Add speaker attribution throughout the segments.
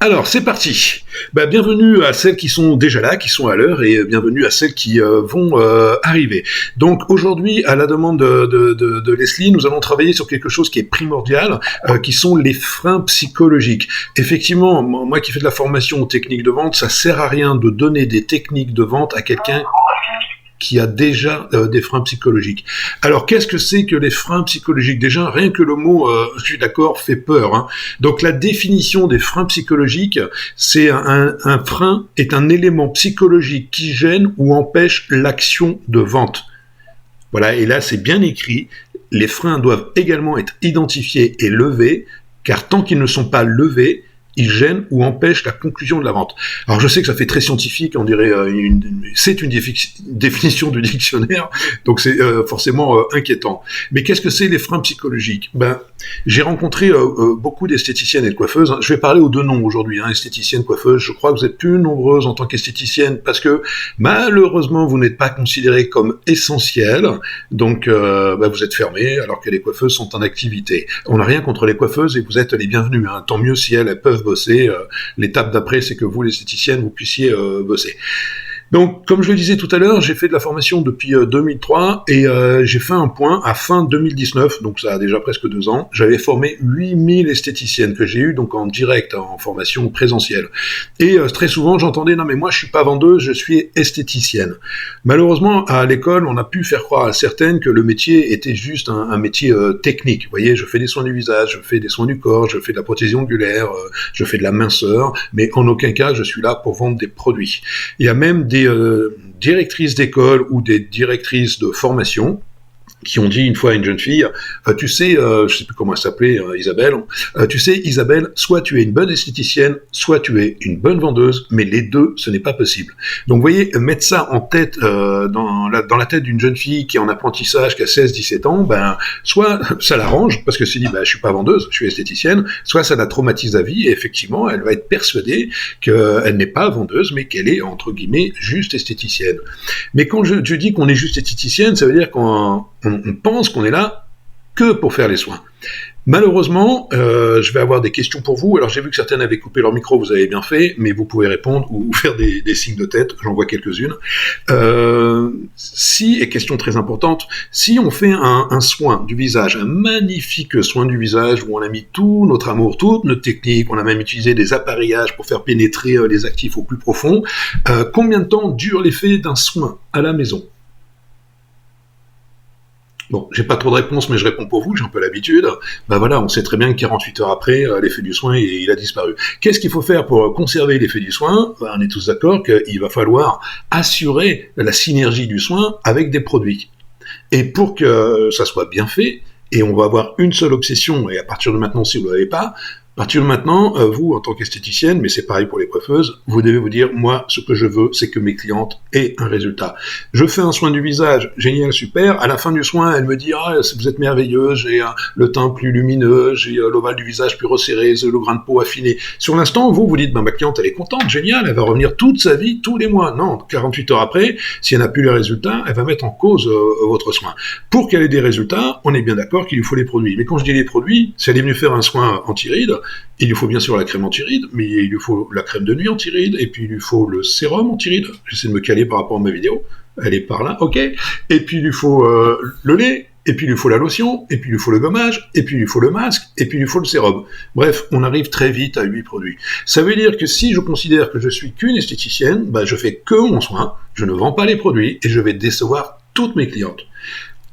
Speaker 1: Alors, c'est parti. Bienvenue à celles qui sont déjà là, qui sont à l'heure, et bienvenue à celles qui vont arriver. Donc, aujourd'hui, à la demande de Leslie, nous allons travailler sur quelque chose qui est primordial, qui sont les freins psychologiques. Effectivement, moi qui fais de la formation aux techniques de vente, ça sert à rien de donner des techniques de vente à quelqu'un qui a déjà des freins psychologiques. Alors, qu'est-ce que c'est que les freins psychologiques? Déjà, rien que le mot, je suis d'accord, fait peur. Hein. Donc, la définition des freins psychologiques, c'est un frein est un élément psychologique qui gêne ou empêche l'action de vente. Voilà, et là, c'est bien écrit. Les freins doivent également être identifiés et levés, car tant qu'ils ne sont pas levés, ils gênent ou empêchent la conclusion de la vente. Alors je sais que ça fait très scientifique, on dirait c'est une définition du dictionnaire, donc c'est forcément inquiétant. Mais qu'est-ce que c'est les freins psychologiques? J'ai rencontré beaucoup d'esthéticiennes et de coiffeuses. Je vais parler aux deux noms aujourd'hui, esthéticiennes, coiffeuses. Je crois que vous êtes plus nombreuses en tant qu'esthéticienne parce que malheureusement vous n'êtes pas considérées comme essentielles, donc vous êtes fermées alors que les coiffeuses sont en activité. On n'a rien contre les coiffeuses et vous êtes les bienvenues. Tant mieux si elles peuvent bosser. L'étape d'après, c'est que vous, les esthéticiennes, vous puissiez bosser. Donc, comme je le disais tout à l'heure, j'ai fait de la formation depuis 2003 et j'ai fait un point à fin 2019, donc ça a déjà presque 2 ans. J'avais formé 8000 esthéticiennes que j'ai eues donc en direct, en formation présentielle. Et très souvent, j'entendais « Non mais moi, je suis pas vendeuse, je suis esthéticienne ». Malheureusement, à l'école, on a pu faire croire à certaines que le métier était juste un métier technique. Vous voyez, je fais des soins du visage, je fais des soins du corps, je fais de la prothésie ongulaire, je fais de la minceur, mais en aucun cas, je suis là pour vendre des produits. Il y a même des directrices d'école ou des directrices de formation qui ont dit une fois à une jeune fille, tu sais, je sais plus comment elle s'appelait, Isabelle, tu sais, Isabelle, soit tu es une bonne esthéticienne, soit tu es une bonne vendeuse, mais les deux, ce n'est pas possible. Donc, vous voyez, mettre ça en tête, dans la tête d'une jeune fille qui est en apprentissage, qui a 16-17 ans, soit ça l'arrange, parce que c'est dit, je suis pas vendeuse, je suis esthéticienne, soit ça la traumatise à vie, et effectivement, elle va être persuadée qu'elle n'est pas vendeuse, mais qu'elle est, entre guillemets, juste esthéticienne. Mais quand je dis qu'on est juste esthéticienne, ça veut dire qu'on pense qu'on est là que pour faire les soins. Malheureusement, je vais avoir des questions pour vous. Alors j'ai vu que certaines avaient coupé leur micro, vous avez bien fait, mais vous pouvez répondre ou faire des signes de tête, j'en vois quelques-unes. Et question très importante, si on fait un soin du visage, un magnifique soin du visage où on a mis tout notre amour, toute notre technique, on a même utilisé des appareillages pour faire pénétrer les actifs au plus profond, combien de temps dure l'effet d'un soin à la maison ? Bon, j'ai pas trop de réponses, mais je réponds pour vous, j'ai un peu l'habitude. On sait très bien que 48 heures après, l'effet du soin, il a disparu. Qu'est-ce qu'il faut faire pour conserver l'effet du soin ? On est tous d'accord qu'il va falloir assurer la synergie du soin avec des produits. Et pour que ça soit bien fait, et on va avoir une seule obsession, et à partir de maintenant, si vous ne l'avez pas, à partir de maintenant, vous, en tant qu'esthéticienne, mais c'est pareil pour les coiffeuses, vous devez vous dire, moi, ce que je veux, c'est que mes clientes aient un résultat. Je fais un soin du visage, génial, super. À la fin du soin, elle me dit, vous êtes merveilleuse, j'ai le teint plus lumineux, j'ai l'ovale du visage plus resserré, le grain de peau affiné. Sur l'instant, vous dites, ma cliente, elle est contente, génial, elle va revenir toute sa vie, tous les mois. Non, 48 heures après, si elle n'a plus les résultats, elle va mettre en cause votre soin. Pour qu'elle ait des résultats, on est bien d'accord qu'il lui faut les produits. Mais quand je dis les produits, si elle est venue faire un soin anti-rides, il lui faut bien sûr la crème anti-rides, mais il lui faut la crème de nuit anti-rides, et puis il lui faut le sérum anti-rides. J'essaie de me caler par rapport à ma vidéo. Elle est par là, ok. Et puis il lui faut le lait, et puis il lui faut la lotion, et puis il lui faut le gommage, et puis il lui faut le masque, et puis il lui faut le sérum. Bref, on arrive très vite à 8 produits. Ça veut dire que si je considère que je suis qu'une esthéticienne, je fais que mon soin, je ne vends pas les produits, et je vais décevoir toutes mes clientes.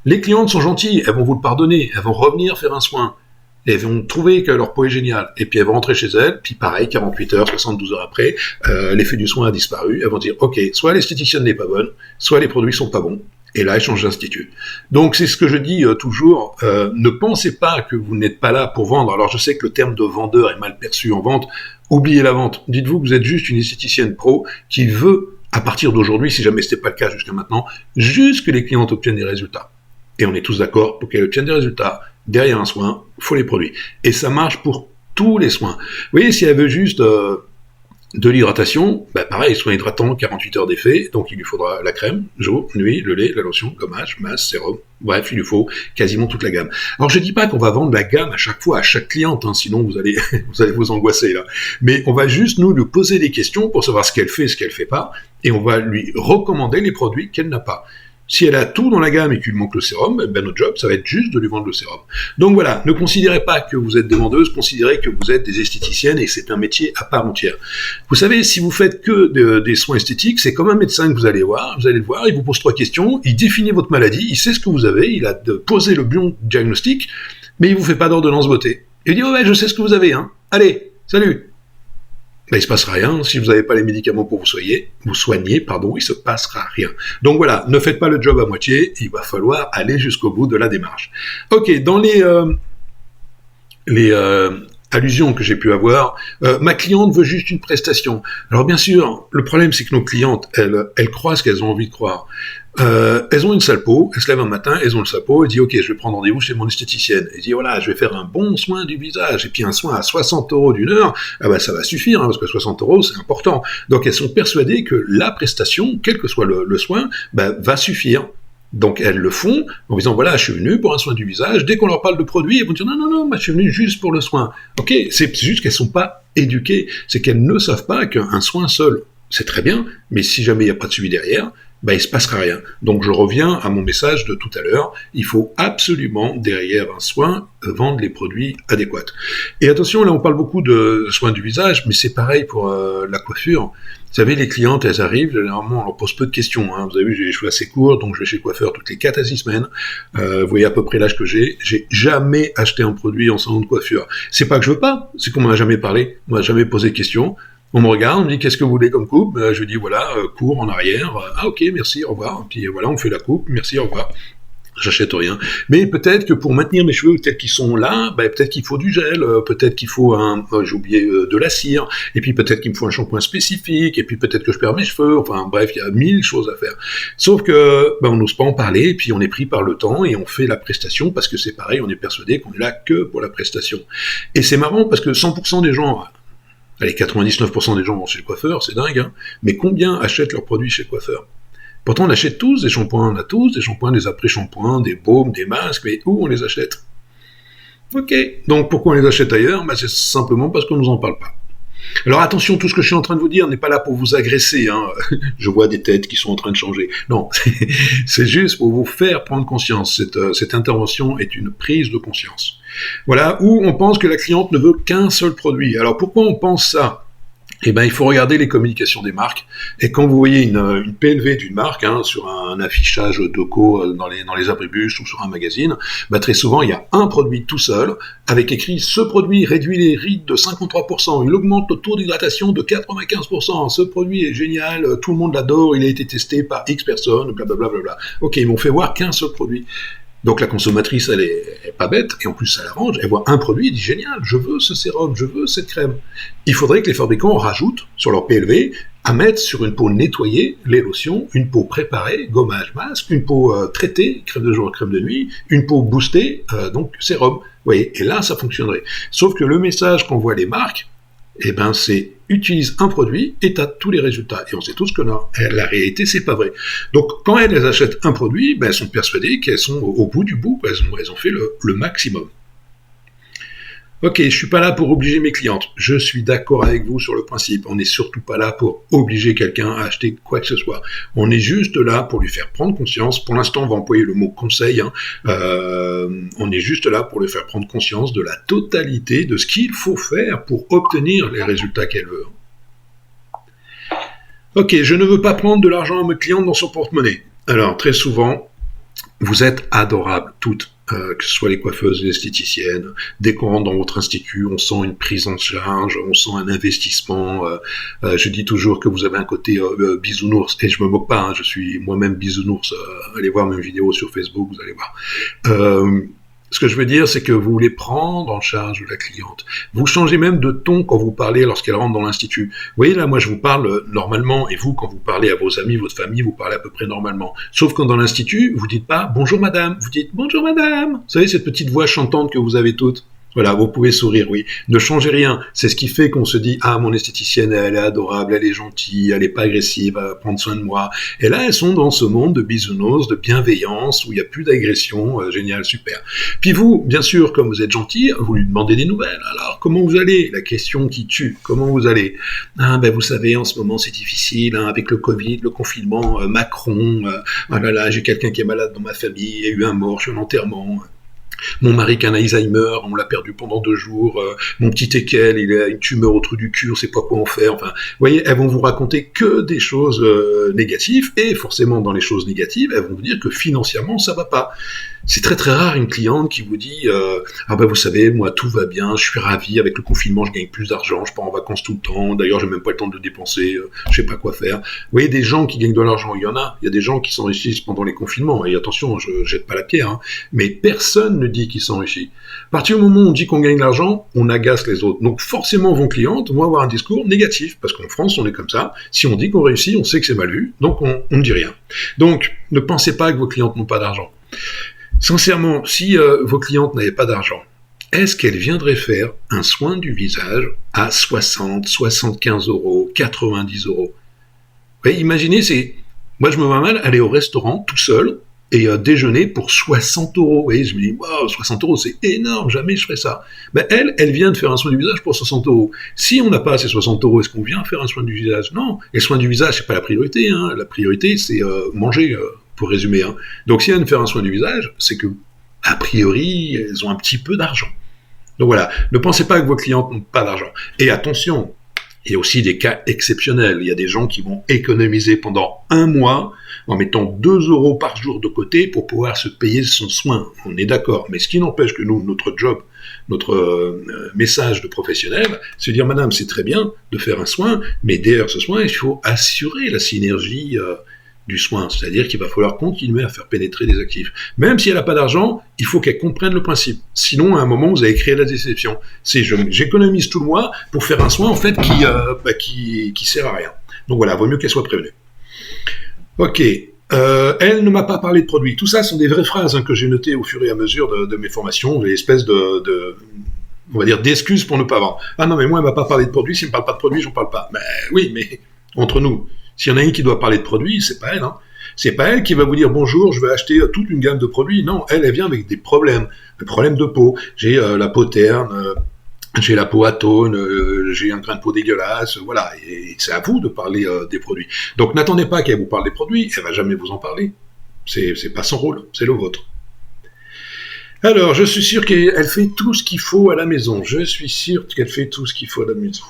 Speaker 1: Les clientes sont gentilles, elles vont vous le pardonner, elles vont revenir faire un soin. Et elles vont trouver que leur peau est géniale, et puis elles vont rentrer chez elles, puis pareil, 48 heures, 72 heures après, l'effet du soin a disparu, elles vont dire, ok, soit l'esthéticienne n'est pas bonne, soit les produits sont pas bons, et là, elles changent d'institut. Donc c'est ce que je dis toujours, ne pensez pas que vous n'êtes pas là pour vendre. Alors je sais que le terme de vendeur est mal perçu en vente, oubliez la vente, dites-vous que vous êtes juste une esthéticienne pro qui veut, à partir d'aujourd'hui, si jamais ce n'était pas le cas jusqu'à maintenant, juste que les clientes obtiennent des résultats. Et on est tous d'accord, pour qu'elles obtiennent des résultats, derrière un soin, il faut les produits. Et ça marche pour tous les soins. Vous voyez, si elle veut juste De l'hydratation, bah pareil, soin hydratant, 48 heures d'effet, donc il lui faudra la crème, jour, nuit, le lait, la lotion, gommage, masse, sérum, bref, il lui faut quasiment toute la gamme. Alors je dis pas qu'on va vendre la gamme à chaque fois, à chaque cliente, hein, sinon vous allez, vous allez vous angoisser là. Mais on va juste nous lui poser des questions pour savoir ce qu'elle fait, ce qu'elle fait pas, et on va lui recommander les produits qu'elle n'a pas. Si elle a tout dans la gamme et qu'il manque le sérum, ben notre job, ça va être juste de lui vendre le sérum. Donc voilà, ne considérez pas que vous êtes des vendeuses, considérez que vous êtes des esthéticiennes et c'est un métier à part entière. Vous savez, si vous faites que des soins esthétiques, c'est comme un médecin que vous allez le voir, il vous pose 3 questions, il définit votre maladie, il sait ce que vous avez, il a posé le bon diagnostic, mais il vous fait pas d'ordonnance beauté. Il dit, oh ouais, je sais ce que vous avez, hein. Allez, salut. Ben, il se passera rien. Si vous n'avez pas les médicaments pour vous soigner, il se passera rien. Donc voilà, ne faites pas le job à moitié, il va falloir aller jusqu'au bout de la démarche. Ok, dans les allusions que j'ai pu avoir, ma cliente veut juste une prestation. Alors bien sûr, le problème c'est que nos clientes, elles croient ce qu'elles ont envie de croire. Elles ont une sale peau, elles se lèvent un matin, elles ont le sale peau, elles disent ok, je vais prendre rendez-vous chez mon esthéticienne. Elles disent voilà, je vais faire un bon soin du visage, et puis un soin à 60 € d'une heure, ah ben ça va suffire, hein, parce que 60 € c'est important. Donc elles sont persuadées que la prestation, quel que soit le soin, ben, va suffire. Donc elles le font en disant voilà, je suis venu pour un soin du visage. Dès qu'on leur parle de produits, elles vont dire non, moi je suis venu juste pour le soin. Ok, c'est juste qu'elles sont pas éduquées, c'est qu'elles ne savent pas qu'un soin seul, c'est très bien, mais si jamais il n'y a pas de suivi derrière, ben il se passera rien. Donc je reviens à mon message de tout à l'heure, il faut absolument derrière un soin vendre les produits adéquats. Et attention, là on parle beaucoup de soins du visage, mais c'est pareil pour la coiffure. Vous savez, les clientes, elles arrivent, généralement, on leur pose peu de questions. Hein. Vous avez vu, j'ai les cheveux assez courts, donc je vais chez le coiffeur toutes les 4 à 6 semaines. Vous voyez à peu près l'âge que j'ai. J'ai jamais acheté un produit en salon de coiffure. C'est pas que je veux pas, c'est qu'on m'en a jamais parlé, on m'a jamais posé de questions. On me regarde, on me dit qu'est-ce que vous voulez comme coupe, je dis voilà, court en arrière, ah ok, merci, au revoir. Puis voilà, on fait la coupe, merci, au revoir. J'achète rien. Mais peut-être que pour maintenir mes cheveux tels qu'ils sont là, peut-être qu'il faut du gel, peut-être qu'il faut j'ai oublié de la cire, et puis peut-être qu'il me faut un shampoing spécifique, et puis peut-être que je perds mes cheveux, enfin bref, il y a 1000 choses à faire. Sauf que on n'ose pas en parler, et puis on est pris par le temps, et on fait la prestation, parce que c'est pareil, on est persuadé qu'on est là que pour la prestation. Et c'est marrant, parce que 100% des gens... Allez, 99% des gens vont chez le coiffeur, c'est dingue, hein. Mais combien achètent leurs produits chez le coiffeur? Pourtant, on achète tous des shampoings, on a tous des shampoings, des après-shampoings, des baumes, des masques, mais où on les achète? Ok, donc pourquoi on les achète ailleurs? C'est simplement parce qu'on ne nous en parle pas. Alors attention, tout ce que je suis en train de vous dire n'est pas là pour vous agresser, hein. Je vois des têtes qui sont en train de changer. Non, c'est juste pour vous faire prendre conscience. Cette intervention est une prise de conscience. Voilà, où on pense que la cliente ne veut qu'un seul produit. Alors pourquoi on pense ça? Eh ben, il faut regarder les communications des marques. Et quand vous voyez une PLV d'une marque, hein, sur un affichage Doco dans les abribus ou sur un magazine, très souvent, il y a un produit tout seul, avec écrit « Ce produit réduit les rides de 53%, il augmente le taux d'hydratation de 95%, ce produit est génial, tout le monde l'adore, il a été testé par X personnes, blablabla. Ok, ils m'ont fait voir qu'un seul produit. Donc la consommatrice, elle est pas bête, et en plus ça l'arrange, elle voit un produit, elle dit génial, je veux ce sérum, je veux cette crème. Il faudrait que les fabricants rajoutent sur leur PLV à mettre sur une peau nettoyée les lotions, une peau préparée, gommage, masque, une peau traitée, crème de jour, crème de nuit, une peau boostée, donc sérum. Vous voyez, et là ça fonctionnerait. Sauf que le message qu'envoient les marques, c'est utilise un produit et t'as tous les résultats. Et on sait tous que la réalité, c'est pas vrai. Donc, quand elles achètent un produit, elles sont persuadées qu'elles sont au bout du bout, elles ont fait le maximum. Ok, je suis pas là pour obliger mes clientes. Je suis d'accord avec vous sur le principe. On n'est surtout pas là pour obliger quelqu'un à acheter quoi que ce soit. On est juste là pour lui faire prendre conscience. Pour l'instant, on va employer le mot conseil. On est juste là pour lui faire prendre conscience de la totalité de ce qu'il faut faire pour obtenir les résultats qu'elle veut. Ok, je ne veux pas prendre de l'argent à mes clientes dans son porte-monnaie. Alors, très souvent, vous êtes adorables, toutes. Que ce soit les coiffeuses, les esthéticiennes, dès qu'on rentre dans votre institut, on sent une prise en charge, on sent un investissement. Je dis toujours que vous avez un côté bisounours, et je me moque pas, hein, je suis moi-même bisounours. Allez voir mes vidéos sur Facebook, vous allez voir. Ce que je veux dire, c'est que vous voulez prendre en charge la cliente. Vous changez même de ton quand vous parlez lorsqu'elle rentre dans l'institut. Vous voyez, là, moi, je vous parle normalement, et vous, quand vous parlez à vos amis, votre famille, vous parlez à peu près normalement. Sauf quand dans l'institut, vous dites pas « bonjour madame », vous dites « bonjour madame ». Vous savez, cette petite voix chantante que vous avez toutes. Voilà, vous pouvez sourire, oui. Ne changez rien. C'est ce qui fait qu'on se dit, ah, mon esthéticienne, elle est adorable, elle est gentille, elle est pas agressive, elle va prendre soin de moi. Et là, elles sont dans ce monde de bisounours, de bienveillance, où il n'y a plus d'agression. Génial, super. Puis vous, bien sûr, comme vous êtes gentil, vous lui demandez des nouvelles. Alors, comment vous allez? La question qui tue. Comment vous allez? Ah, ben, vous savez, en ce moment, c'est difficile, hein, avec le Covid, le confinement, Macron, oh là là, j'ai quelqu'un qui est malade dans ma famille, il y a eu un mort, je suis en enterrement. Mon mari qui a un Alzheimer, on l'a perdu pendant 2 jours. Mon petit Ekel, il a une tumeur au trou du cul, on sait pas quoi en faire. Enfin, vous voyez, elles vont vous raconter que des choses négatives, et forcément dans les choses négatives, elles vont vous dire que financièrement ça va pas. C'est très très rare une cliente qui vous dit ah ben vous savez, moi tout va bien, je suis ravi, avec le confinement je gagne plus d'argent, je pars en vacances tout le temps, d'ailleurs j'ai même pas le temps de le dépenser, je sais pas quoi faire. Vous voyez, des gens qui gagnent de l'argent, il y a des gens qui s'enrichissent pendant les confinements, et attention, je jette pas la pierre, hein, mais personne ne dit qu'il s'enrichit. À partir du moment où on dit qu'on gagne de l'argent, on agace les autres. Donc forcément vos clientes vont avoir un discours négatif, parce qu'en France on est comme ça, si on dit qu'on réussit, on sait que c'est mal vu, donc on ne dit rien. Donc ne pensez pas que vos clientes n'ont pas d'argent. Sincèrement, si vos clientes n'avaient pas d'argent, est-ce qu'elles viendraient faire un soin du visage à 60, 75 euros, 90 euros? Vous voyez, imaginez, moi je me vois mal aller au restaurant tout seul et déjeuner pour 60 euros. Vous voyez, je me dis, wow, 60 euros, c'est énorme, jamais je ferais ça. Ben, elle vient de faire un soin du visage pour 60 euros. Si on n'a pas ces 60 euros, est-ce qu'on vient faire un soin du visage? Non. Et le soin du visage, c'est pas la priorité, hein. La priorité, c'est manger, pour résumer, hein. Donc si elles viennent faire un soin du visage, c'est que, a priori, elles ont un petit peu d'argent. Donc voilà, ne pensez pas que vos clientes n'ont pas d'argent. Et attention, il y a aussi des cas exceptionnels. Il y a des gens qui vont économiser pendant 1 mois en mettant 2 euros par jour de côté pour pouvoir se payer son soin. On est d'accord. Mais ce qui n'empêche que nous, notre job, notre message de professionnel, c'est de dire, madame, c'est très bien de faire un soin, mais derrière ce soin, il faut assurer la synergie du soin, c'est-à-dire qu'il va falloir continuer à faire pénétrer des actifs. Même si elle n'a pas d'argent, il faut qu'elle comprenne le principe. Sinon, à un moment, vous allez créer la déception. C'est j'économise tout le mois pour faire un soin en fait qui sert à rien. Donc voilà, vaut mieux qu'elle soit prévenue. Ok. Elle ne m'a pas parlé de produits. Tout ça sont des vraies phrases que j'ai notées au fur et à mesure de mes formations, des espèces on va dire, d'excuses pour ne pas vendre. Ah non, mais moi, elle m'a pas parlé de produits. S'il me parle pas de produits, j'en parle pas. Ben oui, mais entre nous. S'il y en a une qui doit parler de produits, c'est pas elle, hein. C'est pas elle qui va vous dire bonjour, je vais acheter toute une gamme de produits. Non, elle vient avec des problèmes de peau. J'ai la peau terne, j'ai la peau atone, j'ai un grain de peau dégueulasse, voilà. Et c'est à vous de parler des produits. Donc n'attendez pas qu'elle vous parle des produits, elle va jamais vous en parler. C'est pas son rôle, c'est le vôtre. Alors, je suis sûr qu'elle fait tout ce qu'il faut à la maison. Je suis sûr qu'elle fait tout ce qu'il faut à la maison.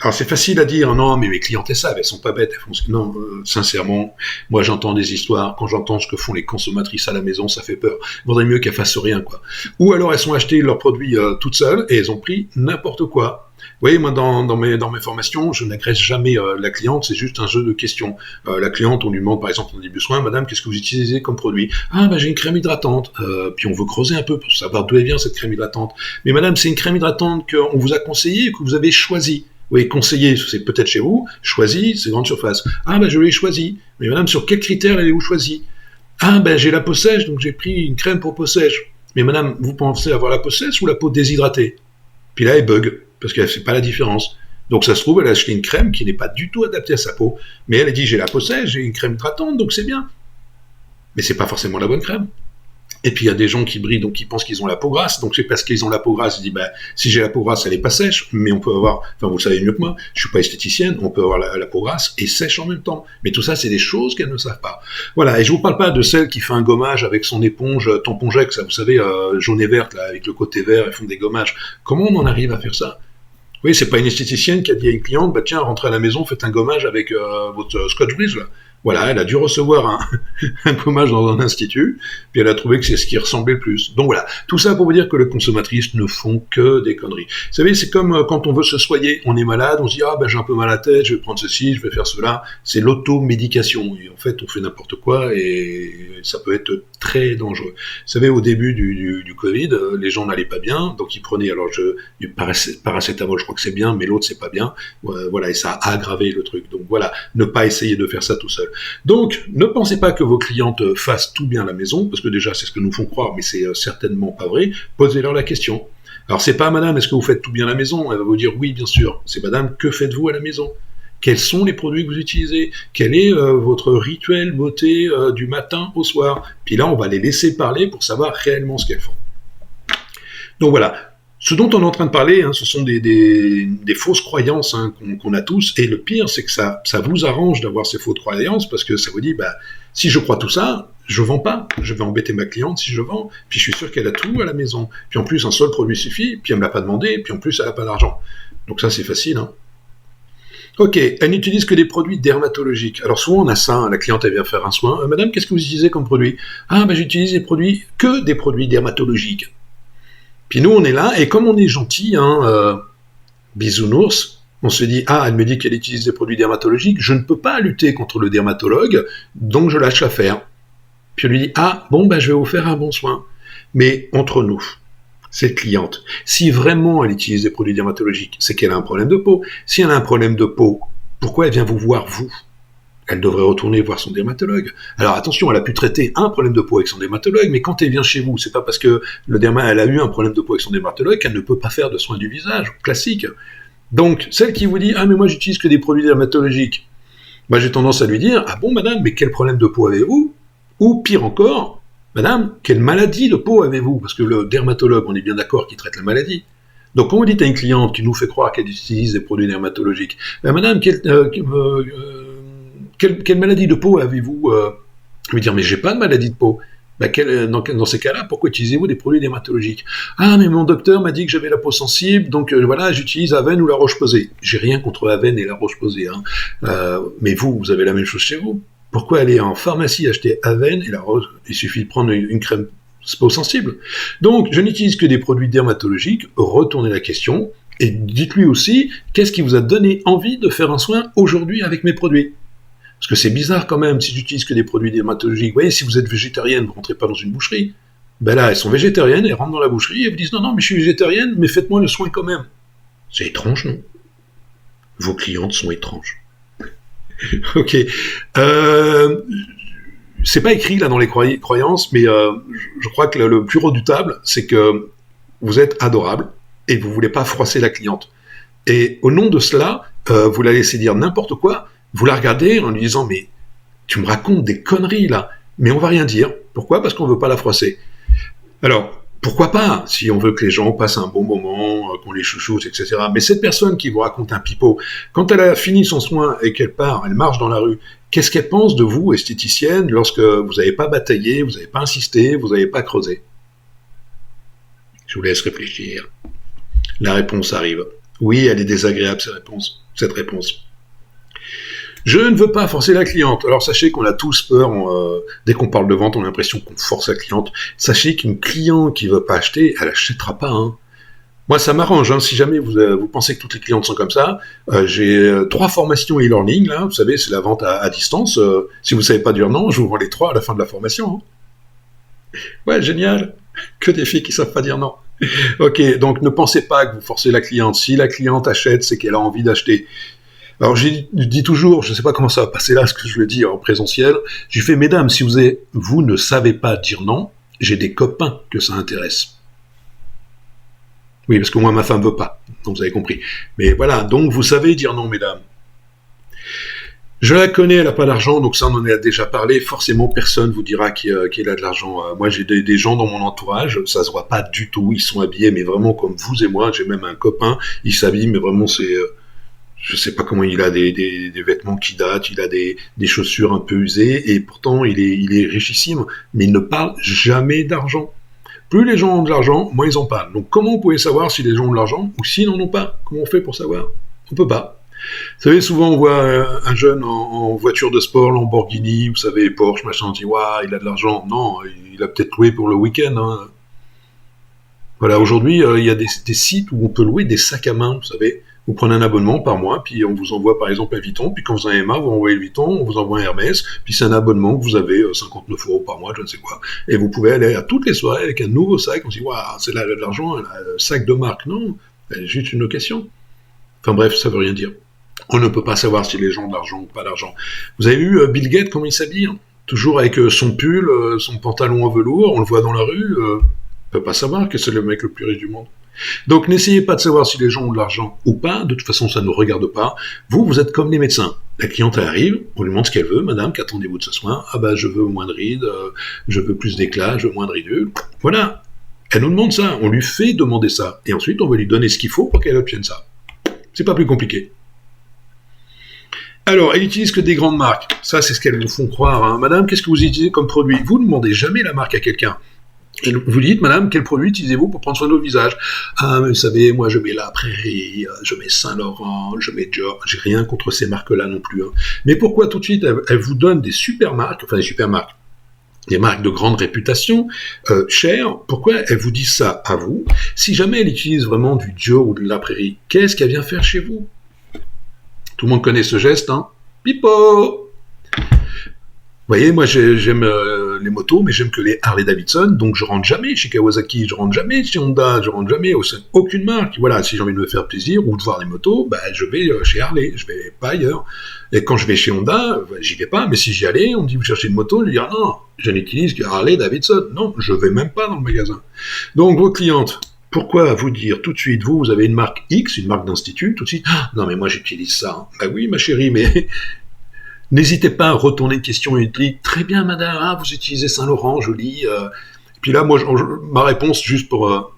Speaker 1: Alors c'est facile à dire, non, mais mes clientes elles savent, elles sont pas bêtes, elles font ce que... Non, sincèrement, moi j'entends des histoires, quand j'entends ce que font les consommatrices à la maison, ça fait peur. Il vaudrait mieux qu'elles fassent rien, quoi. Ou alors elles sont achetées leurs produits toutes seules, et elles ont pris n'importe quoi. Vous voyez, moi dans mes formations, je n'agresse jamais la cliente, c'est juste un jeu de questions. La cliente, on lui demande par exemple en début de soin, madame, qu'est-ce que vous utilisez comme produit? Ah, ben j'ai une crème hydratante. Puis on veut creuser un peu pour savoir d'où elle vient cette crème hydratante. Mais madame, c'est une crème hydratante qu'on vous a conseillée et que vous avez choisie. Oui, conseiller, c'est peut-être chez vous. Choisi, c'est grande surface. Ah, ben je l'ai choisi. Mais madame, sur quels critères l'avez-vous choisi? Ah, ben j'ai la peau sèche, donc j'ai pris une crème pour peau sèche. Mais madame, vous pensez avoir la peau sèche ou la peau déshydratée? Puis là, elle bug, parce qu'elle ne fait pas la différence. Donc ça se trouve, elle a acheté une crème qui n'est pas du tout adaptée à sa peau. Mais elle a dit, j'ai la peau sèche, j'ai une crème hydratante, donc c'est bien. Mais c'est pas forcément la bonne crème. Et puis il y a des gens qui brillent, donc ils pensent qu'ils ont la peau grasse, donc c'est parce qu'ils ont la peau grasse, ils disent, si j'ai la peau grasse, elle est pas sèche, mais on peut avoir, enfin vous le savez mieux que moi, je suis pas esthéticienne, on peut avoir la peau grasse et sèche en même temps. Mais tout ça, c'est des choses qu'elles ne savent pas. Voilà, et je vous parle pas de celle qui fait un gommage avec son éponge tampongex, vous savez, jaune et verte, là, avec le côté vert, elles font des gommages. Comment on en arrive à faire ça? Oui, c'est pas une esthéticienne qui a dit à une cliente, tiens, rentrez à la maison, faites un gommage avec votre Scotch Brite, là. Voilà, elle a dû recevoir un gommage dans un institut, puis elle a trouvé que c'est ce qui ressemblait le plus. Donc voilà, tout ça pour vous dire que les consommatrices ne font que des conneries. Vous savez, c'est comme quand on veut se soigner, on est malade, on se dit « Ah, j'ai un peu mal à la tête, je vais prendre ceci, je vais faire cela ». C'est l'automédication. Et en fait, on fait n'importe quoi et ça peut être très dangereux. Vous savez, au début du Covid, les gens n'allaient pas bien, donc ils prenaient du paracétamol, je crois que c'est bien, mais l'autre c'est pas bien. Voilà, et ça a aggravé le truc. Donc voilà, ne pas essayer de faire ça tout seul. Donc, ne pensez pas que vos clientes fassent tout bien à la maison, parce que déjà, c'est ce que nous font croire, mais c'est certainement pas vrai. Posez-leur la question. Alors c'est pas madame, est-ce que vous faites tout bien à la maison? Elle va vous dire oui, bien sûr. C'est madame, que faites-vous à la maison? Quels sont les produits que vous utilisez? Quel est votre rituel beauté du matin au soir? Puis là, on va les laisser parler pour savoir réellement ce qu'elles font. Donc voilà. Ce dont on est en train de parler, hein, ce sont des fausses croyances hein, qu'on a tous. Et le pire, c'est que ça vous arrange d'avoir ces fausses croyances parce que ça vous dit, bah, si je crois tout ça, je vends pas. Je vais embêter ma cliente si je vends. Puis je suis sûr qu'elle a tout à la maison. Puis en plus, un seul produit suffit. Puis elle me l'a pas demandé. Puis en plus, elle a pas d'argent. Donc ça, c'est facile. Hein. Ok, elle n'utilise que des produits dermatologiques. Alors souvent on a ça, hein, la cliente elle vient faire un soin. Madame, qu'est-ce que vous utilisez comme produit? Ah, ben j'utilise que des produits dermatologiques. Puis nous on est là, et comme on est gentil, hein, bisounours, on se dit, ah, elle me dit qu'elle utilise des produits dermatologiques, je ne peux pas lutter contre le dermatologue, donc je lâche l'affaire. Puis on lui dit, ah, bon, ben je vais vous faire un bon soin. Mais entre nous, cette cliente, si vraiment elle utilise des produits dermatologiques, c'est qu'elle a un problème de peau. Si elle a un problème de peau, pourquoi elle vient vous voir, vous? Elle devrait retourner voir son dermatologue. Alors attention, elle a pu traiter un problème de peau avec son dermatologue, mais quand elle vient chez vous, c'est pas parce que elle a eu un problème de peau avec son dermatologue qu'elle ne peut pas faire de soins du visage, classique. Donc, celle qui vous dit « Ah, mais moi j'utilise que des produits dermatologiques », moi j'ai tendance à lui dire « Ah bon, madame, mais quel problème de peau avez-vous » Ou pire encore, « Madame, quelle maladie de peau avez-vous » Parce que le dermatologue, on est bien d'accord qu'il traite la maladie. Donc quand vous dites à une cliente qui nous fait croire qu'elle utilise des produits dermatologiques, ben, « Madame, quelle maladie de peau avez-vous Je vais dire, mais j'ai pas de maladie de peau. Ben, dans ces cas-là, pourquoi utilisez-vous des produits dermatologiques? Ah, mais mon docteur m'a dit que j'avais la peau sensible, donc voilà, j'utilise Aven ou la Roche-Posay. J'ai rien contre Aven et la Roche-Posay, hein. Mais vous avez la même chose chez vous. Pourquoi aller en pharmacie acheter Aven et la Roche? Il suffit de prendre une crème peau sensible. Donc, je n'utilise que des produits dermatologiques. Retournez la question et dites-lui aussi qu'est-ce qui vous a donné envie de faire un soin aujourd'hui avec mes produits. Parce que c'est bizarre quand même, si j'utilise que des produits dermatologiques. Vous voyez, si vous êtes végétarienne, vous ne rentrez pas dans une boucherie. Ben là, elles sont végétariennes, elles rentrent dans la boucherie et vous disent non, mais je suis végétarienne, mais faites-moi le soin quand même. C'est étrange, non? Vos clientes sont étranges. Ok. C'est pas écrit là dans les croyances, mais je crois que le plus redoutable, c'est que vous êtes adorable et vous voulez pas froisser la cliente. Et au nom de cela, vous la laissez dire n'importe quoi. Vous la regardez en lui disant « Mais tu me racontes des conneries, là. Mais on va rien dire. Pourquoi? Parce qu'on veut pas la froisser. » Alors, pourquoi pas, si on veut que les gens passent un bon moment, qu'on les chouchoute, etc. Mais cette personne qui vous raconte un pipeau, quand elle a fini son soin et qu'elle part, elle marche dans la rue, qu'est-ce qu'elle pense de vous, esthéticienne, lorsque vous n'avez pas bataillé, vous n'avez pas insisté, vous n'avez pas creusé? Je vous laisse réfléchir. La réponse arrive. Oui, elle est désagréable, cette réponse. Je ne veux pas forcer la cliente. Alors sachez qu'on a tous peur, dès qu'on parle de vente, on a l'impression qu'on force la cliente. Sachez qu'une cliente qui ne veut pas acheter, elle n'achètera pas. Hein. Moi, ça m'arrange. Hein. Si jamais vous pensez que toutes les clientes sont comme ça, j'ai 3 formations e-learning. Là, vous savez, c'est la vente à distance. Si vous ne savez pas dire non, je vous vends les 3 à la fin de la formation. Hein. Ouais, génial. Que des filles qui ne savent pas dire non. Ok, donc ne pensez pas que vous forcez la cliente. Si la cliente achète, c'est qu'elle a envie d'acheter. Alors je dis toujours, je ne sais pas comment ça va passer là, ce que je le dis en présentiel, j'ai fait, mesdames, si vous ne savez pas dire non, j'ai des copains que ça intéresse. Oui, parce que moi, ma femme ne veut pas, donc vous avez compris. Mais voilà, donc vous savez dire non, mesdames. Je la connais, elle n'a pas d'argent, donc ça on en a déjà parlé, forcément personne vous dira qu'il a de l'argent. Moi j'ai des gens dans mon entourage, ça se voit pas du tout, ils sont habillés, mais vraiment comme vous et moi, j'ai même un copain, il s'habille, mais vraiment c'est... je sais pas comment il a des vêtements qui datent, il a des chaussures un peu usées, et pourtant il est richissime, mais il ne parle jamais d'argent. Plus les gens ont de l'argent, moins ils en parlent. Donc comment vous pouvez savoir si les gens ont de l'argent ou s'ils n'en ont pas? Comment on fait pour savoir? On peut pas. Vous savez, souvent on voit un jeune en voiture de sport, Lamborghini, vous savez, Porsche, machin, on dit « Waouh, il a de l'argent ». Non, il a peut-être loué pour le week-end. Hein. Voilà, aujourd'hui, il y a des sites où on peut louer des sacs à main, vous savez. Vous prenez un abonnement par mois, puis on vous envoie par exemple un Vuitton, puis quand vous en avez marre, vous envoyez le Vuitton, on vous envoie un Hermès, puis c'est un abonnement que vous avez 59 € par mois, je ne sais quoi. Et vous pouvez aller à toutes les soirées avec un nouveau sac, on se dit « Waouh, c'est là de l'argent, un sac de marque ». Non, c'est juste une location. Enfin bref, ça veut rien dire. On ne peut pas savoir si les gens ont de l'argent ou pas d'argent. Vous avez vu Bill Gates, comment il s'habille? Toujours avec son pull, son pantalon en velours, on le voit dans la rue, on ne peut pas savoir que c'est le mec le plus riche du monde. Donc n'essayez pas de savoir si les gens ont de l'argent ou pas, de toute façon ça ne nous regarde pas. Vous, vous êtes comme les médecins. La cliente elle arrive, on lui demande ce qu'elle veut, madame, qu'attendez-vous de ce soin? Ah bah je veux moins de rides, je veux plus d'éclat, je veux moins de ridules. Voilà. Elle nous demande ça, on lui fait demander ça. Et ensuite on va lui donner ce qu'il faut pour qu'elle obtienne ça. C'est pas plus compliqué. Alors, elle utilise que des grandes marques. Ça, c'est ce qu'elles vous font croire. Hein. Madame, qu'est-ce que vous utilisez comme produit? Vous ne demandez jamais la marque à quelqu'un. Vous dites, madame, quel produit utilisez-vous pour prendre soin de votre visage? Ah, mais vous savez, moi, je mets La Prairie, je mets Saint-Laurent, je mets Dior. J'ai rien contre ces marques-là non plus. Hein. Mais pourquoi tout de suite, elle vous donne des super marques, enfin des super marques, des marques de grande réputation, chères? Pourquoi elle vous dit ça à vous? Si jamais elle utilise vraiment du Dior ou de La Prairie, qu'est-ce qu'elle vient faire chez vous? Tout le monde connaît ce geste, hein? Pipo! Vous voyez, moi j'aime les motos, mais j'aime que les Harley-Davidson, donc je rentre jamais chez Kawasaki, je rentre jamais chez Honda, je rentre jamais aucune marque. Voilà, si j'ai envie de me faire plaisir ou de voir les motos, bah, je vais chez Harley, je vais pas ailleurs. Et quand je vais chez Honda, bah, j'y vais pas, mais si j'y allais, on me dit vous cherchez une moto, je dis non, je n'utilise que Harley-Davidson. Non, je vais même pas dans le magasin. Donc vos clientes, pourquoi vous dire tout de suite, vous avez une marque X, une marque d'institut, tout de suite, ah, non mais moi j'utilise ça. Hein. Bah oui ma chérie, mais n'hésitez pas à retourner une question et dire « Très bien, madame, ah, vous utilisez Saint-Laurent, joli. » Puis là, moi, ma réponse, juste pour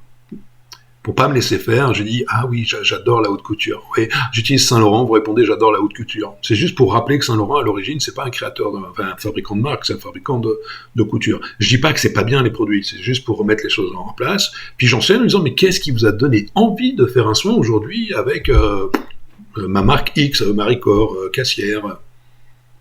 Speaker 1: pas me laisser faire, je dis « Ah oui, j'adore la haute couture. » Oui, j'utilise Saint-Laurent, vous répondez « J'adore la haute couture. » C'est juste pour rappeler que Saint-Laurent, à l'origine, c'est pas un créateur, un fabricant de marque, c'est un fabricant de couture. Je dis pas que c'est pas bien les produits, c'est juste pour remettre les choses en place. Puis j'enseigne en disant « Mais qu'est-ce qui vous a donné envie de faire un soin aujourd'hui avec ma marque X, Maricor, Cassière ?»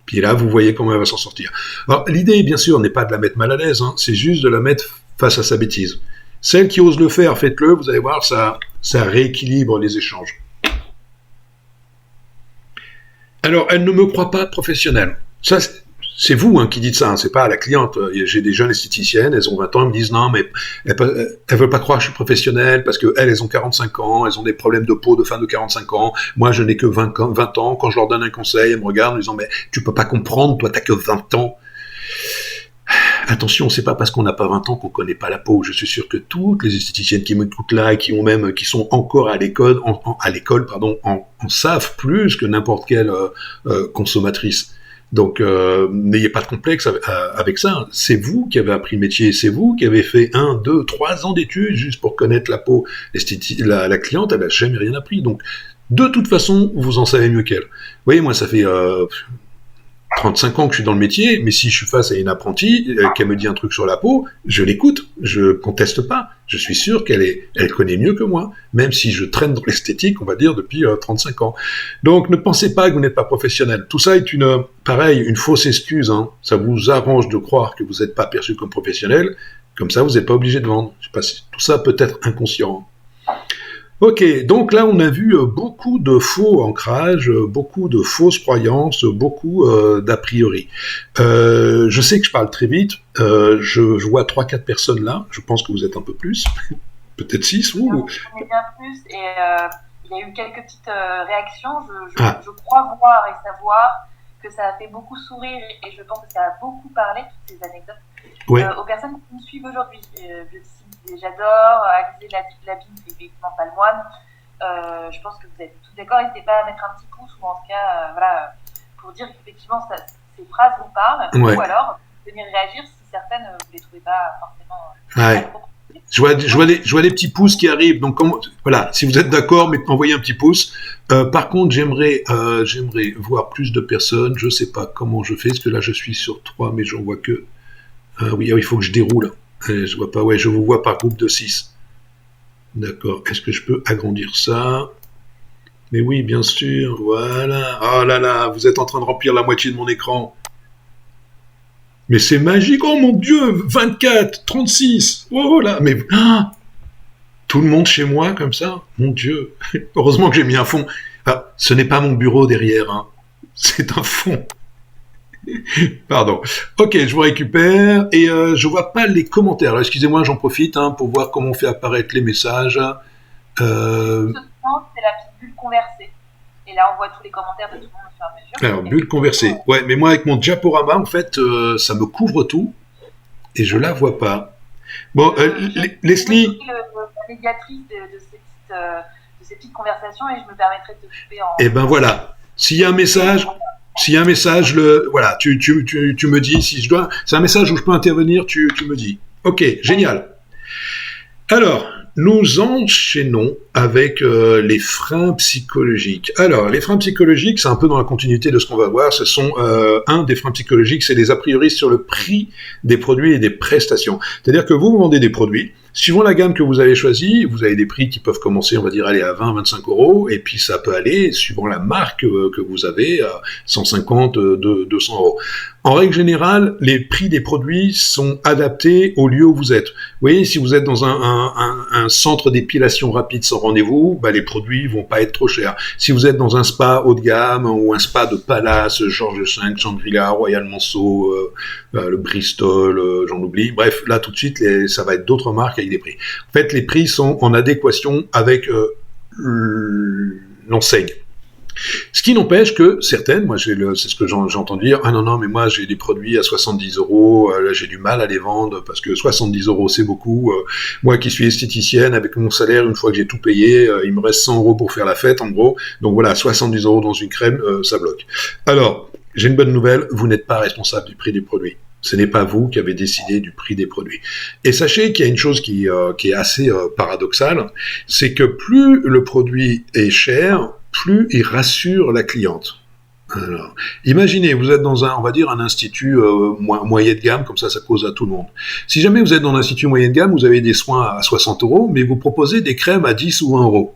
Speaker 1: Puis là, vous voyez comment elle va s'en sortir. Alors, l'idée, bien sûr, n'est pas de la mettre mal à l'aise, hein, c'est juste de la mettre face à sa bêtise. Celle qui ose le faire, faites-le, vous allez voir, ça rééquilibre les échanges. Alors, elle ne me croit pas professionnelle. Ça, c'est vous qui dites ça, hein, c'est pas la cliente. J'ai des jeunes esthéticiennes, elles ont 20 ans, elles me disent non, mais elles veulent pas croire que je suis professionnelle parce qu'elles ont 45 ans, elles ont des problèmes de peau de fin de 45 ans. Moi, je n'ai que 20 ans. Quand je leur donne un conseil, elles me regardent en disant mais tu peux pas comprendre, toi, t'as que 20 ans. Attention, c'est pas parce qu'on n'a pas 20 ans qu'on connaît pas la peau. Je suis sûr que toutes les esthéticiennes qui m'écoutent là et qui sont encore à l'école, en savent plus que n'importe quelle consommatrice. Donc, n'ayez pas de complexe avec ça. C'est vous qui avez appris le métier, c'est vous qui avez fait 1, 2, 3 ans d'études juste pour connaître la peau. La cliente, elle n'a jamais rien appris. Donc, de toute façon, vous en savez mieux qu'elle. Vous voyez, moi, ça fait 35 ans que je suis dans le métier, mais si je suis face à une apprentie qu'elle me dit un truc sur la peau, je l'écoute, je conteste pas. Je suis sûr qu'elle connaît mieux que moi, même si je traîne dans l'esthétique, on va dire, depuis 35 ans. Donc ne pensez pas que vous n'êtes pas professionnel. Tout ça est une fausse excuse. Hein. Ça vous arrange de croire que vous n'êtes pas perçu comme professionnel, comme ça vous n'êtes pas obligé de vendre. Je sais pas si tout ça peut être inconscient. Ok, donc là on a vu beaucoup de faux ancrages, beaucoup de fausses croyances, beaucoup d'a priori. Je sais que je parle très vite, je vois 3-4 personnes là, je pense que vous êtes un peu plus, peut-être 6 ou...
Speaker 2: On est bien plus, et il y a eu quelques petites réactions, je crois voir et savoir que ça a fait beaucoup sourire, et je pense que ça a beaucoup parlé, toutes ces anecdotes, aux personnes qui nous suivent aujourd'hui. J'adore, Alizé Labine, c'est effectivement pas le moine. Je pense que vous êtes tous d'accord, n'hésitez pas à mettre un petit pouce, ou en tout cas, pour dire qu'effectivement ces phrases vous parlent, ou alors venir réagir si certaines vous les trouvez pas forcément.
Speaker 1: Je vois les petits pouces qui arrivent, donc voilà, si vous êtes d'accord, envoyez un petit pouce. Par contre, j'aimerais voir plus de personnes, je sais pas comment je fais, parce que là je suis sur 3, mais j'en vois que... oui, il faut que je déroule. Je vois pas, je vous vois par groupe de 6. D'accord, est-ce que je peux agrandir ça? Mais oui, bien sûr, voilà. Oh là là, vous êtes en train de remplir la moitié de mon écran. Mais c'est magique, oh mon Dieu, 24, 36, oh là, mais... tout le monde chez moi comme ça, mon Dieu. Heureusement que j'ai mis un fond. Ah, ce n'est pas mon bureau derrière, hein. C'est un fond. Pardon. Ok, je vous récupère et je vois pas les commentaires. Alors, excusez-moi, j'en profite pour voir comment on fait apparaître les messages.
Speaker 2: C'est la petite bulle conversée. Et là, on voit tous les commentaires de tout le monde au fur et à mesure.
Speaker 1: Alors, bulle conversée. Ouais, mais moi, avec mon diaporama, en fait, ça me couvre tout et je la vois pas. Bon, Leslie.
Speaker 2: La médiatrice de ces petites conversations et je me permettrai de te couper en...
Speaker 1: Eh ben voilà, s'il y a un message, voilà, tu me dis si je dois... C'est un message où je peux intervenir, tu me dis. Ok, génial. Alors, nous enchaînons avec les freins psychologiques. Alors, les freins psychologiques, c'est un peu dans la continuité de ce qu'on va voir. Ce sont un des freins psychologiques, c'est les a priori sur le prix des produits et des prestations. C'est-à-dire que vous vendez des produits, suivant la gamme que vous avez choisie, vous avez des prix qui peuvent commencer, on va dire, aller à 20, 25 €, et puis ça peut aller, suivant la marque que vous avez, à 150, 200 €. En règle générale, les prix des produits sont adaptés au lieu où vous êtes. Vous voyez, si vous êtes dans un centre d'épilation rapide sans rendez-vous, bah, les produits vont pas être trop chers. Si vous êtes dans un spa haut de gamme ou un spa de Palace, Georges V, Shangri-La, Royal Monceau, le Bristol, j'en oublie. Bref, là tout de suite, ça va être d'autres marques avec des prix. En fait, les prix sont en adéquation avec l'enseigne. Ce qui n'empêche que certaines, moi c'est ce que j'entends dire, ah non, mais moi j'ai des produits à 70 €, là j'ai du mal à les vendre parce que 70 € c'est beaucoup, moi qui suis esthéticienne avec mon salaire, une fois que j'ai tout payé, il me reste 100 € pour faire la fête en gros, donc voilà, 70 € dans une crème, ça bloque. Alors, j'ai une bonne nouvelle, vous n'êtes pas responsable du prix des produits. Ce n'est pas vous qui avez décidé du prix des produits. Et sachez qu'il y a une chose qui est assez paradoxale, c'est que plus le produit est cher, plus il rassure la cliente. Alors, imaginez, vous êtes dans un institut moyen de gamme, comme ça cause à tout le monde. Si jamais vous êtes dans l'institut moyen de gamme, vous avez des soins à 60 €, mais vous proposez des crèmes à 10 ou 20 €.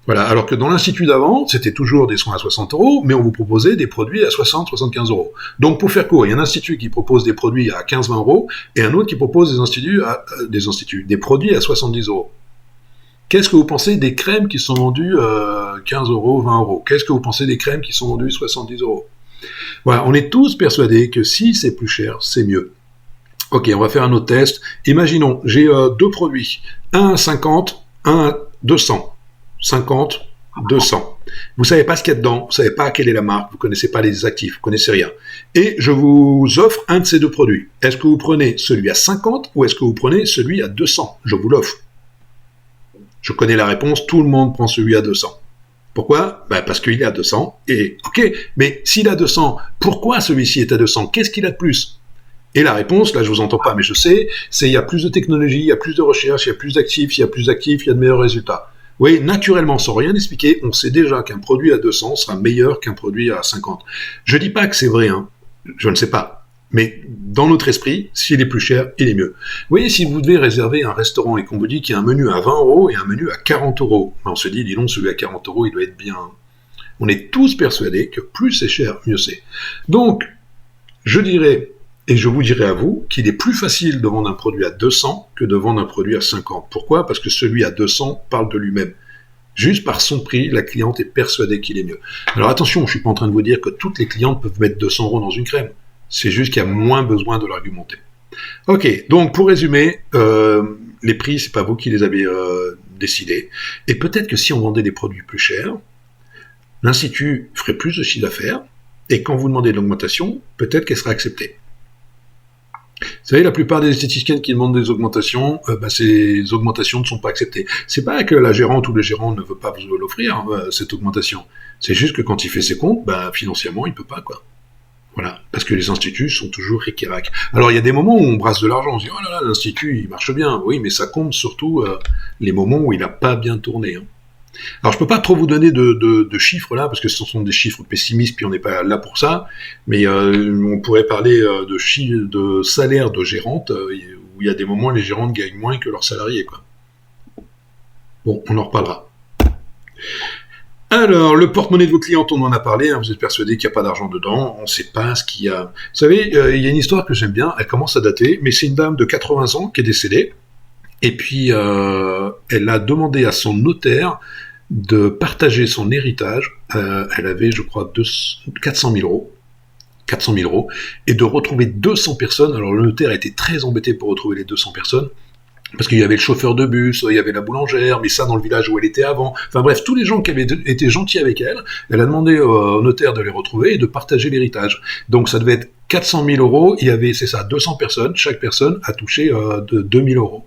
Speaker 1: Voilà, alors que dans l'institut d'avant, c'était toujours des soins à 60 €, mais on vous proposait des produits à 60, 75 €. Donc, pour faire court, il y a un institut qui propose des produits à 15, 20 € et un autre qui propose des produits à 70 €. Qu'est-ce que vous pensez des crèmes qui sont vendues 15 €, 20 €? Qu'est-ce que vous pensez des crèmes qui sont vendues 70 €? Voilà, on est tous persuadés que si c'est plus cher, c'est mieux. Ok, on va faire un autre test. Imaginons, j'ai deux produits, un à 50, un à 200. 50, 200. Vous savez pas ce qu'il y a dedans, vous savez pas quelle est la marque, vous connaissez pas les actifs, vous connaissez rien. Et je vous offre un de ces deux produits. Est-ce que vous prenez celui à 50 ou est-ce que vous prenez celui à 200? Je vous l'offre. Je connais la réponse, tout le monde prend celui à 200. Pourquoi? Parce qu'il est à 200, et ok, mais s'il est à 200, pourquoi celui-ci est à 200? Qu'est-ce qu'il a de plus? Et la réponse, là je vous entends pas, mais je sais, c'est il y a plus de technologie, il y a plus de recherche, il y a plus d'actifs, il y a plus d'actifs, il y a de meilleurs résultats. Oui, naturellement, sans rien expliquer, on sait déjà qu'un produit à 200 sera meilleur qu'un produit à 50. Je dis pas que c'est vrai, hein, je ne sais pas. Mais dans notre esprit, s'il est plus cher, il est mieux. Vous voyez, si vous devez réserver un restaurant et qu'on vous dit qu'il y a un menu à 20 € et un menu à 40 €, on se dit, dis donc, celui à 40 €, il doit être bien. On est tous persuadés que plus c'est cher, mieux c'est. Donc, je dirais, et je vous dirai à vous, qu'il est plus facile de vendre un produit à 200 que de vendre un produit à 50. Pourquoi? Parce que celui à 200 parle de lui-même. Juste par son prix, la cliente est persuadée qu'il est mieux. Alors attention, je ne suis pas en train de vous dire que toutes les clientes peuvent mettre 200 € dans une crème. C'est juste qu'il y a moins besoin de l'argumenter. Ok, donc pour résumer, les prix, c'est pas vous qui les avez décidés. Et peut-être que si on vendait des produits plus chers, l'institut ferait plus de chiffre d'affaires, et quand vous demandez de l'augmentation, peut-être qu'elle sera acceptée. Vous savez, la plupart des esthéticiennes qui demandent des augmentations, ces augmentations ne sont pas acceptées. C'est pas que la gérante ou le gérant ne veut pas vous l'offrir, cette augmentation. C'est juste que quand il fait ses comptes, financièrement, il peut pas, quoi. Voilà, parce que les instituts sont toujours ric-et-rac. Alors il y a des moments où on brasse de l'argent, on se dit « Oh là là, l'institut, il marche bien ». Oui, mais ça compte surtout les moments où il n'a pas bien tourné. Hein. Alors je peux pas trop vous donner de chiffres là, parce que ce sont des chiffres pessimistes, puis on n'est pas là pour ça, mais on pourrait parler de salaire de gérante, où il y a des moments où les gérantes gagnent moins que leurs salariés, quoi. Bon, on en reparlera. Alors, le porte-monnaie de vos clientes, on en a parlé, hein, vous êtes persuadé qu'il n'y a pas d'argent dedans, on ne sait pas ce qu'il y a. Vous savez, il y a une histoire que j'aime bien, elle commence à dater, mais c'est une dame de 80 ans qui est décédée, et puis elle a demandé à son notaire de partager son héritage, elle avait, je crois, 400 000 €, et de retrouver 200 personnes, alors le notaire a été très embêté pour retrouver les 200 personnes, parce qu'il y avait le chauffeur de bus, il y avait la boulangère, mais ça dans le village où elle était avant. Enfin bref, tous les gens qui avaient été gentils avec elle, elle a demandé au notaire de les retrouver et de partager l'héritage. Donc ça devait être 400 000 €, il y avait, c'est ça, 200 personnes, chaque personne a touché de 2 000 €.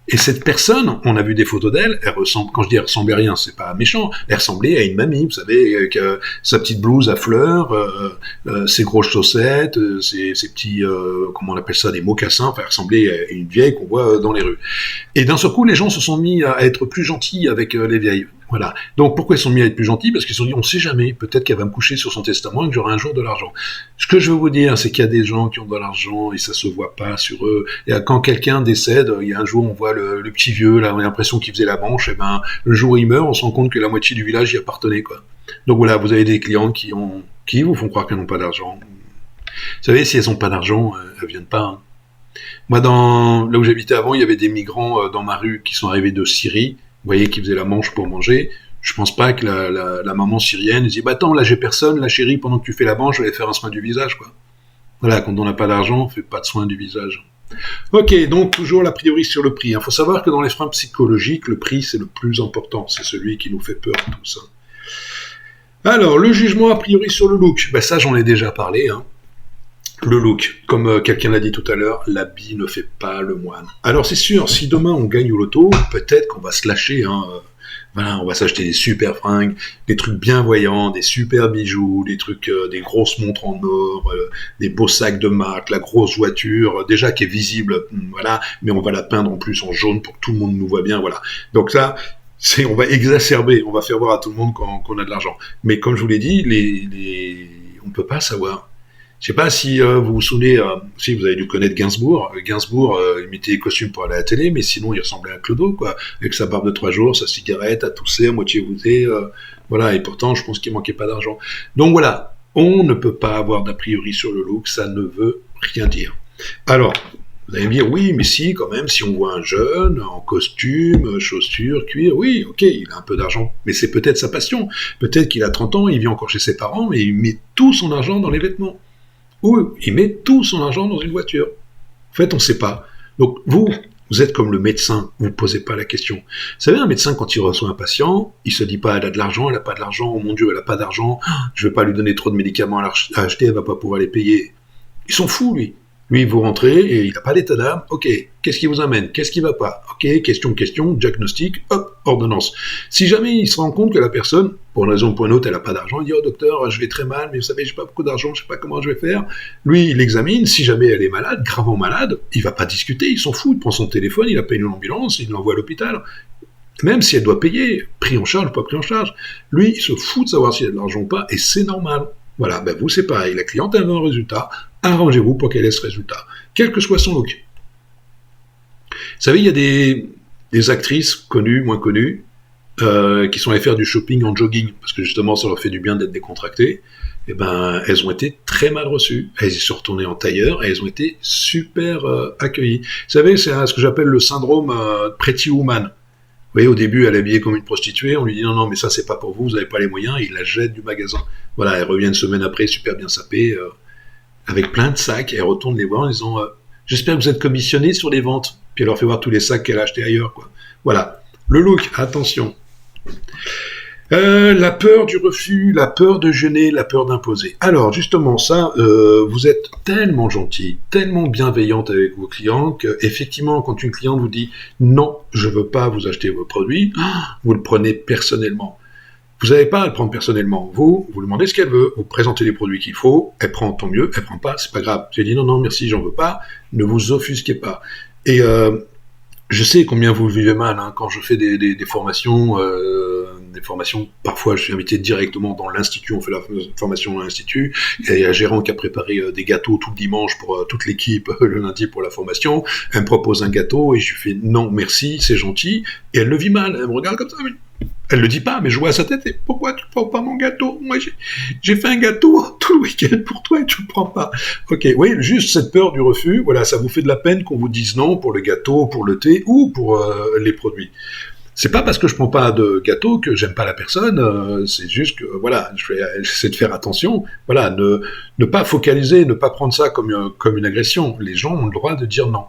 Speaker 1: Et cette personne, on a vu des photos d'elle, elle ressemble, quand je dis elle ressemblait à rien, c'est pas méchant, elle ressemblait à une mamie, vous savez, avec sa petite blouse à fleurs, ses grosses chaussettes, ses petits, comment on appelle ça, des mocassins, enfin elle ressemblait à une vieille qu'on voit dans les rues. Et d'un seul coup, les gens se sont mis à être plus gentils avec les vieilles. Voilà. Donc pourquoi ils sont mis à être plus gentils? Parce qu'ils se sont dit, on sait jamais, peut-être qu'elle va me coucher sur son testament et que j'aurai un jour de l'argent. Ce que je veux vous dire, c'est qu'il y a des gens qui ont de l'argent et ça se voit pas sur eux. Et quand quelqu'un décède, il y a un jour, on voit le petit vieux, là, on a l'impression qu'il faisait la manche, et ben, le jour où il meurt, on se rend compte que la moitié du village y appartenait, quoi. Donc voilà, vous avez des clients qui vous font croire qu'elles n'ont pas d'argent. Vous savez, si elles n'ont pas d'argent, elles viennent pas, hein. Moi, là où j'habitais avant, il y avait des migrants dans ma rue qui sont arrivés de Syrie. Vous voyez, qui faisaient la manche pour manger. Je pense pas que la maman syrienne dit, bah attends, là j'ai personne, la chérie, pendant que tu fais la manche, je vais faire un soin du visage, quoi. Voilà, quand on n'a pas d'argent, on fait pas de soin du visage. Ok, donc toujours l'a priori sur le prix. Il faut savoir que dans les freins psychologiques, le prix c'est le plus important. C'est celui qui nous fait peur, tout ça. Alors, le jugement a priori sur le look. Ben ça, j'en ai déjà parlé, hein. Le look, comme quelqu'un l'a dit tout à l'heure, l'habit ne fait pas le moine. Alors c'est sûr, si demain on gagne au loto, peut-être qu'on va se lâcher, hein. Voilà, on va s'acheter des super fringues, des trucs bien voyants, des super bijoux, des trucs, des grosses montres en or, des beaux sacs de marque, la grosse voiture, déjà qui est visible, voilà, mais on va la peindre en plus en jaune pour que tout le monde nous voit bien, voilà. Donc ça, on va exacerber, on va faire voir à tout le monde qu'on a de l'argent. Mais comme je vous l'ai dit, on peut pas savoir. Je sais pas si vous vous souvenez, si vous avez dû connaître Gainsbourg. Gainsbourg imitait les costumes pour aller à la télé, mais sinon il ressemblait à Clodo, quoi, avec sa barbe de 3 jours, sa cigarette, à tousser, à moitié voûté, voilà. Et pourtant, je pense qu'il manquait pas d'argent. Donc voilà, on ne peut pas avoir d'a priori sur le look, ça ne veut rien dire. Alors, vous allez me dire, oui, mais si, quand même, si on voit un jeune en costume, chaussures, cuir, oui, ok, il a un peu d'argent, mais c'est peut-être sa passion. Peut-être qu'il a 30 ans, il vit encore chez ses parents, mais il met tout son argent dans les vêtements. Ou il met tout son argent dans une voiture. En fait, on ne sait pas. Donc, vous êtes comme le médecin, vous ne posez pas la question. Vous savez, un médecin, quand il reçoit un patient, il se dit pas, elle a de l'argent, elle n'a pas de l'argent, oh mon Dieu, elle n'a pas d'argent, je ne vais pas lui donner trop de médicaments à acheter, elle ne va pas pouvoir les payer. Ils sont fous, lui. Lui, vous rentrez et il n'a pas d'état d'âme. Ok, qu'est-ce qui vous amène? Qu'est-ce qui va pas? Ok, question, diagnostic, hop, ordonnance. Si jamais il se rend compte que la personne, pour une raison ou pour une autre, elle n'a pas d'argent, il dit, oh docteur, je vais très mal, mais vous savez, j'ai pas beaucoup d'argent, je sais pas comment je vais faire. Lui, il examine, si jamais elle est malade, gravement malade, il va pas discuter, il s'en fout, il prend son téléphone, il appelle une ambulance, il l'envoie à l'hôpital. Même si elle doit payer, pris en charge ou pas pris en charge. Lui, il se fout de savoir s'il a de l'argent ou pas, et c'est normal. Voilà, ben vous, c'est pareil, la cliente elle veut un résultat, arrangez-vous pour qu'elle ait ce résultat, quel que soit son look. Vous savez, il y a des actrices connues, moins connues, qui sont allées faire du shopping en jogging, parce que justement, ça leur fait du bien d'être décontractées. Et ben, elles ont été très mal reçues. Elles y sont retournées en tailleur et elles ont été super accueillies. Vous savez, c'est ce que j'appelle le syndrome Pretty Woman. Vous voyez, au début, elle est habillée comme une prostituée, on lui dit non, mais ça, c'est pas pour vous, vous n'avez pas les moyens, et il la jette du magasin. Voilà, elle revient une semaine après, super bien sapée, avec plein de sacs, et elle retourne les voir en disant j'espère que vous êtes commissionné sur les ventes. Puis elle leur fait voir tous les sacs qu'elle a achetés ailleurs, quoi. Voilà. Le look, attention. La peur du refus, la peur de gêner, la peur d'imposer. Alors, justement, ça, vous êtes tellement gentil, tellement bienveillante avec vos clients, qu'effectivement, quand une cliente vous dit « Non, je veux pas vous acheter vos produits », vous le prenez personnellement. Vous n'avez pas à le prendre personnellement. Vous demandez ce qu'elle veut, vous présentez les produits qu'il faut, elle prend, tant mieux, elle prend pas, c'est pas grave. J'ai dit « Non, merci, j'en veux pas », ne vous offusquez pas. Et je sais combien vous vivez mal, hein, quand je fais des formations, parfois je suis invité directement dans l'institut, on fait la formation dans l'institut, et il y a un gérant qui a préparé des gâteaux tout le dimanche pour toute l'équipe le lundi pour la formation, elle me propose un gâteau et je lui fais non merci, c'est gentil, et elle le vit mal, elle me regarde comme ça, elle le dit pas, mais je vois à sa tête, et pourquoi tu prends pas mon gâteau? Moi j'ai fait un gâteau tout le week-end pour toi et tu le prends pas. Ok, oui, juste cette peur du refus, voilà, ça vous fait de la peine qu'on vous dise non pour le gâteau, pour le thé ou pour les produits. C'est pas parce que je prends pas de gâteau que j'aime pas la personne, c'est juste que, voilà, j'essaie de faire attention, voilà, ne pas focaliser, ne pas prendre ça comme une agression. Les gens ont le droit de dire non,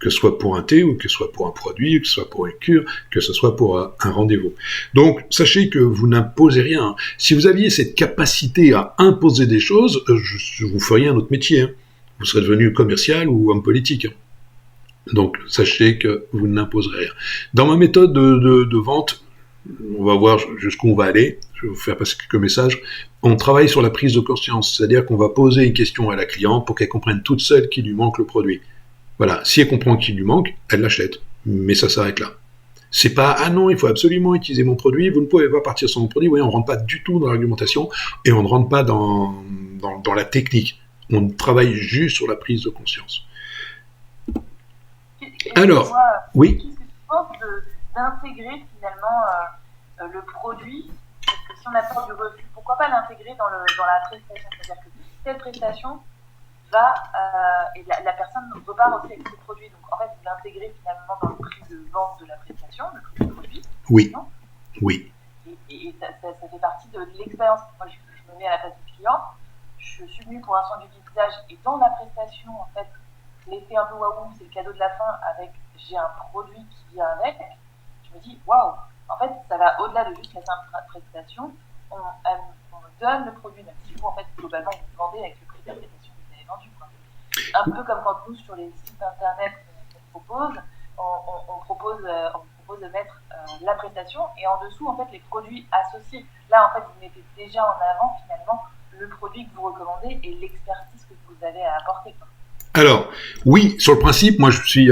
Speaker 1: que ce soit pour un thé, ou que ce soit pour un produit, que ce soit pour une cure, que ce soit pour un rendez-vous. Donc, sachez que vous n'imposez rien. Si vous aviez cette capacité à imposer des choses, vous feriez un autre métier, hein. Vous serez devenu commercial ou homme politique, hein. Donc, sachez que vous n'imposerez rien. Dans ma méthode de vente, on va voir jusqu'où on va aller, je vais vous faire passer quelques messages, on travaille sur la prise de conscience, c'est-à-dire qu'on va poser une question à la cliente pour qu'elle comprenne toute seule qu'il lui manque le produit. Voilà, si elle comprend qu'il lui manque, elle l'achète, mais ça s'arrête là. C'est pas, ah non, il faut absolument utiliser mon produit, vous ne pouvez pas partir sans mon produit, oui, on ne rentre pas du tout dans l'argumentation, et on ne rentre pas dans la technique, on travaille juste sur la prise de conscience. Alors, oui.
Speaker 2: Qu'est-ce que tu penses d'intégrer finalement le produit? Parce que si on a peur du refus, pourquoi pas l'intégrer dans la prestation? C'est-à-dire que telle prestation va et la personne repart aussi avec ce produit. Donc en fait, vous l'intégrez finalement dans le prix de vente de la prestation, le prix du produit.
Speaker 1: Oui.
Speaker 2: Non?
Speaker 1: Oui.
Speaker 2: Et ça fait partie de l'expérience. Moi, je me mets à la place du client. Je suis venue pour un soin du visage et dans la prestation, en fait, l'effet un peu waouh, c'est le cadeau de la fin avec j'ai un produit qui vient avec. Je me dis waouh, en fait, ça va au-delà de juste la simple prestation. On me donne le produit, même si vous, en fait, globalement, vous vendez avec le prix de la prestation que vous avez vendu, quoi. Un peu comme quand nous, sur les sites internet qu'on propose, on propose de mettre la prestation et en dessous, en fait, les produits associés. Là, en fait, vous mettez déjà en avant, finalement, le produit que vous recommandez et l'expertise que vous avez à apporter, quoi.
Speaker 1: Alors, oui, sur le principe, moi je suis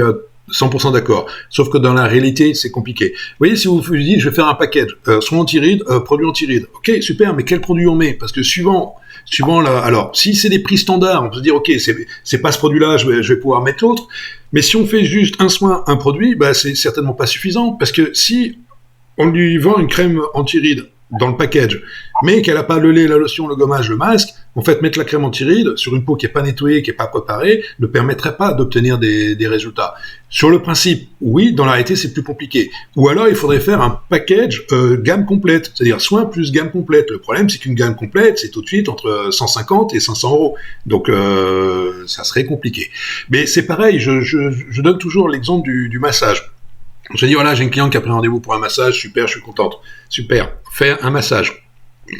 Speaker 1: 100% d'accord. Sauf que dans la réalité, c'est compliqué. Vous voyez, si vous vous dites, je vais faire un package, soin anti-rides, produit anti-rides. Ok, super, mais quel produit on met? Parce que suivant alors, si c'est des prix standards, on peut se dire, ok, c'est pas ce produit-là, je vais pouvoir mettre l'autre. Mais si on fait juste un soin, un produit, bah, c'est certainement pas suffisant. Parce que si on lui vend une crème anti-rides dans le package, mais qu'elle n'a pas le lait, la lotion, le gommage, le masque, en fait, mettre la crème anti-rides sur une peau qui n'est pas nettoyée, qui n'est pas préparée, ne permettrait pas d'obtenir des résultats. Sur le principe, oui, dans la réalité, c'est plus compliqué. Ou alors, il faudrait faire un package gamme complète, c'est-à-dire soin plus gamme complète. Le problème, c'est qu'une gamme complète, c'est tout de suite entre 150 et 500 euros. Donc, ça serait compliqué. Mais c'est pareil, je donne toujours l'exemple du massage. Je dis, voilà, j'ai une cliente qui a pris rendez-vous pour un massage, super, je suis contente. Super, faire un massage.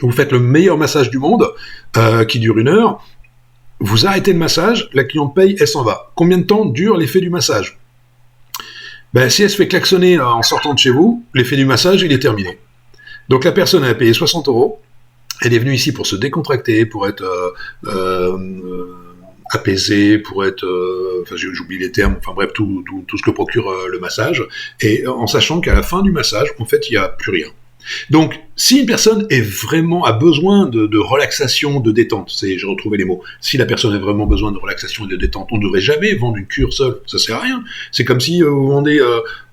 Speaker 1: Vous faites le meilleur massage du monde, qui dure 1 heure, vous arrêtez le massage, la cliente paye, elle s'en va. Combien de temps dure l'effet du massage? Ben, si elle se fait klaxonner en sortant de chez vous, l'effet du massage, il est terminé. Donc la personne a payé 60 euros, elle est venue ici pour se décontracter, pour être apaisé, pour être, enfin j'oublie les termes, enfin bref, tout ce que procure le massage, et en sachant qu'à la fin du massage, en fait, il n'y a plus rien. Donc, si une personne a besoin de relaxation, de détente, j'ai retrouvé les mots, si la personne a vraiment besoin de relaxation et de détente, on ne devrait jamais vendre une cure seule, ça sert à rien. C'est comme si vous vendez,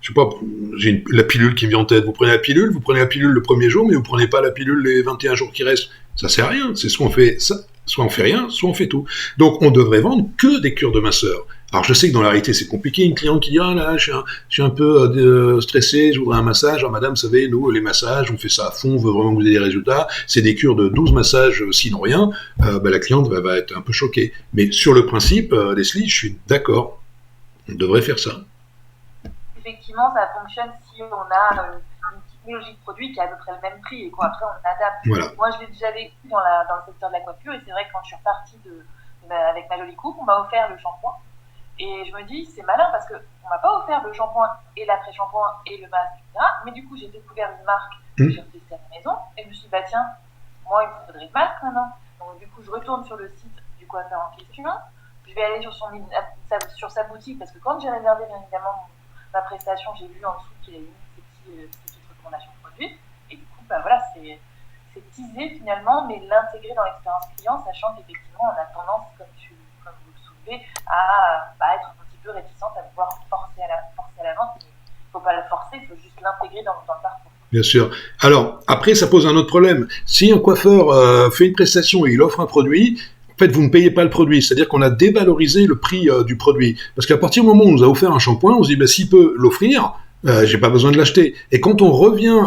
Speaker 1: je sais pas, j'ai la pilule qui me vient en tête, vous prenez la pilule le premier jour, mais vous prenez pas la pilule les 21 jours qui restent, ça sert à rien, c'est soit on fait ça, soit on fait rien, soit on fait tout. Donc, on devrait vendre que des cures de minceur. Alors, je sais que dans la réalité, c'est compliqué. Une cliente qui dit « Ah là, je suis un peu stressé, je voudrais un massage. » Alors, madame, vous savez, nous, les massages, on fait ça à fond, on veut vraiment que vous ayez des résultats. C'est des cures de 12 massages, sinon rien. La cliente va être un peu choquée. Mais sur le principe, Leslie, je suis d'accord. On devrait faire ça.
Speaker 2: Effectivement, ça fonctionne si on a une typologie de produit qui a à peu près le même prix et qu'après, on adapte.
Speaker 1: Voilà.
Speaker 2: Moi, je l'ai déjà vécu dans le secteur de la coiffure et c'est vrai que quand je suis repartie avec ma jolie coupe, on m'a offert le shampoing. Et je me dis, c'est malin parce qu'on m'a pas offert le shampoing et l'après-shampoing et le masque, etc. Mais du coup, j'ai découvert une marque que j'ai testée à la maison et je me suis dit, bah tiens, moi, il me faudrait le masque maintenant. Donc, du coup, je retourne sur le site du coiffeur en question. Je vais aller sur sa boutique parce que quand j'ai réservé, bien évidemment, ma prestation, j'ai vu en dessous qu'il y a eu une petite recommandation de produit. Et du coup, bah voilà, c'est teasé finalement, mais l'intégrer dans l'expérience client, sachant qu'effectivement, on a tendance, comme vous le soulevez, à être un petit peu réticente à vouloir forcer à la vente. Il ne faut pas la forcer, il faut juste l'intégrer dans le parcours.
Speaker 1: Bien sûr. Alors, après, ça pose un autre problème. Si un coiffeur fait une prestation et il offre un produit, en fait, vous ne payez pas le produit. C'est-à-dire qu'on a dévalorisé le prix du produit. Parce qu'à partir du moment où on nous a offert un shampoing, on se dit, s'il peut l'offrir, j'ai pas besoin de l'acheter. Et quand on revient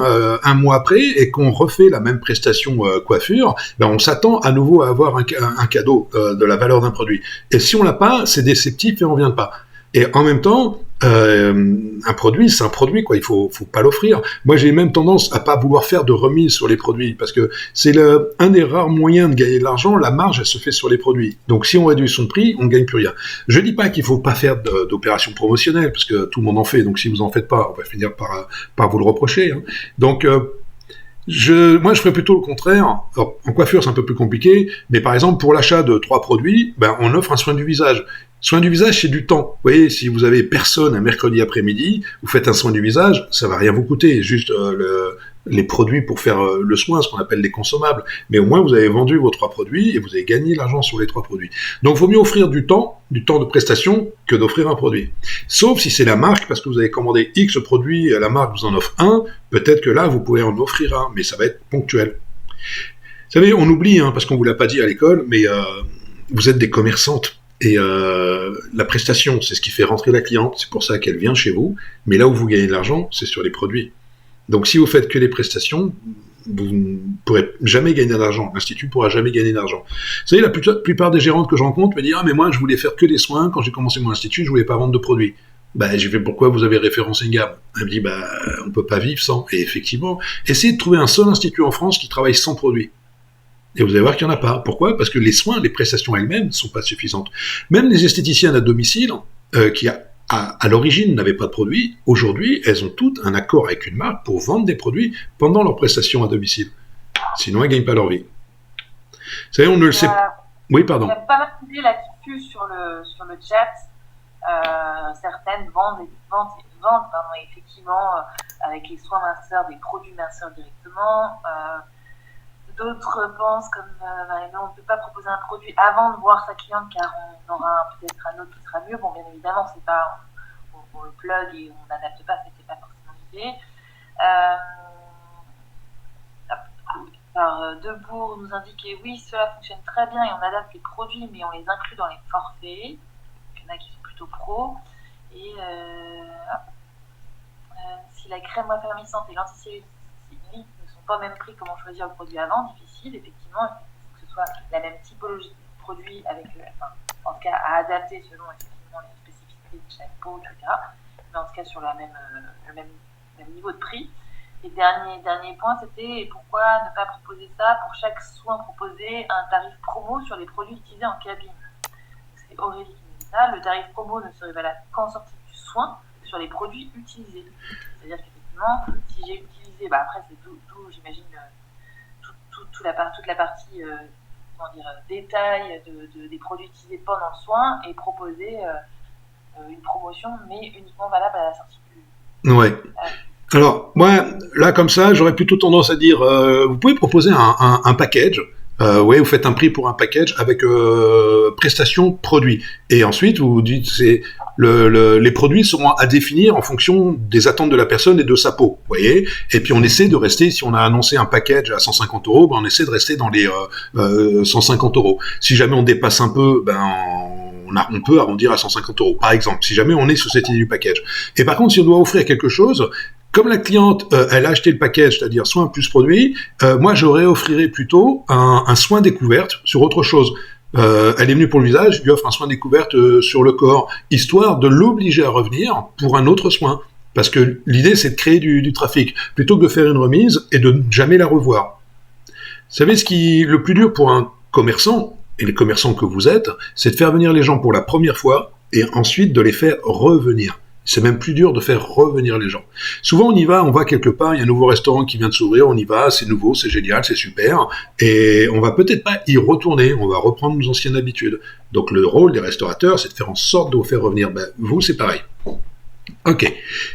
Speaker 1: un mois après et qu'on refait la même prestation coiffure, on s'attend à nouveau à avoir un cadeau de la valeur d'un produit. Et si on l'a pas, c'est déceptif et on vient pas. Et en même temps, Un produit, c'est un produit, quoi. Il faut pas l'offrir. Moi, j'ai même tendance à pas vouloir faire de remise sur les produits, parce que c'est un des rares moyens de gagner de l'argent. La marge, elle se fait sur les produits. Donc, si on réduit son prix, on gagne plus rien. Je dis pas qu'il faut pas faire d'opérations promotionnelles, parce que tout le monde en fait. Donc, si vous en faites pas, on va finir par vous le reprocher. Hein. Donc, moi, je ferais plutôt le contraire. Alors, en coiffure, c'est un peu plus compliqué, mais par exemple, pour l'achat de 3 produits, on offre un soin du visage. Soin du visage, c'est du temps. Vous voyez, si vous avez personne un mercredi après-midi, vous faites un soin du visage, ça va rien vous coûter, juste les produits pour faire le soin, ce qu'on appelle les consommables. Mais au moins, vous avez vendu vos 3 produits et vous avez gagné l'argent sur les 3 produits. Donc, il vaut mieux offrir du temps de prestation, que d'offrir un produit. Sauf si c'est la marque, parce que vous avez commandé X produits, la marque vous en offre un, peut-être que là, vous pouvez en offrir un, mais ça va être ponctuel. Vous savez, on oublie, parce qu'on vous l'a pas dit à l'école, mais vous êtes des commerçantes. Et la prestation, c'est ce qui fait rentrer la cliente, c'est pour ça qu'elle vient chez vous, mais là où vous gagnez de l'argent, c'est sur les produits. Donc si vous faites que les prestations, vous ne pourrez jamais gagner d'argent, l'Institut ne pourra jamais gagner d'argent. Vous savez, la plupart des gérantes que je rencontre me disent « Ah mais moi je voulais faire que des soins, quand j'ai commencé mon Institut, je voulais pas vendre de produits ». J'ai fait « Pourquoi vous avez référencé une gamme ?» Elle me dit « On peut pas vivre sans ». Et effectivement, essayez de trouver un seul institut en France qui travaille sans produits. Et vous allez voir qu'il n'y en a pas. Pourquoi ? Parce que les soins, les prestations elles-mêmes ne sont pas suffisantes. Même les esthéticiennes à domicile, qui à l'origine n'avaient pas de produits, aujourd'hui, elles ont toutes un accord avec une marque pour vendre des produits pendant leurs prestations à domicile. Sinon, elles ne gagnent pas leur vie. Vous savez, on ne le sait pas. Oui, pardon.
Speaker 2: Il y a pas mal d'idées là-dessus sur le chat. Certaines vendent effectivement avec les soins minceurs des produits minceurs directement. D'autres pensent, comme on ne peut pas proposer un produit avant de voir sa cliente car on aura peut-être un autre qui sera mieux. Bon, bien évidemment, c'est pas, on le plug et on n'adapte pas, c'était pas forcément l'idée. Debourg nous indiquait oui, cela fonctionne très bien et on adapte les produits, mais on les inclut dans les forfaits. Il y en a qui sont plutôt pros. Et si la crème raffermissante et l'anticellulite pas au même prix, comment choisir le produit avant, difficile, effectivement, il faut que ce soit la même typologie de produit avec, en tout cas, à adapter selon effectivement les spécificités de chaque peau, etc. Mais en tout cas, sur le même niveau de prix. Et dernier point, c'était pourquoi ne pas proposer ça pour chaque soin proposé, un tarif promo sur les produits utilisés en cabine. C'est Aurélie qui nous dit ça. Le tarif promo ne serait valable qu'en sortie du soin sur les produits utilisés. C'est-à-dire qu'effectivement, si j'ai utilisé, après c'est tout j'imagine, toute la partie détail des produits utilisés pendant le soin et proposer une promotion, mais uniquement valable à la sortie du...
Speaker 1: Ouais. Alors, moi, là, comme ça, j'aurais plutôt tendance à dire, vous pouvez proposer un package. Vous faites un prix pour un package avec prestations produits. Et ensuite, vous dites, les produits seront à définir en fonction des attentes de la personne et de sa peau. Vous voyez ? Et puis, on essaie de rester, si on a annoncé un package à 150 €, on essaie de rester dans les 150 €. Si jamais on dépasse un peu, on peut arrondir à 150 €, par exemple, si jamais on est sur cette idée du package. Et par contre, si on doit offrir quelque chose, comme la cliente, elle a acheté le package, c'est-à-dire soin plus produit, moi, offrirais plutôt un soin découverte sur autre chose. Elle est venue pour le visage, je lui offre un soin découverte sur le corps, histoire de l'obliger à revenir pour un autre soin. Parce que l'idée, c'est de créer du trafic, plutôt que de faire une remise et de ne jamais la revoir. Vous savez, le plus dur pour un commerçant, et les commerçants que vous êtes, c'est de faire venir les gens pour la première fois et ensuite de les faire revenir. C'est même plus dur de faire revenir les gens. Souvent, on y va, on va quelque part, il y a un nouveau restaurant qui vient de s'ouvrir, on y va, c'est nouveau, c'est génial, c'est super, et on va peut-être pas y retourner, on va reprendre nos anciennes habitudes. Donc le rôle des restaurateurs, c'est de faire en sorte de vous faire revenir. Vous, c'est pareil. Ok.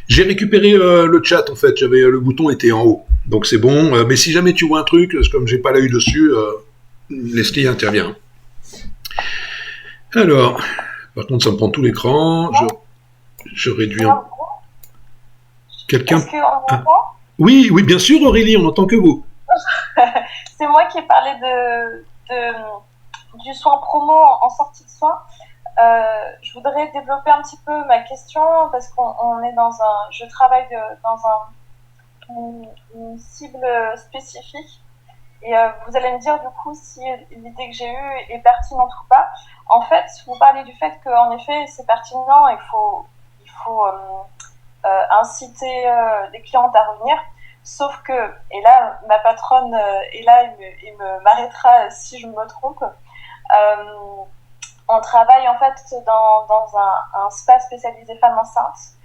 Speaker 1: J'ai récupéré le chat, en fait, le bouton était en haut, donc c'est bon, mais si jamais tu vois un truc, comme j'ai pas l'œil dessus, Leslie intervient. Alors, par contre, ça me prend tout l'écran, je réduis un... Quelqu'un...
Speaker 3: Est-ce qu'on entend ?
Speaker 1: Oui, bien sûr, Aurélie, on n'entend que vous.
Speaker 3: C'est moi qui ai parlé du soin promo en sortie de soin. Je voudrais développer un petit peu ma question parce qu'on est je travaille dans une cible spécifique et vous allez me dire du coup si l'idée que j'ai eue est pertinente ou pas. En fait, vous parlez du fait qu'en effet c'est pertinent, il faut faut inciter les clientes à revenir. Sauf que, et là, ma patronne est là, il m'arrêtera si je me trompe. On travaille en fait dans un spa spécialisé femmes enceintes.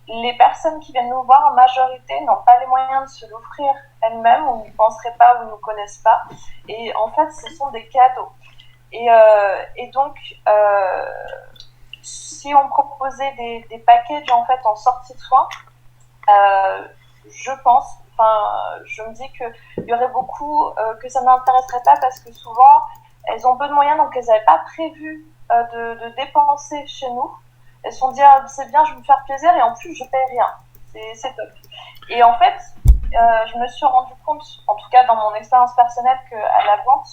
Speaker 3: Les personnes qui viennent nous voir en majorité n'ont pas les moyens de se l'offrir elles-mêmes, ou n'y penseraient pas, ou ne connaissent pas. Et en fait, ce sont des cadeaux. Et donc, si on proposait des packages en fait en sortie de soins, je me dis qu'il y aurait beaucoup que ça n'intéresserait pas, parce que souvent elles ont peu de moyens, donc elles n'avaient pas prévu de dépenser chez nous. Elles se sont dit c'est bien, je vais me faire plaisir et en plus je paye rien, c'est top. Et en fait je me suis rendu compte, en tout cas dans mon expérience personnelle, qu'à la vente,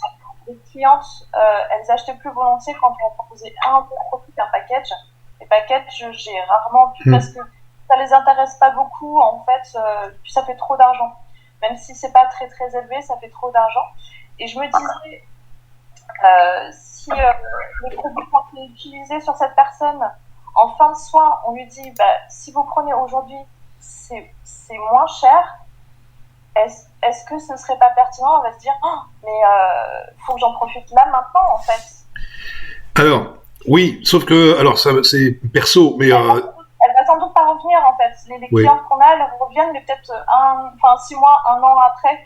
Speaker 3: les clientes elles achetaient plus volontiers quand on proposait un produit qu'un package. Les packages, j'ai rarement pu, parce que ça les intéresse pas beaucoup en fait, puis ça fait trop d'argent. Même si c'est pas très très élevé, ça fait trop d'argent. Et je me disais, si les produits qu'on peut utiliser sur cette personne en fin de soin, on lui dit si vous prenez aujourd'hui, c'est moins cher, est-ce que ce serait pas pertinent? On va se dire mais faut que j'en profite là maintenant en fait.
Speaker 1: Alors oui, sauf que alors ça c'est perso, mais
Speaker 3: elle va sans doute pas revenir en fait. Les clientes qu'on a, elles reviennent, mais peut-être 6 mois, 1 an après,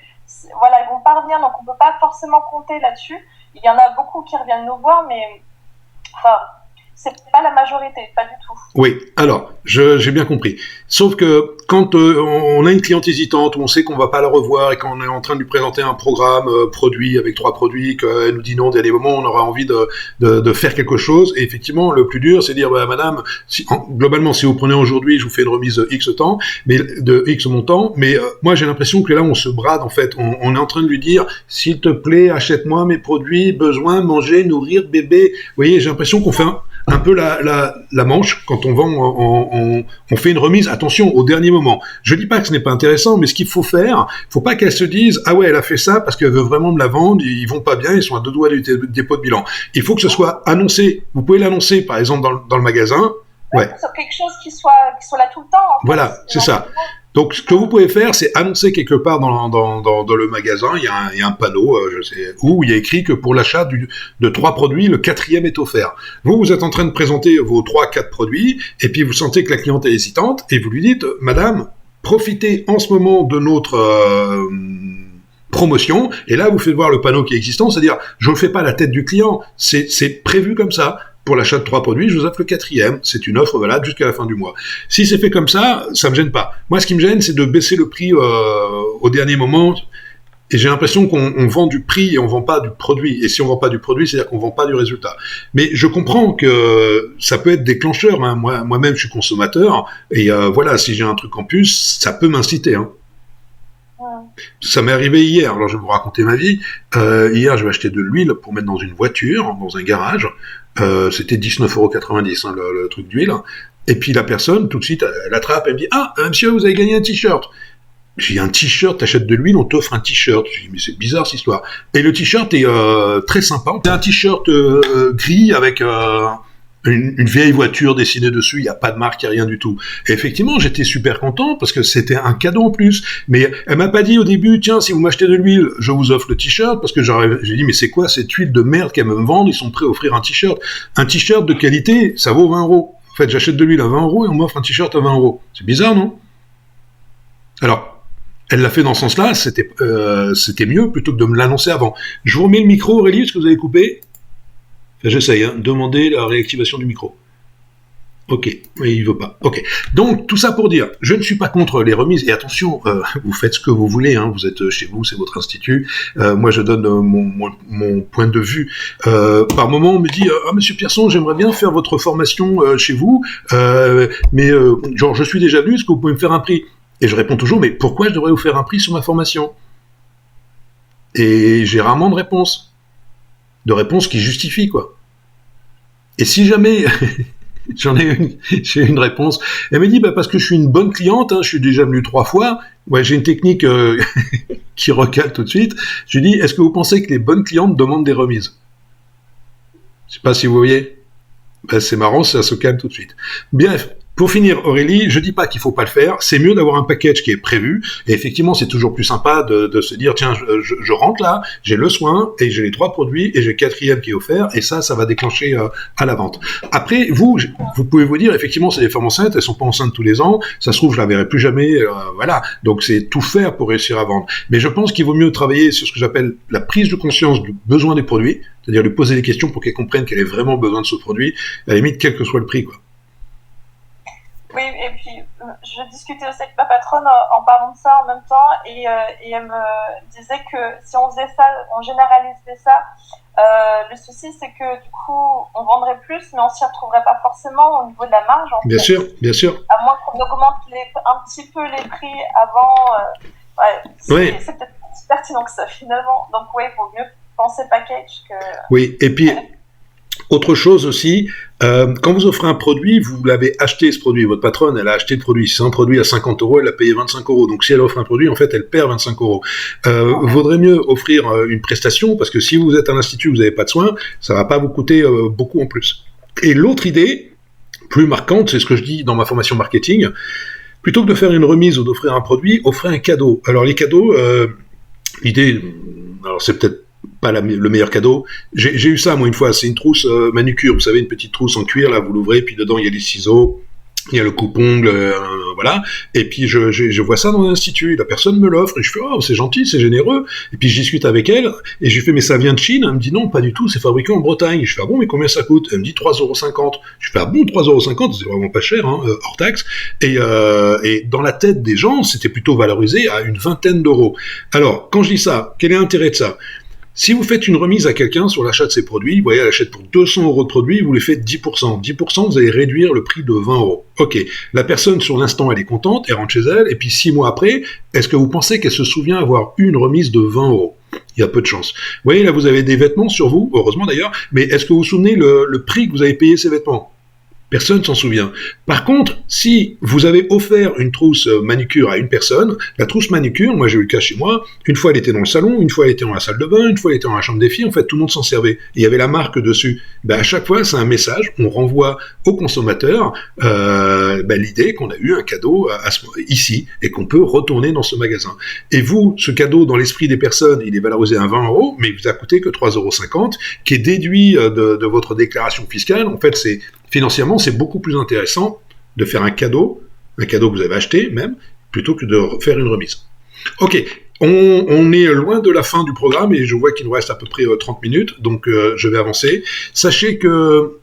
Speaker 3: voilà, elles vont pas revenir, donc on peut pas forcément compter là-dessus. Il y en a beaucoup qui reviennent nous voir, mais c'est pas la majorité, pas du tout.
Speaker 1: Oui, alors, j'ai bien compris. Sauf que quand on a une cliente hésitante, où on sait qu'on va pas la revoir et qu'on est en train de lui présenter un programme produit avec 3 produits, qu'elle nous dit non, il y a des moments où on aura envie de faire quelque chose, et effectivement, le plus dur, c'est de dire, madame, globalement, si vous prenez aujourd'hui, je vous fais une remise de X temps, mais de X montant, mais moi, j'ai l'impression que là, on se brade, en fait. On est en train de lui dire, s'il te plaît, achète-moi mes produits, besoin, manger, nourrir, bébé. Vous voyez, j'ai l'impression qu'on fait un peu la manche quand on vend, on fait une remise, attention, au dernier moment. Je dis pas que ce n'est pas intéressant, mais ce qu'il faut faire, faut pas qu'elle se dise « Ah ouais, elle a fait ça parce qu'elle veut vraiment me la vendre, ils vont pas bien, ils sont à 2 doigts du dépôt de bilan. » Il faut que ce soit annoncé. Vous pouvez l'annoncer, par exemple, dans le magasin. Ouais.
Speaker 3: Sur quelque chose qui soit là tout le temps. En fait.
Speaker 1: Voilà, c'est ça. Donc, ce que vous pouvez faire, c'est annoncer quelque part dans le magasin, il y a un panneau, je sais, où il y a écrit que pour l'achat de 3 produits, le 4e est offert. Vous êtes en train de présenter vos 3-4 produits, et puis vous sentez que la cliente est hésitante, et vous lui dites, madame, profitez en ce moment de notre promotion, et là, vous faites voir le panneau qui est existant, c'est-à-dire, je ne fais pas la tête du client, c'est prévu comme ça. Pour l'achat de 3 produits, je vous offre le 4e. C'est une offre valable jusqu'à la fin du mois. Si c'est fait comme ça me gêne pas. Moi, ce qui me gêne, c'est de baisser le prix au dernier moment. Et j'ai l'impression qu'on vend du prix et on vend pas du produit. Et si on vend pas du produit, c'est-à-dire qu'on vend pas du résultat. Mais je comprends que ça peut être déclencheur. Hein. Moi-même, je suis consommateur. Et voilà, si j'ai un truc en plus, ça peut m'inciter. Hein. Ça m'est arrivé hier, alors je vais vous raconter ma vie. Hier, je vais acheter de l'huile pour mettre dans une voiture, dans un garage. C'était 19,90 €, hein, le truc d'huile. Et puis la personne, tout de suite, elle attrape, elle me dit « Ah, monsieur, vous avez gagné un t-shirt !» J'ai un t-shirt, t'achètes de l'huile, on t'offre un t-shirt. Je dis, mais c'est bizarre cette histoire. Et le t-shirt est très sympa. C'est un t-shirt gris avec une vieille voiture dessinée dessus, il n'y a pas de marque, il n'y a rien du tout. Et effectivement, j'étais super content parce que c'était un cadeau en plus. Mais elle m'a pas dit au début, tiens, si vous m'achetez de l'huile, je vous offre le t-shirt, parce que j'ai dit, mais c'est quoi cette huile de merde qu'elle me vend? Ils sont prêts à offrir un t-shirt. Un t-shirt de qualité, ça vaut 20 €. En fait, j'achète de l'huile à 20 € et on m'offre un t-shirt à 20 €. C'est bizarre, non? Alors, elle l'a fait dans ce sens-là, c'était mieux plutôt que de me l'annoncer avant. Je vous remets le micro, Aurélie, est-ce que vous avez coupé? J'essaye, demander la réactivation du micro. Ok, mais il veut pas. Ok. Donc, tout ça pour dire, je ne suis pas contre les remises, et attention, vous faites ce que vous voulez, hein, vous êtes chez vous, c'est votre institut, moi je donne mon point de vue. Par moment, on me dit, ah, monsieur Pierson, j'aimerais bien faire votre formation chez vous, mais genre, je suis déjà venu, est-ce que vous pouvez me faire un prix? Et je réponds toujours, mais pourquoi je devrais vous faire un prix sur ma formation? Et j'ai rarement de réponse qui justifie, quoi. Et si jamais j'ai une réponse, elle me dit, parce que je suis une bonne cliente, hein, je suis déjà venu 3 fois, ouais, j'ai une technique qui recale tout de suite, je lui dis, est-ce que vous pensez que les bonnes clientes demandent des remises? Je sais pas si vous voyez. C'est marrant, ça se calme tout de suite. Bref, Pour finir, Aurélie, je dis pas qu'il faut pas le faire. C'est mieux d'avoir un package qui est prévu. Et effectivement, c'est toujours plus sympa de se dire, tiens, je rentre là, j'ai le soin et j'ai les 3 produits et j'ai le 4e qui est offert. Et ça va déclencher à la vente. Après, vous pouvez vous dire, effectivement, c'est des femmes enceintes, elles sont pas enceintes tous les ans. Ça se trouve, je la verrai plus jamais. Voilà. Donc c'est tout faire pour réussir à vendre. Mais je pense qu'il vaut mieux travailler sur ce que j'appelle la prise de conscience du besoin des produits, c'est-à-dire lui poser des questions pour qu'elle comprenne qu'elle ait vraiment besoin de ce produit, à la limite, quel que soit le prix, quoi.
Speaker 3: Oui, et puis je discutais aussi avec ma patronne en parlant de ça en même temps, et elle me disait que si on faisait ça, on généralisait ça, le souci c'est que du coup on vendrait plus, mais on s'y retrouverait pas forcément au niveau de la marge.
Speaker 1: Bien sûr.
Speaker 3: À moins qu'on augmente un petit peu les prix avant, c'est peut-être plus pertinent que ça finalement. Donc oui, il vaut mieux penser package que...
Speaker 1: Oui, et puis... Autre chose aussi, quand vous offrez un produit, vous l'avez acheté ce produit, votre patronne, elle a acheté le produit. Si c'est un produit à 50 €, elle a payé 25 €. Donc si elle offre un produit, en fait, elle perd 25 €. Vaudrait mieux offrir une prestation, parce que si vous êtes à l'institut, vous n'avez pas de soins, ça va pas vous coûter beaucoup en plus. Et l'autre idée, plus marquante, c'est ce que je dis dans ma formation marketing, plutôt que de faire une remise ou d'offrir un produit, offrez un cadeau. Alors les cadeaux, l'idée, alors c'est peut-être pas le meilleur cadeau. J'ai eu ça, moi, une fois. C'est une trousse manucure. Vous savez, une petite trousse en cuir, là, vous l'ouvrez, puis dedans, il y a les ciseaux, il y a le coupe-ongle, voilà. Et puis, je vois ça dans l'institut. La personne me l'offre, et je fais, oh, c'est gentil, c'est généreux. Et puis, je discute avec elle, et je lui fais, mais ça vient de Chine? Elle me dit, non, pas du tout, c'est fabriqué en Bretagne. Et je fais, ah bon, mais combien ça coûte? Elle me dit 3,50 €. Je fais, ah bon, 3,50 €, c'est vraiment pas cher, hein, hors taxe. Et dans la tête des gens, c'était plutôt valorisé à une vingtaine d'euros. Alors, quand je dis ça, quel est l'intérêt de ça? Si vous faites une remise à quelqu'un sur l'achat de ses produits, vous voyez, elle achète pour 200 € de produits, vous lui faites 10%. 10%, vous allez réduire le prix de 20 €. Ok, la personne, sur l'instant, elle est contente, elle rentre chez elle, et puis 6 mois après, est-ce que vous pensez qu'elle se souvient avoir eu une remise de 20 €? Il y a peu de chance. Vous voyez, là, vous avez des vêtements sur vous, heureusement d'ailleurs, mais est-ce que vous vous souvenez le prix que vous avez payé ces vêtements? Personne ne s'en souvient. Par contre, si vous avez offert une trousse manucure à une personne, la trousse manucure, moi j'ai eu le cas chez moi, une fois elle était dans le salon, une fois elle était dans la salle de bain, une fois elle était dans la chambre des filles, en fait tout le monde s'en servait. Et il y avait la marque dessus. À chaque fois, c'est un message, on renvoie au consommateur l'idée qu'on a eu un cadeau ici et qu'on peut retourner dans ce magasin. Et vous, ce cadeau dans l'esprit des personnes, il est valorisé à 20 €, mais il vous a coûté que 3,50 €, qui est déduit de votre déclaration fiscale. En fait, financièrement, c'est beaucoup plus intéressant de faire un cadeau que vous avez acheté même, plutôt que de faire une remise. Ok, on est loin de la fin du programme et je vois qu'il nous reste à peu près 30 minutes, donc je vais avancer. Sachez que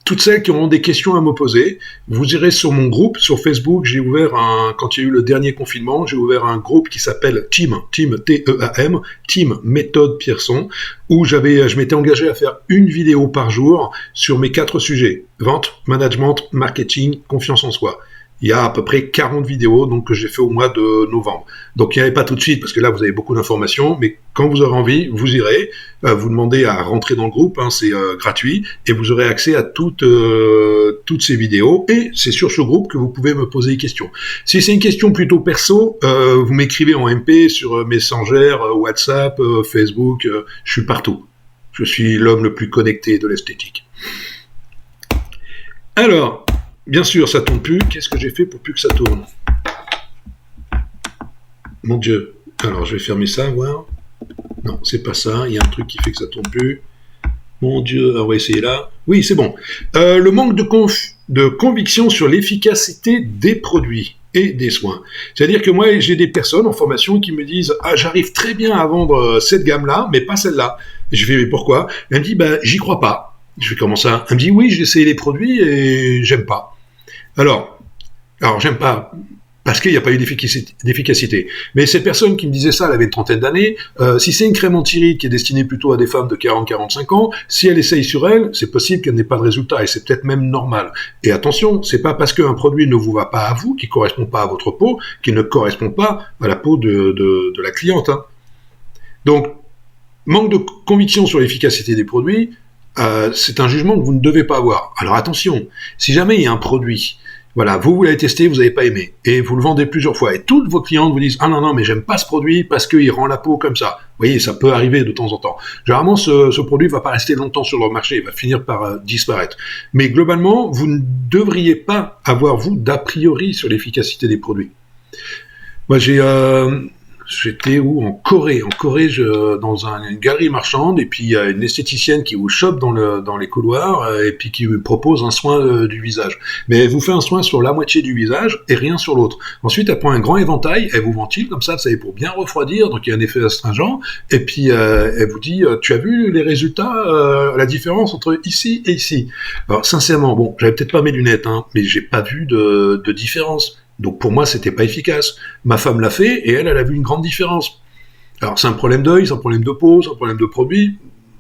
Speaker 1: toutes celles qui auront des questions à me poser, vous irez sur mon groupe, sur Facebook. J'ai ouvert quand il y a eu le dernier confinement, j'ai ouvert un groupe qui s'appelle Team T-E-A-M, Team Méthode Pierson, où je m'étais engagé à faire une vidéo par jour sur mes 4 sujets. Vente, management, marketing, confiance en soi. Il y a à peu près 40 vidéos donc, que j'ai fait au mois de novembre. Donc il n'y avait pas tout de suite, parce que là vous avez beaucoup d'informations, mais quand vous aurez envie, vous irez, vous demandez à rentrer dans le groupe, c'est gratuit, et vous aurez accès à toutes ces vidéos, et c'est sur ce groupe que vous pouvez me poser des questions. Si c'est une question plutôt perso, vous m'écrivez en MP sur Messenger, WhatsApp, Facebook, je suis partout. Je suis l'homme le plus connecté de l'esthétique. Alors, bien sûr, ça tourne plus. Qu'est-ce que j'ai fait pour plus que ça tourne? Mon Dieu. Alors, je vais fermer ça, voir. Non, c'est pas ça. Il y a un truc qui fait que ça tourne plus. Mon Dieu, on va essayer là. Oui, c'est bon. Le manque de conviction sur l'efficacité des produits et des soins. C'est-à-dire que moi, j'ai des personnes en formation qui me disent « Ah, j'arrive très bien à vendre cette gamme-là, mais pas celle-là. » Je fais « Mais pourquoi ?» Elle me dit « J'y crois pas. » Je fais « Comment ça ?» Elle me dit « Oui, j'ai essayé les produits et j'aime pas. » Alors, j'aime pas, parce qu'il n'y a pas eu d'efficacité. Mais cette personne qui me disait ça, elle avait une trentaine d'années, si c'est une crème anti-rides qui est destinée plutôt à des femmes de 40-45 ans, si elle essaye sur elle, c'est possible qu'elle n'ait pas de résultat, et c'est peut-être même normal. Et attention, c'est pas parce qu'un produit ne vous va pas à vous, qui correspond pas à votre peau, qu'il ne correspond pas à la peau de la cliente. Donc, manque de conviction sur l'efficacité des produits, c'est un jugement que vous ne devez pas avoir. Alors attention, si jamais il y a un produit Voilà, vous l'avez testé, vous n'avez pas aimé, et vous le vendez plusieurs fois, et toutes vos clientes vous disent « Ah non, mais j'aime pas ce produit parce qu'il rend la peau comme ça. » Vous voyez, ça peut arriver de temps en temps. Généralement, ce produit va pas rester longtemps sur le marché, il va finir par disparaître. Mais globalement, vous ne devriez pas avoir, vous, d'a priori sur l'efficacité des produits. Moi, j'étais où? En Corée. En Corée, dans une galerie marchande, et puis il y a une esthéticienne qui vous chope dans les couloirs, et puis qui vous propose un soin du visage. Mais elle vous fait un soin sur la moitié du visage et rien sur l'autre. Ensuite, elle prend un grand éventail, elle vous ventile comme ça, vous savez, pour bien refroidir, donc il y a un effet astringent, et puis elle vous dit tu as vu les résultats, la différence entre ici et ici? Alors sincèrement, bon, j'avais peut-être pas mes lunettes, mais j'ai pas vu de différence. Donc pour moi, c'était pas efficace. Ma femme l'a fait et elle a vu une grande différence. Alors c'est un problème d'œil, c'est un problème de peau, c'est un problème de produit,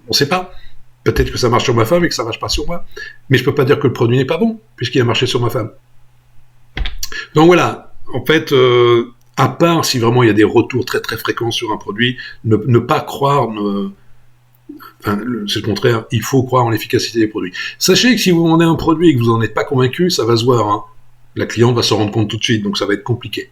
Speaker 1: on sait pas. Peut-être que ça marche sur ma femme et que ça marche pas sur moi. Mais je peux pas dire que le produit n'est pas bon, puisqu'il a marché sur ma femme. Donc voilà, en fait, à part si vraiment il y a des retours très très fréquents sur un produit, ne pas croire, c'est le contraire, il faut croire en l'efficacité des produits. Sachez que si vous vendez un produit et que vous n'en êtes pas convaincu, ça va se voir, La cliente va se rendre compte tout de suite, donc ça va être compliqué.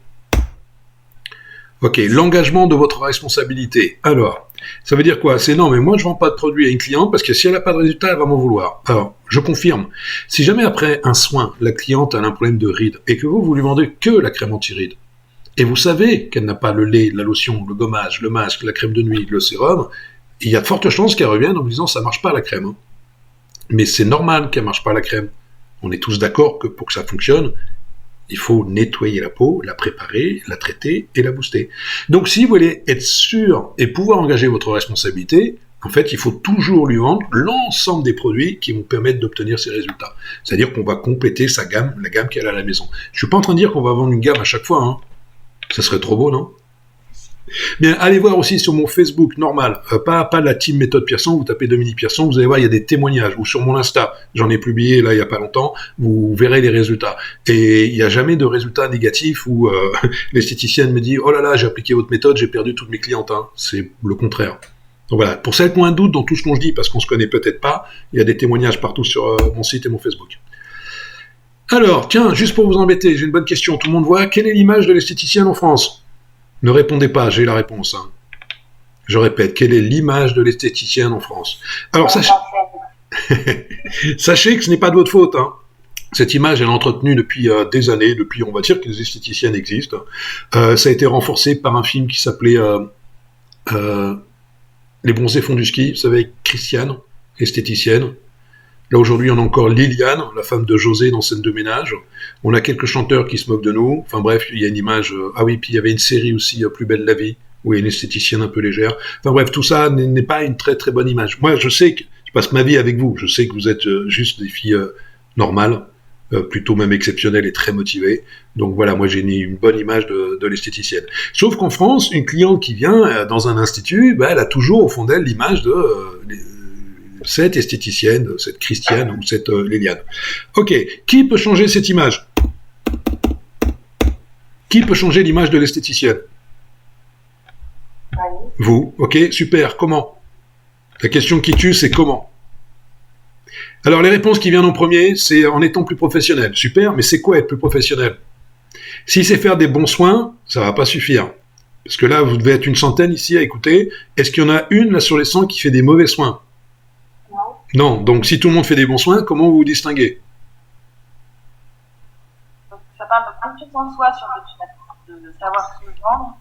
Speaker 1: Ok, l'engagement de votre responsabilité. Alors, ça veut dire quoi? C'est non, mais moi je vends pas de produit à une cliente parce que si elle n'a pas de résultat, elle va m'en vouloir. Alors, je confirme. Si jamais après un soin, la cliente a un problème de rides et que vous lui vendez que la crème anti-rides, et vous savez qu'elle n'a pas le lait, la lotion, le gommage, le masque, la crème de nuit, le sérum, il y a de fortes chances qu'elle revienne en vous disant ça marche pas la crème. Mais c'est normal qu'elle marche pas la crème. On est tous d'accord que pour que ça fonctionne, il faut nettoyer la peau, la préparer, la traiter et la booster. Donc si vous voulez être sûr et pouvoir engager votre responsabilité, en fait, il faut toujours lui vendre l'ensemble des produits qui vont permettre d'obtenir ces résultats. C'est-à-dire qu'on va compléter sa gamme, la gamme qu'elle a à la maison. Je suis pas en train de dire qu'on va vendre une gamme à chaque fois, Ça serait trop beau, non? Bien, allez voir aussi sur mon Facebook normal, pas la team méthode Pierson, vous tapez Dominique Pierson, vous allez voir, il y a des témoignages, ou sur mon Insta, j'en ai publié là il y a pas longtemps, vous verrez les résultats. Et il n'y a jamais de résultats négatifs où l'esthéticienne me dit « Oh là là, j'ai appliqué votre méthode, j'ai perdu toutes mes clientes. » C'est le contraire. Donc voilà, pour celles qui ont un doute dans tout ce qu'on se dit, parce qu'on se connaît peut-être pas, il y a des témoignages partout sur mon site et mon Facebook. Alors, tiens, juste pour vous embêter, j'ai une bonne question, tout le monde voit, quelle est l'image de l'esthéticienne en France? Ne répondez pas, j'ai la réponse. Je répète, quelle est l'image de l'esthéticienne en France? Alors, sachez que ce n'est pas de votre faute. Cette image, elle est entretenue depuis des années, depuis, on va dire, que les esthéticiennes existent. Ça a été renforcé par un film qui s'appelait Les bronzés font du ski, vous savez, avec Christiane, esthéticienne. Là, aujourd'hui, on a encore Liliane, la femme de José dans Scène de ménage. On a quelques chanteurs qui se moquent de nous. Enfin bref, il y a une image... Ah oui, puis il y avait une série aussi, Plus belle la vie, où il y a une esthéticienne un peu légère. Enfin bref, tout ça n'est pas une très très bonne image. Moi, je sais que je passe ma vie avec vous. Je sais que vous êtes juste des filles normales, plutôt même exceptionnelles et très motivées. Donc voilà, moi j'ai une bonne image de l'esthéticienne. Sauf qu'en France, une cliente qui vient dans un institut, elle a toujours au fond d'elle l'image de... cette esthéticienne, cette Christiane ou cette Léliane. Ok, qui peut changer cette image? Qui peut changer l'image de l'esthéticienne? Vous, ok, super, comment? La question qui tue, c'est comment? Alors les réponses qui viennent en premier, c'est en étant plus professionnel. Super, mais c'est quoi être plus professionnel? Si c'est faire des bons soins, ça va pas suffire. Parce que là, vous devez être une centaine ici à écouter. Est-ce qu'il y en a une là sur les 100 qui fait des mauvais soins? Non, donc si tout le monde fait des bons soins, comment vous vous distinguez?
Speaker 2: Donc, ça parle de confiance en soi sur de savoir se vendre.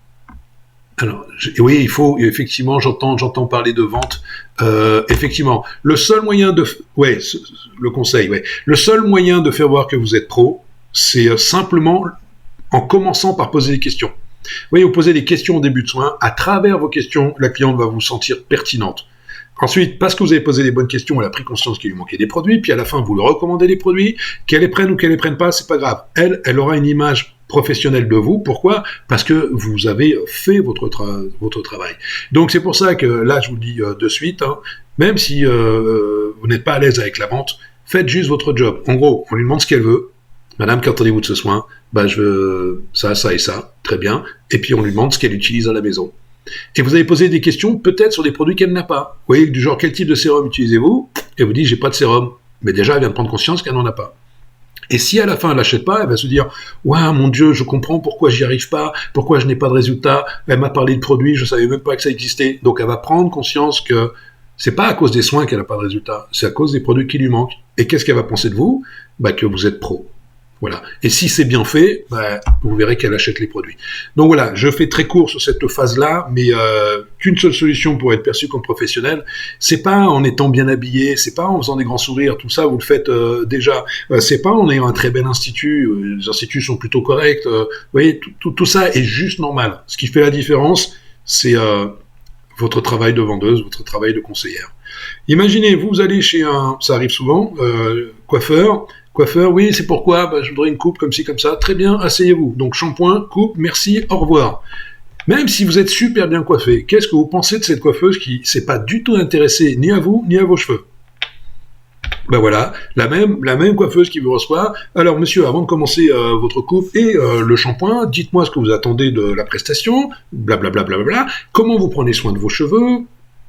Speaker 1: Alors, oui, il faut, effectivement, j'entends parler de vente. Effectivement, le seul moyen de... Ouais, le conseil, ouais. Le seul moyen de faire voir que vous êtes pro, c'est simplement en commençant par poser des questions. Vous voyez, vous posez des questions au début de soin. À travers vos questions, la cliente va vous sentir pertinente. Ensuite, parce que vous avez posé les bonnes questions, elle a pris conscience qu'il lui manquait des produits, puis à la fin, vous lui recommandez les produits, qu'elle les prenne ou qu'elle les prenne pas, c'est pas grave. Elle aura une image professionnelle de vous. Pourquoi? Parce que vous avez fait votre travail. Donc c'est pour ça que là, je vous le dis de suite, même si vous n'êtes pas à l'aise avec la vente, faites juste votre job. En gros, on lui demande ce qu'elle veut. Madame, qu'entendez-vous de ce soin? Je veux ça, ça et ça. Très bien. Et puis on lui demande ce qu'elle utilise à la maison. Et vous avez posé des questions peut-être sur des produits qu'elle n'a pas. Vous voyez, du genre, quel type de sérum utilisez-vous? Et vous dites, j'ai pas de sérum. Mais déjà, elle vient de prendre conscience qu'elle n'en a pas. Et si à la fin elle n'achète pas, elle va se dire « Waouh, mon Dieu, je comprends pourquoi j'y arrive pas, pourquoi je n'ai pas de résultat, elle m'a parlé de produit, je savais même pas que ça existait. » Donc elle va prendre conscience que c'est pas à cause des soins qu'elle n'a pas de résultat, c'est à cause des produits qui lui manquent. Et qu'est-ce qu'elle va penser de vous ? Que vous êtes pro. Voilà. Et si c'est bien fait, vous verrez qu'elle achète les produits. Donc voilà, je fais très court sur cette phase-là, mais qu'une seule solution pour être perçu comme professionnel, c'est pas en étant bien habillé, c'est pas en faisant des grands sourires, tout ça vous le faites déjà. C'est pas en ayant un très bel institut, les instituts sont plutôt corrects. Vous voyez, tout ça est juste normal. Ce qui fait la différence, c'est votre travail de vendeuse, votre travail de conseillère. Imaginez, vous allez chez ça arrive souvent, coiffeur, oui, c'est pourquoi, je voudrais une coupe comme ci, comme ça. Très bien, asseyez-vous. Donc, shampoing, coupe, merci, au revoir. Même si vous êtes super bien coiffé, qu'est-ce que vous pensez de cette coiffeuse qui s'est pas du tout intéressée ni à vous, ni à vos cheveux ? Voilà, la même coiffeuse qui vous reçoit. Alors, monsieur, avant de commencer votre coupe et le shampoing, dites-moi ce que vous attendez de la prestation, blablabla, comment vous prenez soin de vos cheveux ?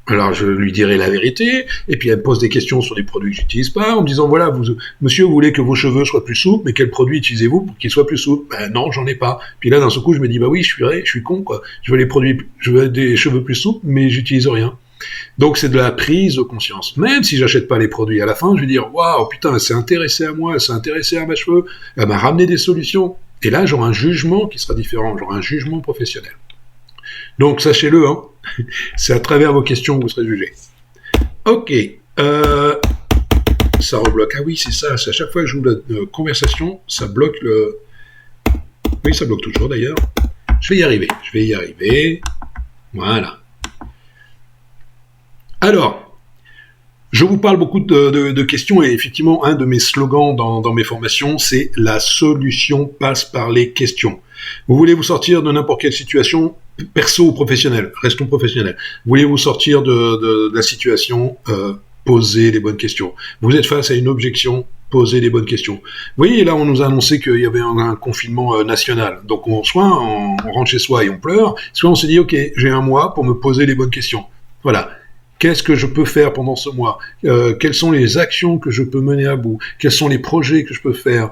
Speaker 1: Alors je lui dirai la vérité, et puis elle me pose des questions sur des produits que j'utilise pas, en me disant voilà, monsieur, vous voulez que vos cheveux soient plus souples, mais quel produit utilisez-vous pour qu'ils soient plus souples ? Non, j'en ai pas. Puis là, d'un seul coup, je me dis oui, je suis con, quoi. Je veux des cheveux plus souples, mais j'utilise rien. Donc c'est de la prise de conscience. Même si j'achète pas les produits à la fin, je vais dire waouh, putain, elle s'est intéressée à moi, elle s'est intéressée à mes cheveux, elle m'a ramené des solutions. Et là, j'aurai un jugement qui sera différent, j'aurai un jugement professionnel. Donc sachez-le, c'est à travers vos questions que vous serez jugé. Ok, ça rebloque. Ah oui, c'est ça, c'est à chaque fois que je joue la conversation, ça bloque le... Oui, ça bloque toujours d'ailleurs. Je vais y arriver. Voilà. Alors, je vous parle beaucoup de questions et effectivement, un de mes slogans dans mes formations, c'est « La solution passe par les questions ». Vous voulez vous sortir de n'importe quelle situation, perso ou professionnelle, restons professionnels. Vous voulez vous sortir de la situation, posez les bonnes questions. Vous êtes face à une objection, posez les bonnes questions. Vous voyez, là, on nous a annoncé qu'il y avait un confinement national. Donc, soit on rentre chez soi et on pleure, soit on s'est dit, ok, j'ai un mois pour me poser les bonnes questions. Voilà. Qu'est-ce que je peux faire pendant ce mois ? Quelles sont les actions que je peux mener à bout ? Quels sont les projets que je peux faire ?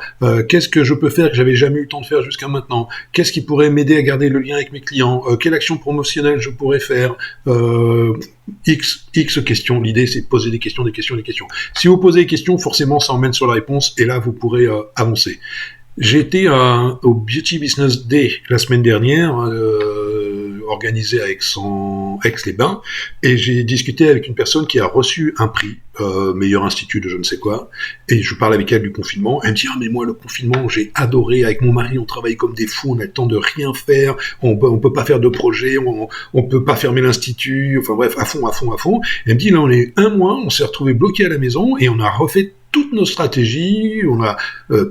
Speaker 1: Qu'est-ce que je peux faire que j'avais jamais eu le temps de faire jusqu'à maintenant ? Qu'est-ce qui pourrait m'aider à garder le lien avec mes clients ? Quelle action promotionnelle je pourrais faire ? X questions. L'idée, c'est de poser des questions. Si vous posez des questions, forcément, ça emmène sur la réponse et là, vous pourrez avancer. J'ai été au Beauty Business Day la semaine dernière, organisé avec Aix-les-Bains, et j'ai discuté avec une personne qui a reçu un prix, meilleur institut de je ne sais quoi, et je parle avec elle du confinement. Elle me dit mais moi le confinement j'ai adoré, avec mon mari on travaille comme des fous, on a le temps de rien faire, on peut pas faire de projet, on peut pas fermer l'institut, enfin bref, à fond. Elle me dit là on est un mois, on s'est retrouvé bloqué à la maison et on a refait toutes nos stratégies, on a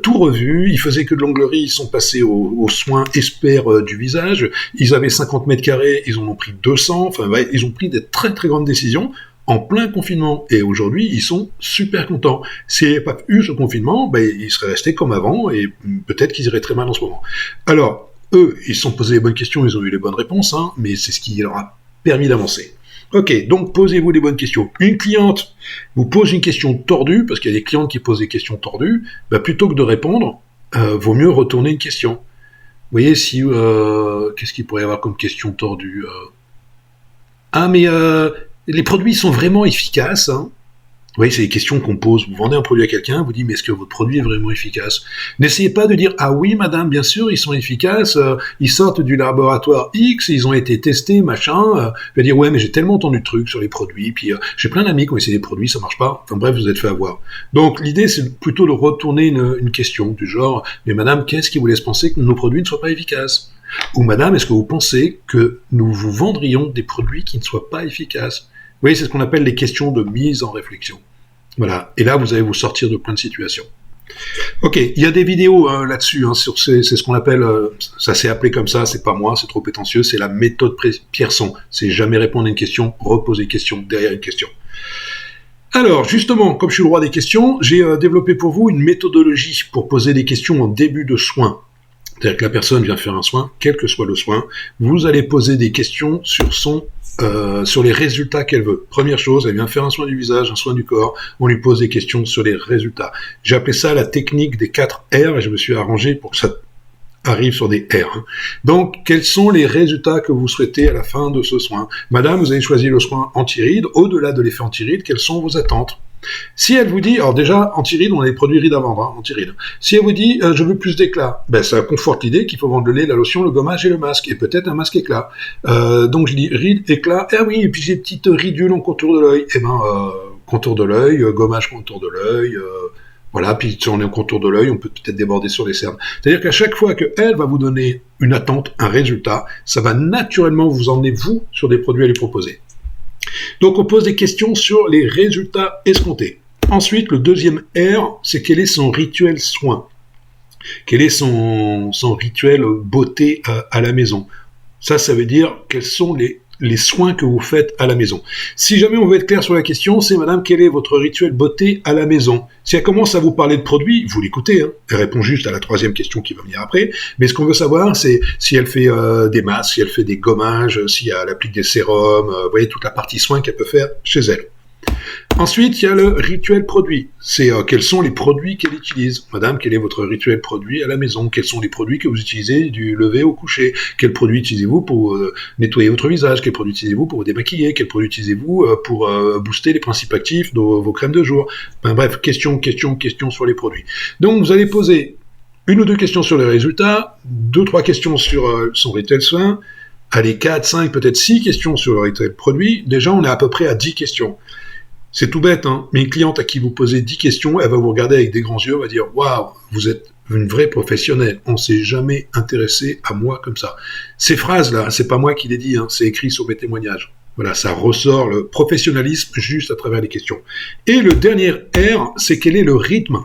Speaker 1: tout revu. Ils faisaient que de l'onglerie, ils sont passés aux soins experts du visage. Ils avaient 50 mètres carrés, ils en ont pris 200. Enfin, ouais, ils ont pris des très très grandes décisions en plein confinement. Et aujourd'hui, ils sont super contents. S'il n'y avait pas eu ce confinement, ils seraient restés comme avant et peut-être qu'ils iraient très mal en ce moment. Alors, eux, ils se sont posés les bonnes questions, ils ont eu les bonnes réponses, mais c'est ce qui leur a permis d'avancer. Ok, donc posez-vous les bonnes questions. Une cliente vous pose une question tordue, parce qu'il y a des clientes qui posent des questions tordues, plutôt que de répondre, vaut mieux retourner une question. Vous voyez, si qu'est-ce qu'il pourrait y avoir comme question tordue les produits sont vraiment efficaces, Vous voyez, c'est des questions qu'on pose. Vous vendez un produit à quelqu'un, vous dites, mais est-ce que votre produit est vraiment efficace ? N'essayez pas de dire, ah oui, madame, bien sûr, ils sont efficaces, ils sortent du laboratoire X, ils ont été testés, machin. Vous allez dire, ouais, mais j'ai tellement entendu de trucs sur les produits, puis j'ai plein d'amis qui ont essayé des produits, ça marche pas. Enfin bref, vous êtes fait avoir. Donc l'idée, c'est plutôt de retourner une question du genre, mais madame, qu'est-ce qui vous laisse penser que nos produits ne soient pas efficaces ? Ou madame, est-ce que vous pensez que nous vous vendrions des produits qui ne soient pas efficaces ? Vous voyez, c'est ce qu'on appelle les questions de mise en réflexion. Voilà. Et là, vous allez vous sortir de plein de situations. Ok, il y a des vidéos là-dessus, c'est ce qu'on appelle, ça s'est appelé comme ça, c'est pas moi, c'est trop prétentieux, c'est la méthode Pierson. C'est jamais répondre à une question, reposer une question derrière une question. Alors, justement, comme je suis le roi des questions, j'ai développé pour vous une méthodologie pour poser des questions en début de soin. C'est-à-dire que la personne vient faire un soin, quel que soit le soin, vous allez poser des questions sur son sur les résultats qu'elle veut. Première chose, elle vient faire un soin du visage, un soin du corps, on lui pose des questions sur les résultats. J'ai appelé ça la technique des 4 R et je me suis arrangé pour que ça arrive sur des R. Donc, quels sont les résultats que vous souhaitez à la fin de ce soin? Madame, vous avez choisi le soin anti-rides. Au-delà de l'effet anti-rides, quelles sont vos attentes? Si elle vous dit, alors déjà, anti-rides, on a les produits rides à vendre, anti-rides. Si elle vous dit, je veux plus d'éclat, ça conforte l'idée qu'il faut vendre le lait, la lotion, le gommage et le masque, et peut-être un masque éclat. Donc je dis rides, éclat, oui, et puis j'ai des petites ridules en contour de l'œil. Contour de l'œil, gommage contour de l'œil, voilà, puis si on est au contour de l'œil, on peut peut-être déborder sur les cernes. C'est-à-dire qu'à chaque fois qu'elle va vous donner une attente, un résultat, ça va naturellement vous emmener, vous, sur des produits à lui proposer. Donc on pose des questions sur les résultats escomptés. Ensuite, le deuxième R, c'est quel est son rituel soin. Quel est son rituel beauté à la maison. Ça veut dire quels sont les soins que vous faites à la maison. Si jamais on veut être clair sur la question, c'est madame, quel est votre rituel beauté à la maison? Si elle commence à vous parler de produits, vous l'écoutez, elle répond juste à la troisième question qui va venir après, mais ce qu'on veut savoir, c'est si elle fait des masques, si elle fait des gommages, si elle applique des sérums, vous voyez toute la partie soin qu'elle peut faire chez elle. Ensuite, il y a le rituel produit. C'est quels sont les produits qu'elle utilise. Madame, quel est votre rituel produit à la maison? Quels sont les produits que vous utilisez du lever au coucher? Quels produits utilisez-vous pour nettoyer votre visage? Quels produits utilisez-vous pour vous démaquiller? Quels produits utilisez-vous pour booster les principes actifs de vos crèmes de jour? Bref, question sur les produits. Donc, vous allez poser une ou deux questions sur les résultats, 2-3 questions sur son rituel soin, allez, 4, 5, peut-être 6 questions sur le rituel produit. Déjà, on est à peu près à 10 questions. C'est tout bête, mais une cliente à qui vous posez 10 questions, elle va vous regarder avec des grands yeux, elle va dire « Waouh, vous êtes une vraie professionnelle, on s'est jamais intéressé à moi comme ça. » Ces phrases-là, c'est pas moi qui les dis, c'est écrit sur mes témoignages. Voilà, ça ressort le professionnalisme juste à travers les questions. Et le dernier R, c'est quel est le rythme.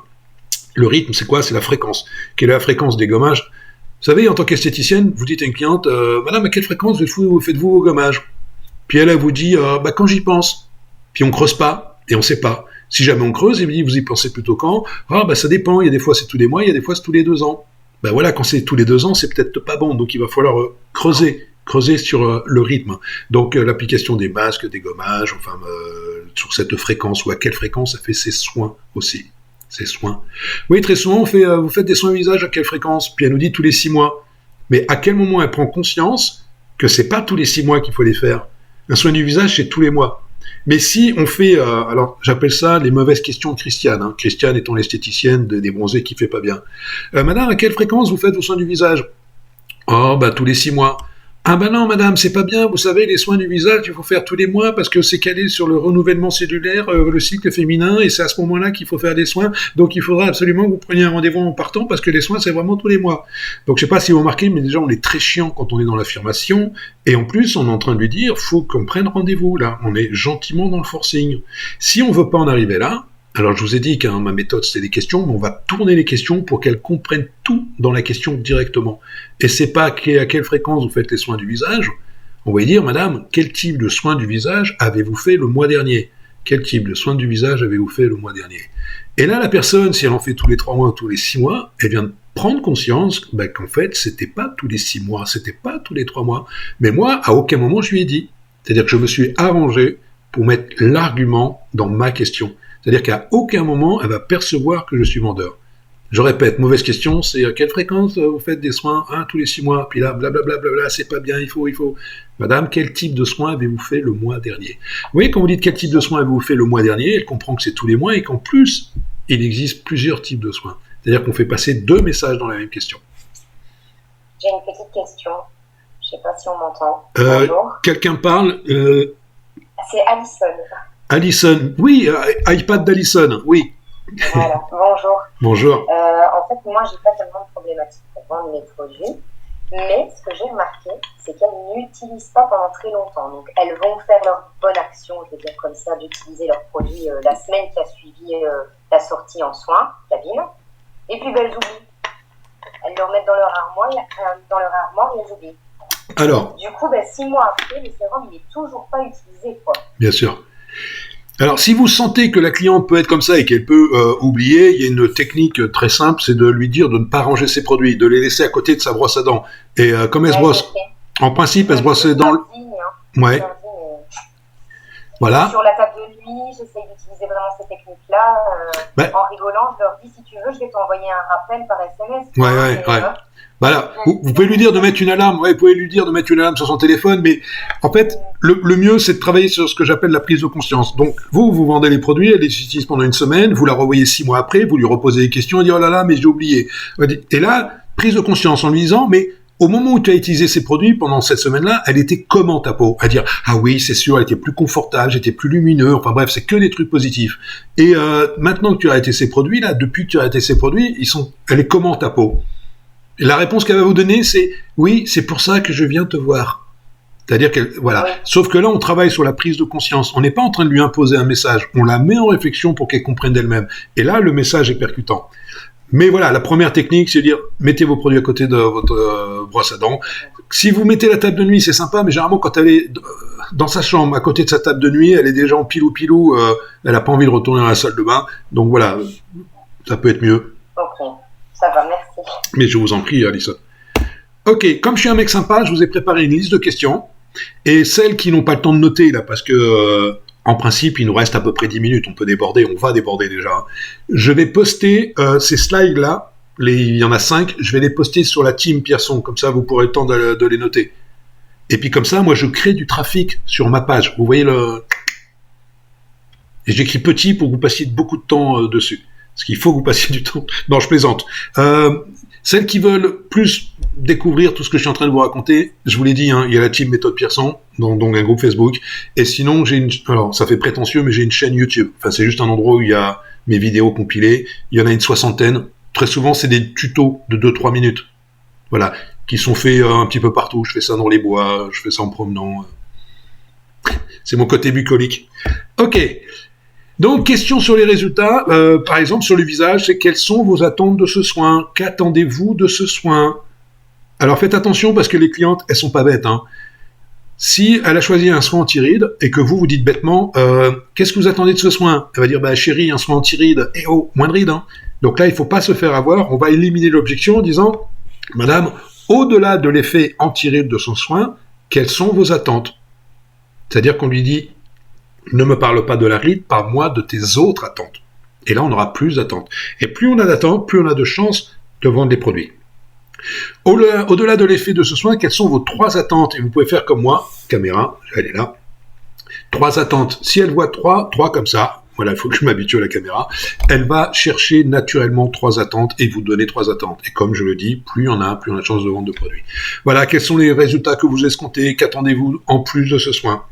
Speaker 1: Le rythme, c'est quoi? C'est la fréquence. Quelle est la fréquence des gommages? Vous savez, en tant qu'esthéticienne, vous dites à une cliente « Madame, à quelle fréquence faites-vous vos gommages ?» Puis elle vous dit « Quand j'y pense. » Puis on creuse pas, et on sait pas. Si jamais on creuse, et vous y pensez plutôt quand? Ça dépend, il y a des fois c'est tous les mois, il y a des fois c'est tous les 2 ans. Voilà, quand c'est tous les 2 ans, c'est peut-être pas bon, donc il va falloir creuser sur le rythme. Donc l'application des masques, des gommages, sur cette fréquence, ou à quelle fréquence ça fait ses soins aussi. Ses soins. Oui, très souvent, vous faites des soins au visage à quelle fréquence? Puis elle nous dit tous les 6 mois. Mais à quel moment elle prend conscience que c'est pas tous les 6 mois qu'il faut les faire? Un soin du visage, c'est tous les mois. Mais si on fait, alors j'appelle ça les mauvaises questions de Christiane, Christiane étant l'esthéticienne des bronzés qui fait pas bien. Madame, à quelle fréquence vous faites vos soins du visage? Tous les 6 mois. Non, madame, c'est pas bien, vous savez, les soins du visage, il faut faire tous les mois parce que c'est calé sur le renouvellement cellulaire, le cycle féminin, et c'est à ce moment-là qu'il faut faire des soins, donc il faudra absolument que vous preniez un rendez-vous en partant parce que les soins, c'est vraiment tous les mois. Donc je sais pas si vous remarquez, mais déjà on est très chiant quand on est dans l'affirmation, et en plus on est en train de lui dire, faut qu'on prenne rendez-vous, là, on est gentiment dans le forcing. Si on veut pas en arriver là, alors je vous ai dit que ma méthode c'est des questions, mais on va tourner les questions pour qu'elles comprennent tout dans la question directement. Et c'est pas à quelle fréquence vous faites les soins du visage. On va lui dire, madame, quel type de soins du visage avez-vous fait le mois dernier? Quel type de soins du visage avez-vous fait le mois dernier? Et là, la personne, si elle en fait tous les 3 mois, tous les 6 mois, elle vient de prendre conscience qu'en fait, c'était pas tous les 6 mois, c'était pas tous les 3 mois. Mais moi, à aucun moment, je lui ai dit. C'est-à-dire que je me suis arrangé pour mettre l'argument dans ma question. C'est-à-dire qu'à aucun moment, elle va percevoir que je suis vendeur. Je répète, mauvaise question, c'est à quelle fréquence vous faites des soins? Tous les 6 mois, puis là, blablabla, c'est pas bien, il faut. Madame, quel type de soins avez-vous fait le mois dernier? Vous voyez, quand vous dites quel type de soins avez-vous fait le mois dernier, elle comprend que c'est tous les mois et qu'en plus, il existe plusieurs types de soins. C'est-à-dire qu'on fait passer 2 messages dans la même question.
Speaker 4: J'ai une petite question, je sais pas si on m'entend. Bonjour.
Speaker 1: Quelqu'un parle
Speaker 4: C'est Alison.
Speaker 1: Alison, oui, iPad d'Alison, oui.
Speaker 4: Voilà, bonjour.
Speaker 1: Bonjour.
Speaker 4: En fait, moi, j'ai pas tellement de problématiques pour vendre mes produits, mais ce que j'ai remarqué, c'est qu'elles n'utilisent pas pendant très longtemps. Donc, elles vont faire leur bonne action, je veux dire comme ça, d'utiliser leurs produits la semaine qui a suivi la sortie en soins, cabine, et puis elles oublient. Elles le remettent dans leur armoire et elles oublient.
Speaker 1: Alors.
Speaker 4: Du coup, 6 mois après, le sérum, il n'est toujours pas utilisé, quoi.
Speaker 1: Bien sûr. Alors, si vous sentez que la cliente peut être comme ça et qu'elle peut oublier, il y a une technique très simple, c'est de lui dire de ne pas ranger ses produits, de les laisser à côté de sa brosse à dents. Et comme elle se brosse, en principe, elle se brosse les dents. Ouais. Voilà.
Speaker 4: Sur la table de nuit, j'essaye d'utiliser vraiment ces techniques-là. En rigolant, je leur dis, si tu veux, je vais t'envoyer un rappel par SMS.
Speaker 1: Ouais. Voilà. Vous pouvez lui dire de mettre une alarme. Ouais, vous pouvez lui dire de mettre une alarme sur son téléphone, mais en fait, le mieux, c'est de travailler sur ce que j'appelle la prise de conscience. Donc, vous vendez les produits, elle les utilise pendant une semaine, vous la revoyez 6 mois après, vous lui reposez des questions, elle dit, oh là là, mais j'ai oublié. Et là, prise de conscience en lui disant, mais au moment où tu as utilisé ces produits, pendant cette semaine-là, elle était comment ta peau? À dire, ah oui, c'est sûr, elle était plus confortable, j'étais plus lumineux, enfin bref, c'est que des trucs positifs. Et maintenant que tu as arrêté ces produits-là, depuis que tu as arrêté ces produits, elle est comment ta peau? Et la réponse qu'elle va vous donner, c'est, oui, c'est pour ça que je viens te voir. C'est-à-dire qu'elle, voilà. Sauf que là, on travaille sur la prise de conscience. On n'est pas en train de lui imposer un message. On la met en réflexion pour qu'elle comprenne d'elle-même. Et là, le message est percutant. Mais voilà, la première technique, c'est de dire, mettez vos produits à côté de votre brosse à dents. Si vous mettez la table de nuit, c'est sympa, mais généralement, quand elle est dans sa chambre, à côté de sa table de nuit, elle est déjà en pilou-pilou, elle n'a pas envie de retourner dans la salle de bain. Donc voilà, ça peut être mieux.
Speaker 4: Ok, ça va, merci.
Speaker 1: Mais je vous en prie, Alison. Ok, comme je suis un mec sympa, je vous ai préparé une liste de questions. Et celles qui n'ont pas le temps de noter, là, parce que... en principe, il nous reste à peu près 10 minutes. On peut déborder, on va déborder déjà. Je vais poster ces slides-là. Il y en a 5. Je vais les poster sur la team Pierson. Comme ça, vous pourrez le temps de les noter. Et puis comme ça, moi, je crée du trafic sur ma page. Vous voyez le... Et j'écris petit pour que vous passiez beaucoup de temps dessus. Parce qu'il faut que vous passiez du temps... Non, je plaisante. Celles qui veulent plus découvrir tout ce que je suis en train de vous raconter, je vous l'ai dit, il y a la team Méthode Pierson, donc un groupe Facebook, et sinon, alors ça fait prétentieux, mais j'ai une chaîne YouTube. Enfin, c'est juste un endroit où il y a mes vidéos compilées, il y en a une 60aine, très souvent c'est des tutos de 2-3 minutes, voilà, qui sont faits un petit peu partout, je fais ça dans les bois, je fais ça en promenant, c'est mon côté bucolique. Ok. Donc, question sur les résultats, par exemple sur le visage, c'est quelles sont vos attentes de ce soin? Qu'attendez-vous de ce soin? Alors faites attention parce que les clientes, elles sont pas bêtes. Si elle a choisi un soin anti-rides et que vous dites bêtement, qu'est-ce que vous attendez de ce soin? Elle va dire, bah chérie, un soin anti-rides, et oh, moins de rides. Donc là, il faut pas se faire avoir, on va éliminer l'objection en disant, madame, au-delà de l'effet anti-rides de son soin, quelles sont vos attentes? C'est-à-dire qu'on lui dit, ne me parle pas de la ride, parle-moi de tes autres attentes. Et là, on aura plus d'attentes. Et plus on a d'attentes, plus on a de chances de vendre des produits. Au-delà de l'effet de ce soin, quelles sont vos 3 attentes? Et vous pouvez faire comme moi, caméra, elle est là. 3 attentes. Si elle voit 3 comme ça, voilà, il faut que je m'habitue à la caméra, elle va chercher naturellement 3 attentes et vous donner 3 attentes. Et comme je le dis, plus il y en a, plus on a de chances de vendre de produits. Voilà, quels sont les résultats que vous escomptez? Qu'attendez-vous en plus de ce soin?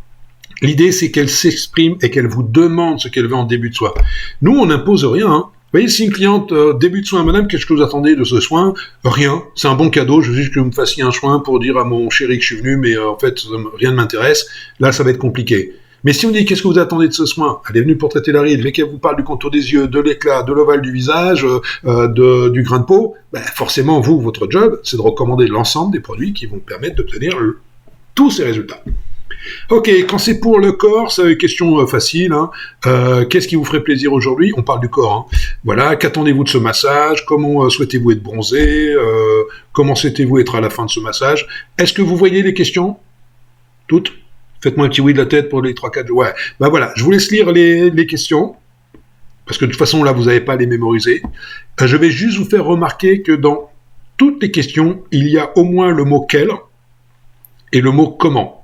Speaker 1: L'idée, c'est qu'elle s'exprime et qu'elle vous demande ce qu'elle veut en début de soin. Nous, on n'impose rien. Vous voyez, si une cliente, début de soin, madame, qu'est-ce que vous attendez de ce soin? Rien. C'est un bon cadeau. Je veux juste que vous me fassiez un soin pour dire à mon chéri que je suis venu, mais en fait, rien ne m'intéresse. Là, ça va être compliqué. Mais si on dit qu'est-ce que vous attendez de ce soin? Elle est venue pour traiter la ride, mais qu'elle vous parle du contour des yeux, de l'éclat, de l'ovale du visage, du grain de peau, forcément, vous, votre job, c'est de recommander l'ensemble des produits qui vont permettre d'obtenir tous ces résultats. Ok, quand c'est pour le corps, c'est une question facile. Qu'est-ce qui vous ferait plaisir aujourd'hui? On parle du corps. Voilà, qu'attendez-vous de ce massage? Comment souhaitez-vous être bronzé? Comment souhaitez-vous être à la fin de ce massage? Est-ce que vous voyez les questions? Toutes? Faites-moi un petit oui de la tête pour les 3-4. Ouais, voilà, je vous laisse lire les questions. Parce que de toute façon, là, vous n'avez pas à les mémoriser. Je vais juste vous faire remarquer que dans toutes les questions, il y a au moins le mot « quel » et le mot « comment ».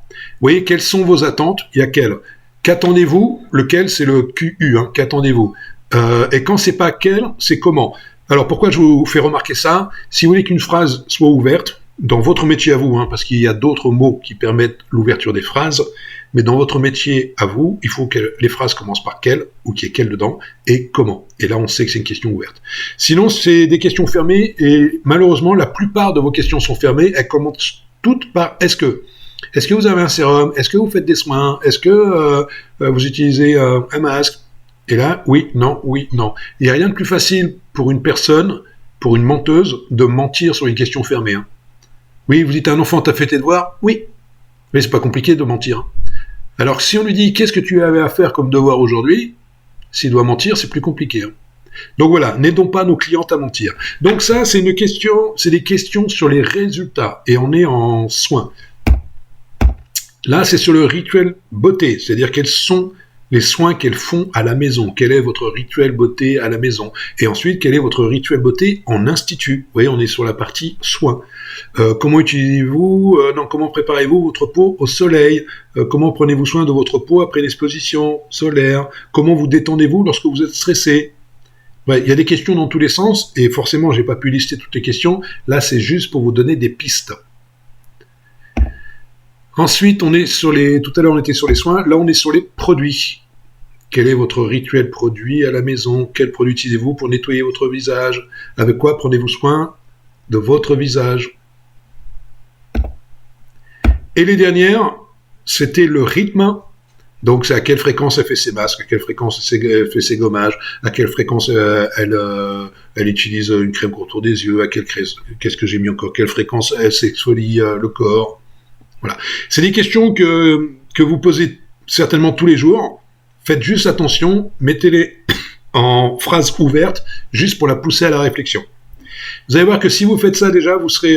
Speaker 1: Vous voyez, quelles sont vos attentes? Il y a quel? Qu'attendez-vous? Lequel, c'est le QU. Qu'attendez-vous? Et quand c'est pas quel, c'est comment? Alors, pourquoi je vous fais remarquer ça? Si vous voulez qu'une phrase soit ouverte, dans votre métier à vous, parce qu'il y a d'autres mots qui permettent l'ouverture des phrases, mais dans votre métier à vous, il faut que les phrases commencent par quel, ou qu'il y ait quel dedans, et comment. Et là, on sait que c'est une question ouverte. Sinon, c'est des questions fermées, et malheureusement, la plupart de vos questions sont fermées. Elles commencent toutes par « est-ce que ». Est-ce que vous avez un sérum? Est-ce que vous faites des soins? Est-ce que vous utilisez un masque? Et là, oui, non, oui, non. Il n'y a rien de plus facile pour une personne, pour une menteuse, de mentir sur une question fermée. Oui, vous dites à un enfant, t'as fait tes devoirs? Oui. Mais c'est pas compliqué de mentir. Alors, si on lui dit, qu'est-ce que tu avais à faire comme devoir aujourd'hui? S'il doit mentir, c'est plus compliqué. Donc voilà, n'aidons pas nos clientes à mentir. Donc ça, c'est des questions sur les résultats. Et on est en soins. Là, c'est sur le rituel beauté, c'est-à-dire quels sont les soins qu'elles font à la maison. Quel est votre rituel beauté à la maison? Et ensuite, quel est votre rituel beauté en institut? Vous voyez, on est sur la partie soins. Comment utilisez-vous, comment préparez-vous votre peau au soleil? Comment prenez-vous soin de votre peau après l'exposition solaire? Comment vous détendez-vous lorsque vous êtes stressé? Ouais, il y a des questions dans tous les sens, et forcément, j'ai pas pu lister toutes les questions. Là, c'est juste pour vous donner des pistes. Ensuite, on est sur tout à l'heure, on était sur les soins. Là, on est sur les produits. Quel est votre rituel produit à la maison? Quel produit utilisez-vous pour nettoyer votre visage? Avec quoi prenez-vous soin de votre visage? Et les dernières, c'était le rythme. Donc, c'est à quelle fréquence elle fait ses masques, à quelle fréquence elle fait ses gommages, à quelle fréquence elle utilise une crème contour des yeux, qu'est-ce que j'ai mis encore, quelle fréquence elle s'exfolie le corps. Voilà. C'est des questions que vous posez certainement tous les jours. Faites juste attention, mettez-les en phrase ouverte, juste pour la pousser à la réflexion. Vous allez voir que si vous faites ça déjà, vous serez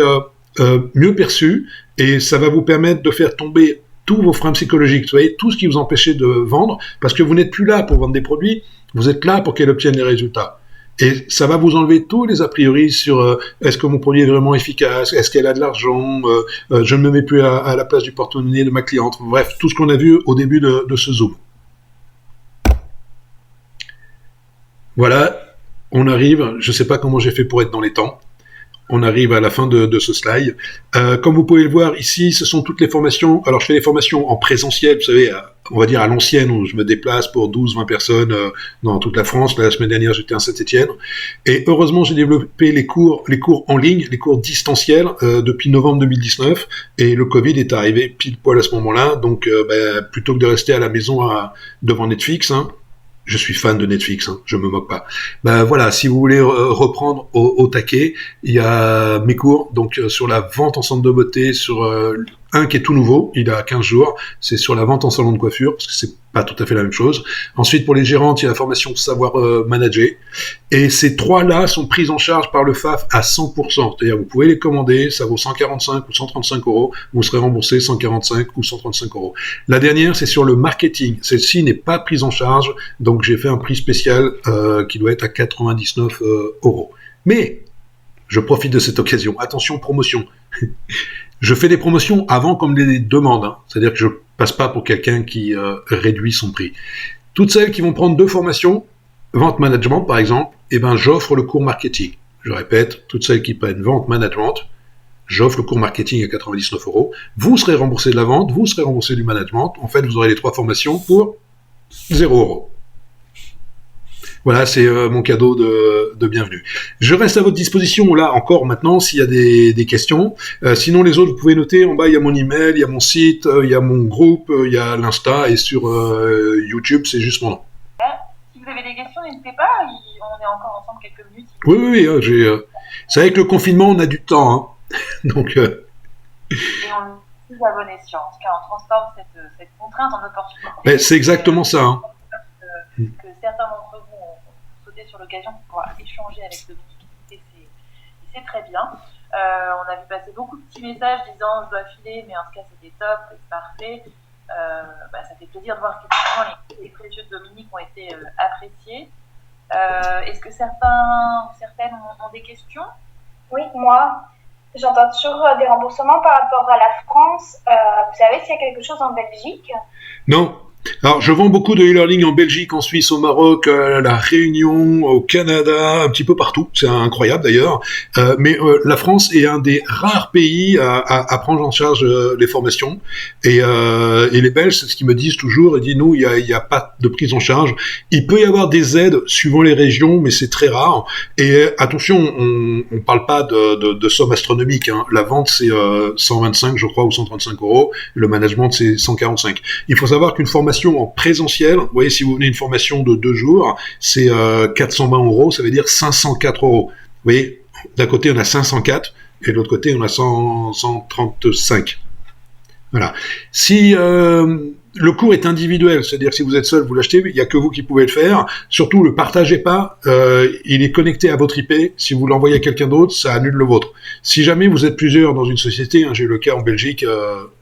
Speaker 1: mieux perçu, et ça va vous permettre de faire tomber tous vos freins psychologiques, vous voyez, tout ce qui vous empêchait de vendre, parce que vous n'êtes plus là pour vendre des produits, vous êtes là pour qu'elle obtienne les résultats. Et ça va vous enlever tous les a priori sur est-ce que mon produit est vraiment efficace, est-ce qu'elle a de l'argent, je ne me mets plus à la place du porte-monnaie de ma cliente, bref, tout ce qu'on a vu au début de ce Zoom. Voilà, on arrive, je ne sais pas comment j'ai fait pour être dans les temps, on arrive à la fin de ce slide. Comme vous pouvez le voir ici, ce sont toutes les formations. Alors je fais des formations en présentiel, vous savez, on va dire à l'ancienne, où je me déplace pour 12-20 personnes dans toute la France. La semaine dernière, j'étais à Saint-Étienne. Et heureusement, j'ai développé les cours en ligne, les cours distanciels depuis novembre 2019. Et le Covid est arrivé pile poil à ce moment-là. Donc plutôt que de rester à la maison devant Netflix, je suis fan de Netflix, je me moque pas. Voilà, si vous voulez reprendre au taquet, il y a mes cours, donc sur la vente en centre de beauté, sur un qui est tout nouveau, il a 15 jours, c'est sur la vente en salon de coiffure, parce que c'est pas tout à fait la même chose. Ensuite, pour les gérantes, il y a la formation savoir manager. Et ces trois-là sont prises en charge par le FAF à 100%. C'est-à-dire, vous pouvez les commander, ça vaut 145 ou 135 €, vous serez remboursé 145 ou 135 €. La dernière, c'est sur le marketing. Celle-ci n'est pas prise en charge, donc j'ai fait un prix spécial qui doit être à 99 €. Mais, je profite de cette occasion. Attention, promotion. Je fais des promotions avant comme des demandes. C'est-à-dire que je passe pas pour quelqu'un qui réduit son prix. Toutes celles qui vont prendre 2 formations, vente management par exemple, j'offre le cours marketing. Je répète, toutes celles qui prennent vente management, j'offre le cours marketing à 99 €. Vous serez remboursé de la vente, vous serez remboursé du management. En fait, vous aurez les 3 formations pour 0 €. Voilà, c'est mon cadeau de bienvenue. Je reste à votre disposition, là, encore maintenant, s'il y a des questions. Sinon, les autres, vous pouvez noter, en bas, il y a mon email, il y a mon site, il y a mon groupe, il y a l'Insta, et sur YouTube, c'est juste mon nom.
Speaker 2: Si vous avez des questions, n'hésitez pas, on est encore ensemble quelques minutes.
Speaker 1: Oui, c'est avec le confinement, on a du temps, Donc...
Speaker 2: Et on est plus à bon escient. En tout cas, on transforme cette contrainte en opportunité.
Speaker 1: C'est exactement ça,
Speaker 2: Que certains d'entre vous ont sauté sur l'occasion de pouvoir échanger avec Dominique, et c'est très bien. On a vu passer beaucoup de petits messages disant je dois filer, mais en tout cas c'était top, c'est parfait. Ça fait plaisir de voir qu'effectivement les précieux de Dominique ont été appréciés. Est-ce que certaines ont des questions?
Speaker 3: Oui, moi, j'entends toujours des remboursements par rapport à la France. Vous savez s'il y a quelque chose en Belgique?
Speaker 1: Non. Alors, je vends beaucoup de e-learning en Belgique, en Suisse, au Maroc, à la Réunion, au Canada, un petit peu partout. C'est incroyable d'ailleurs. Mais la France est un des rares pays à prendre en charge les formations. Et les Belges, c'est ce qu'ils me disent toujours. Ils disent, nous, il y a pas de prise en charge. Il peut y avoir des aides suivant les régions, mais c'est très rare. Et attention, on parle pas de sommes astronomiques. La vente, c'est 125, je crois, ou 135 €. Le management, c'est 145. Il faut savoir qu'une formation en présentiel, vous voyez, si vous venez une formation de 2 jours, c'est 420 €, ça veut dire 504 €. Vous voyez, d'un côté on a 504 et de l'autre côté on a 135. Voilà. Si le cours est individuel, c'est-à-dire que si vous êtes seul, vous l'achetez, il n'y a que vous qui pouvez le faire. Surtout, ne le partagez pas, il est connecté à votre IP. Si vous l'envoyez à quelqu'un d'autre, ça annule le vôtre. Si jamais vous êtes plusieurs dans une société, j'ai eu le cas en Belgique,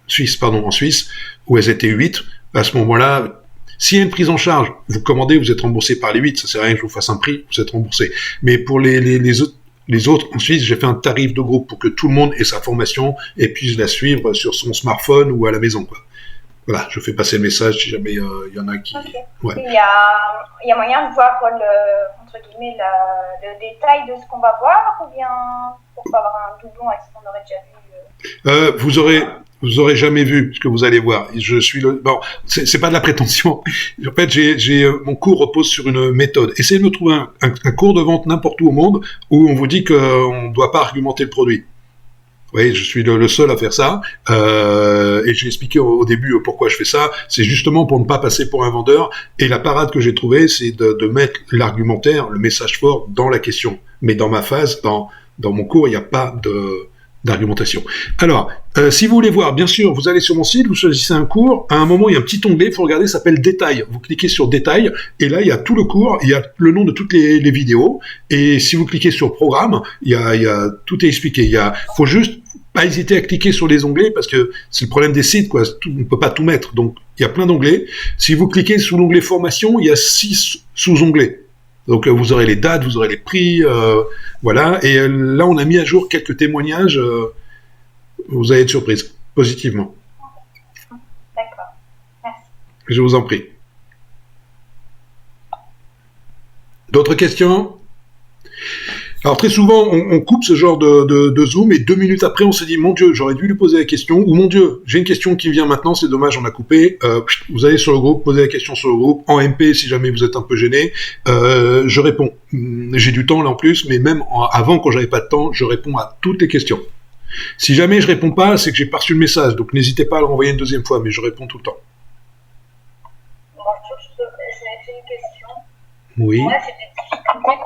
Speaker 1: Suisse, où elles étaient 8. À ce moment-là, s'il y a une prise en charge, vous commandez, vous êtes remboursé par les 8, ça sert à rien que je vous fasse un prix, vous êtes remboursé. Mais pour les autres, en Suisse, j'ai fait un tarif de groupe pour que tout le monde ait sa formation et puisse la suivre sur son smartphone ou à la maison, quoi. Voilà, je fais passer le message si jamais il y en a qui...
Speaker 3: Okay.
Speaker 1: Ouais.
Speaker 3: Il y a moyen de voir entre guillemets, le détail de ce qu'on va voir, ou bien pour pas avoir un doublon avec ce qu'on aurait déjà vu
Speaker 1: Vous aurez jamais vu ce que vous allez voir. Bon, c'est pas de la prétention. En fait, mon cours repose sur une méthode. Essayez de me trouver un cours de vente n'importe où au monde où on vous dit qu'on ne doit pas argumenter le produit. Oui, je suis le seul à faire ça. Et j'ai expliqué au début pourquoi je fais ça. C'est justement pour ne pas passer pour un vendeur. Et la parade que j'ai trouvée, c'est de mettre l'argumentaire, le message fort dans la question. Mais dans ma phase, dans mon cours, il n'y a pas d'argumentation. Alors, si vous voulez voir, bien sûr, vous allez sur mon site, vous choisissez un cours, à un moment, il y a un petit onglet, il faut regarder, ça s'appelle Détails. Vous cliquez sur Détails, et là, il y a tout le cours, il y a le nom de toutes les vidéos, et si vous cliquez sur Programme, tout est expliqué. Faut juste pas hésiter à cliquer sur les onglets, parce que c'est le problème des sites, quoi. On ne peut pas tout mettre, donc il y a plein d'onglets. Si vous cliquez sur l'onglet Formation, il y a 6 sous-onglets. Donc vous aurez les dates, vous aurez les prix, voilà. Et là, on a mis à jour quelques témoignages. Vous allez être surprise, positivement.
Speaker 3: D'accord. Merci.
Speaker 1: Je vous en prie. D'autres questions ? Alors très souvent, on coupe ce genre de Zoom et 2 minutes après, on se dit « Mon Dieu, j'aurais dû lui poser la question » ou « Mon Dieu, j'ai une question qui vient maintenant, c'est dommage, on a coupé. » Vous allez sur le groupe, posez la question sur le groupe, en MP si jamais vous êtes un peu gêné. Je réponds. J'ai du temps là en plus, mais même avant, quand j'avais pas de temps, je réponds à toutes les questions. Si jamais je réponds pas, c'est que j'ai pas reçu le message, donc n'hésitez pas à le renvoyer une deuxième fois, mais je réponds tout le temps.
Speaker 3: Bonjour, j'ai une question.
Speaker 1: Oui.
Speaker 3: Moi, j'ai des difficultés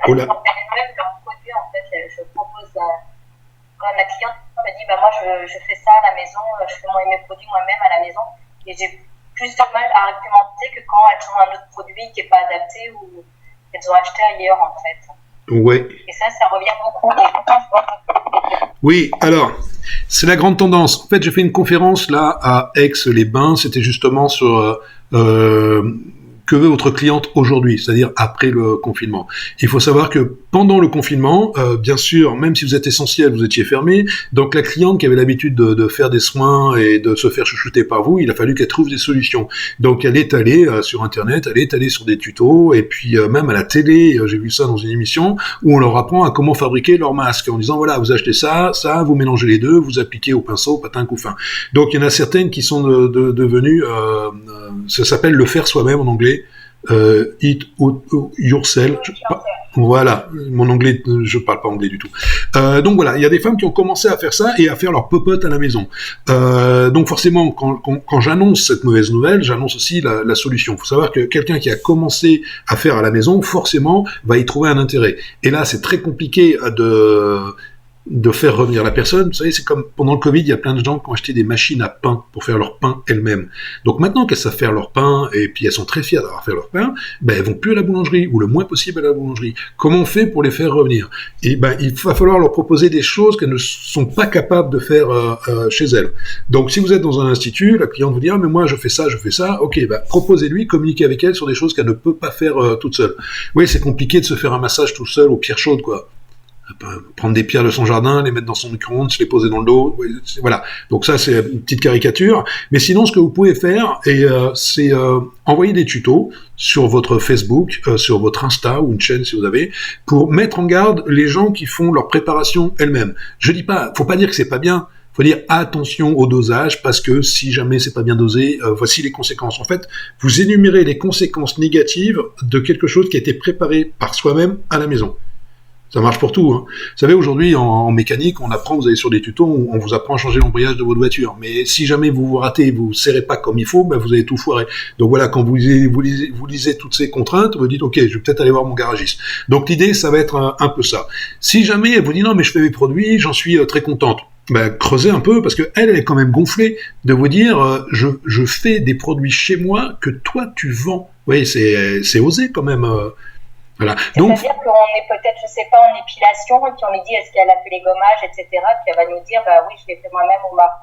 Speaker 1: Oh là.
Speaker 3: Même dans le produit, en fait, je propose quand la cliente me dit moi je fais ça à la maison, je fais mes produits moi-même à la maison, et j'ai plus de mal à argumenter que quand elles ont un autre produit qui n'est pas adapté ou qu'elles ont acheté ailleurs, en fait.
Speaker 1: Ouais.
Speaker 3: Et ça revient beaucoup.
Speaker 1: Oui, alors, c'est la grande tendance. En fait, j'ai fait une conférence là à Aix-les-Bains, c'était justement sur que veut votre cliente aujourd'hui, c'est-à-dire après le confinement. Il faut savoir que pendant le confinement, bien sûr, même si vous êtes essentiel, vous étiez fermé, donc la cliente qui avait l'habitude de faire des soins et de se faire chouchouter par vous, il a fallu qu'elle trouve des solutions. Donc elle est allée sur Internet, elle est allée sur des tutos, et puis même à la télé, j'ai vu ça dans une émission, où on leur apprend à comment fabriquer leur masque, en disant voilà, vous achetez ça, vous mélangez les deux, vous appliquez au pinceau, patin, couffin. Donc il y en a certaines qui sont devenues, ça s'appelle le faire soi-même en anglais, it yourself. Voilà, mon anglais, je parle pas anglais du tout. Donc voilà, il y a des femmes qui ont commencé à faire ça et à faire leur popote à la maison. Donc forcément, quand j'annonce cette mauvaise nouvelle, j'annonce aussi la solution. Il faut savoir que quelqu'un qui a commencé à faire à la maison, forcément, va y trouver un intérêt. Et là, c'est très compliqué de faire revenir la personne. Vous savez, c'est comme pendant le Covid, il y a plein de gens qui ont acheté des machines à pain pour faire leur pain elles-mêmes. Donc maintenant qu'elles savent faire leur pain, et puis elles sont très fières d'avoir fait leur pain, elles vont plus à la boulangerie, ou le moins possible à la boulangerie. Comment on fait pour les faire revenir ? Et il va falloir leur proposer des choses qu'elles ne sont pas capables de faire chez elles. Donc si vous êtes dans un institut, la cliente vous dit « Ah mais moi je fais ça », ok, proposez-lui, communiquez avec elle sur des choses qu'elle ne peut pas faire toute seule. Oui, c'est compliqué de se faire un massage tout seul aux pierres chaudes, quoi. Prendre des pierres de son jardin, les mettre dans son micro-ondes, se les poser dans le dos, voilà. Donc ça, c'est une petite caricature. Mais sinon, ce que vous pouvez faire, c'est envoyer des tutos sur votre Facebook, sur votre Insta ou une chaîne si vous avez, pour mettre en garde les gens qui font leur préparation elles-mêmes. Je dis pas, faut pas dire que c'est pas bien. Faut dire attention au dosage parce que si jamais c'est pas bien dosé, voici les conséquences. En fait, vous énumérez les conséquences négatives de quelque chose qui a été préparé par soi-même à la maison. Ça marche pour tout. Hein. Vous savez, aujourd'hui, en mécanique, on apprend, vous allez sur des tutos, on vous apprend à changer l'embrayage de votre voiture. Mais si jamais vous vous ratez, vous ne serrez pas comme il faut, vous allez tout foirer. Donc voilà, quand vous lisez toutes ces contraintes, vous dites, ok, je vais peut-être aller voir mon garagiste. Donc l'idée, ça va être un peu ça. Si jamais elle vous dit, non, mais je fais mes produits, j'en suis très contente. Creusez un peu, parce qu'elle est quand même gonflée de vous dire, je fais des produits chez moi que toi, tu vends. Oui, c'est osé quand même. Voilà.
Speaker 4: C'est-à-dire qu'on est peut-être, je sais pas, en épilation, et puis on lui dit est-ce qu'elle a fait les gommages, etc. Puis elle va nous dire, bah oui, je l'ai fait moi-même au marque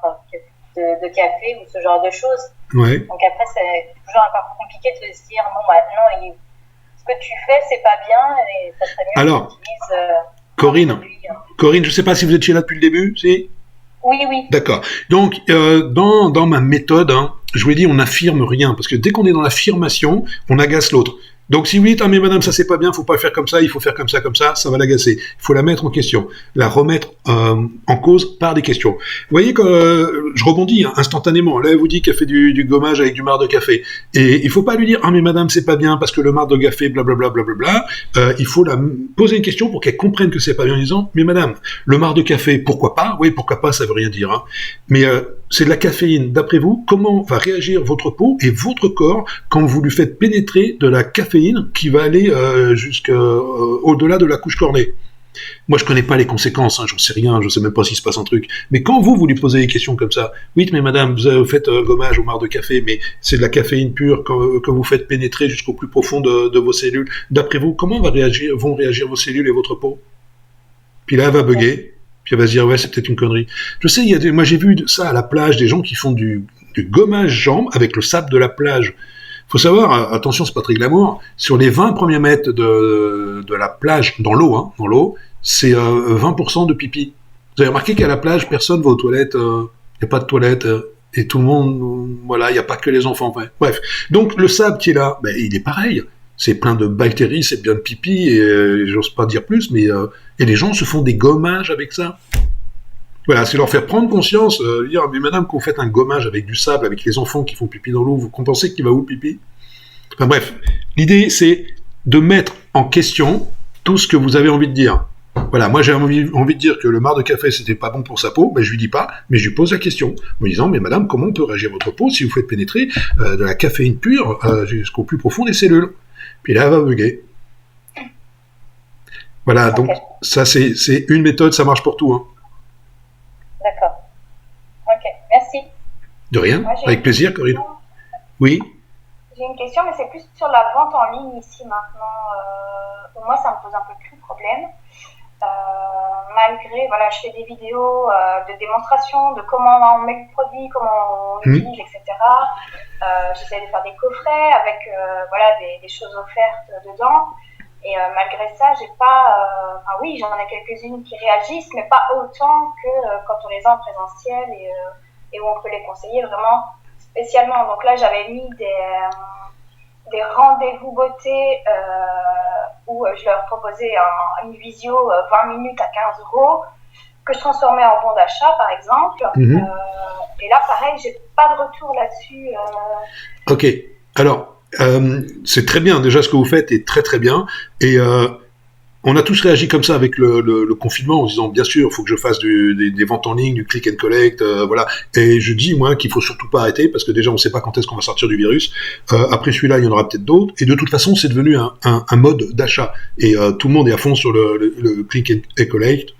Speaker 4: de café ou ce genre de choses.
Speaker 1: Ouais.
Speaker 4: Donc après, c'est toujours un peu compliqué de se dire, bon, maintenant, ce que tu fais, c'est pas bien, et ça serait mieux
Speaker 1: Alors,
Speaker 4: que tu utilises...
Speaker 1: Corinne, je sais pas si vous étiez là depuis le début, si ?
Speaker 4: Oui.
Speaker 1: D'accord. Donc, dans ma méthode, je vous l'ai dit, on n'affirme rien, parce que dès qu'on est dans l'affirmation, on agace l'autre. Donc, si vous dites, mais madame, ça c'est pas bien, faut pas faire comme ça, il faut faire comme ça, ça va l'agacer. Il faut la mettre en question, la remettre en cause par des questions. Vous voyez que je rebondis instantanément. Là, elle vous dit qu'elle fait du gommage avec du marc de café. Et il faut pas lui dire, mais madame, c'est pas bien parce que le marc de café, blablabla, blablabla. Il faut la poser une question pour qu'elle comprenne que c'est pas bien en disant, mais madame, le marc de café, pourquoi pas? Oui, pourquoi pas, ça veut rien dire. Mais c'est de la caféine. D'après vous, comment va réagir votre peau et votre corps quand vous lui faites pénétrer de la caféine qui va aller au-delà de la couche cornée? Moi, je connais pas les conséquences, j'en sais rien, je sais même pas s'il se passe un truc. Mais quand vous lui posez des questions comme ça, oui, mais madame, vous faites gommage au marc de café, mais c'est de la caféine pure que vous faites pénétrer jusqu'au plus profond de vos cellules. D'après vous, comment vont réagir vos cellules et votre peau? Puis là, elle va bugger. Puis elle va se dire, ouais, c'est peut-être une connerie. Je sais, moi j'ai vu ça à la plage, des gens qui font du gommage jambes avec le sable de la plage. Faut savoir, attention, c'est pas très glamour, sur les 20 premiers mètres de la plage, dans l'eau, c'est 20% de pipi. Vous avez remarqué qu'à la plage, personne va aux toilettes, il n'y a pas de toilettes, et tout le monde, voilà, il n'y a pas que les enfants. Bref. Donc le sable qui est là, il est pareil. C'est plein de bactéries, c'est bien de pipi, et j'ose pas dire plus, mais et les gens se font des gommages avec ça. Voilà, c'est leur faire prendre conscience, dire, mais madame, quand vous faites un gommage avec du sable, avec les enfants qui font pipi dans l'eau, vous pensez qu'il va où le pipi? Enfin bref, l'idée c'est de mettre en question tout ce que vous avez envie de dire. Voilà, moi j'ai envie de dire que le marc de café c'était pas bon pour sa peau, je lui dis pas, mais je lui pose la question, en me disant, mais madame, comment peut réagir votre peau si vous faites pénétrer de la caféine pure jusqu'au plus profond des cellules? Puis là, elle va bugger. Voilà, donc ça c'est une méthode, ça marche pour tout.
Speaker 4: D'accord. Ok, merci.
Speaker 1: De rien, avec plaisir, Corinne. Oui.
Speaker 3: J'ai une question, mais c'est plus sur la vente en ligne ici maintenant. Moi, ça me pose un peu plus de problème. Malgré, je fais des vidéos de démonstration de comment on met le produit, comment on l'utilise, etc. J'essaie de faire des coffrets avec des choses offertes dedans. Et malgré ça, j'ai pas... oui, j'en ai quelques-unes qui réagissent, mais pas autant que quand on les a en présentiel et où on peut les conseiller vraiment spécialement. Donc là, j'avais mis des rendez-vous beauté où je leur proposais une visio 20 minutes à 15 € que je transformais en bon d'achat, par exemple. Et là, pareil, j'ai pas de retour là-dessus.
Speaker 1: Ok. Alors... c'est très bien, déjà ce que vous faites est très très bien, et on a tous réagi comme ça avec le confinement en se disant bien sûr il faut que je fasse des ventes en ligne, du click and collect, voilà, et je dis moi qu'il faut surtout pas arrêter parce que déjà on sait pas quand est-ce qu'on va sortir du virus, après celui-là il y en aura peut-être d'autres, et de toute façon c'est devenu un mode d'achat, et tout le monde est à fond sur le click and collect,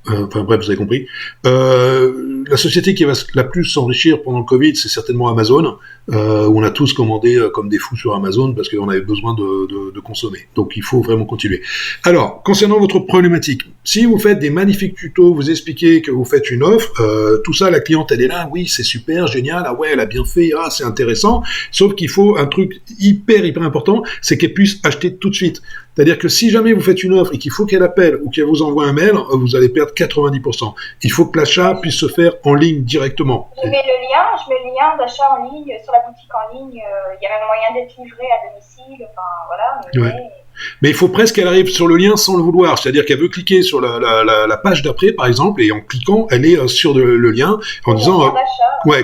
Speaker 1: bref, vous avez compris. La société qui va la plus s'enrichir pendant le Covid, c'est certainement Amazon, où on a tous commandé comme des fous sur Amazon parce qu'on avait besoin de consommer. Donc il faut vraiment continuer. Alors, concernant votre problématique, si vous faites des magnifiques tutos, vous expliquez que vous faites une offre, tout ça, la cliente elle est là, oui, c'est super, génial, ah ouais, elle a bien fait, ah c'est intéressant, sauf qu'il faut un truc hyper important, c'est qu'elle puisse acheter tout de suite. C'est-à-dire que si jamais vous faites une offre et qu'il faut qu'elle appelle ou qu'elle vous envoie un mail, vous allez perdre 90%. Il faut que l'achat puisse se faire en ligne directement.
Speaker 3: Je mets le lien d'achat en ligne sur la boutique en ligne. Il y a même moyen d'être livré à domicile. Enfin, voilà.
Speaker 1: Mais il faut presque qu'elle arrive sur le lien sans le vouloir. C'est-à-dire qu'elle veut cliquer sur la page d'après, par exemple, et en cliquant, elle est sur le lien en disant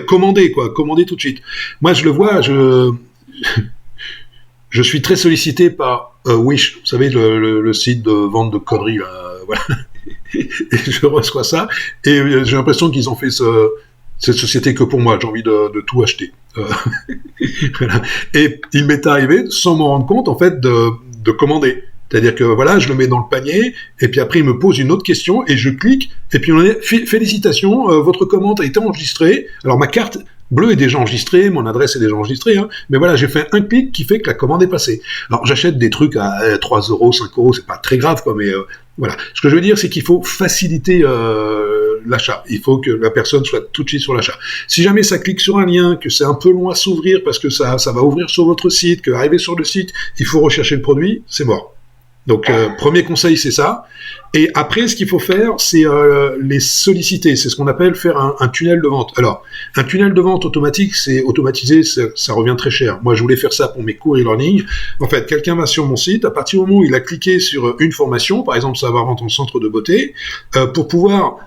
Speaker 1: commander tout de suite. Moi, je le vois, je suis très sollicité par Wish, vous savez, le site de vente de conneries, là, voilà. Et je reçois ça, et j'ai l'impression qu'ils ont fait cette société que pour moi, j'ai envie de tout acheter. Voilà. Et il m'est arrivé, sans m'en rendre compte, en fait, de commander. C'est-à-dire que voilà, je le mets dans le panier, et puis après il me pose une autre question, et je clique, et puis on est félicitations, votre commande a été enregistrée. Alors ma carte bleu est déjà enregistré, mon adresse est déjà enregistrée, hein, mais voilà, j'ai fait un clic qui fait que la commande est passée. Alors j'achète des trucs à 3 euros, 5 euros, c'est pas très grave, quoi, mais voilà. Ce que je veux dire, c'est qu'il faut faciliter l'achat. Il faut que la personne soit tout de suite sur l'achat. Si jamais ça clique sur un lien, que c'est un peu long à s'ouvrir parce que ça va ouvrir sur votre site, que arrivé sur le site, il faut rechercher le produit, c'est mort. Donc, premier conseil, c'est ça. Et après, ce qu'il faut faire, c'est les solliciter. C'est ce qu'on appelle faire un tunnel de vente. Alors, un tunnel de vente automatique, c'est automatisé, ça revient très cher. Moi, je voulais faire ça pour mes cours e-learning. En fait, quelqu'un va sur mon site, à partir du moment où il a cliqué sur une formation, par exemple, savoir vendre en centre de beauté, pour pouvoir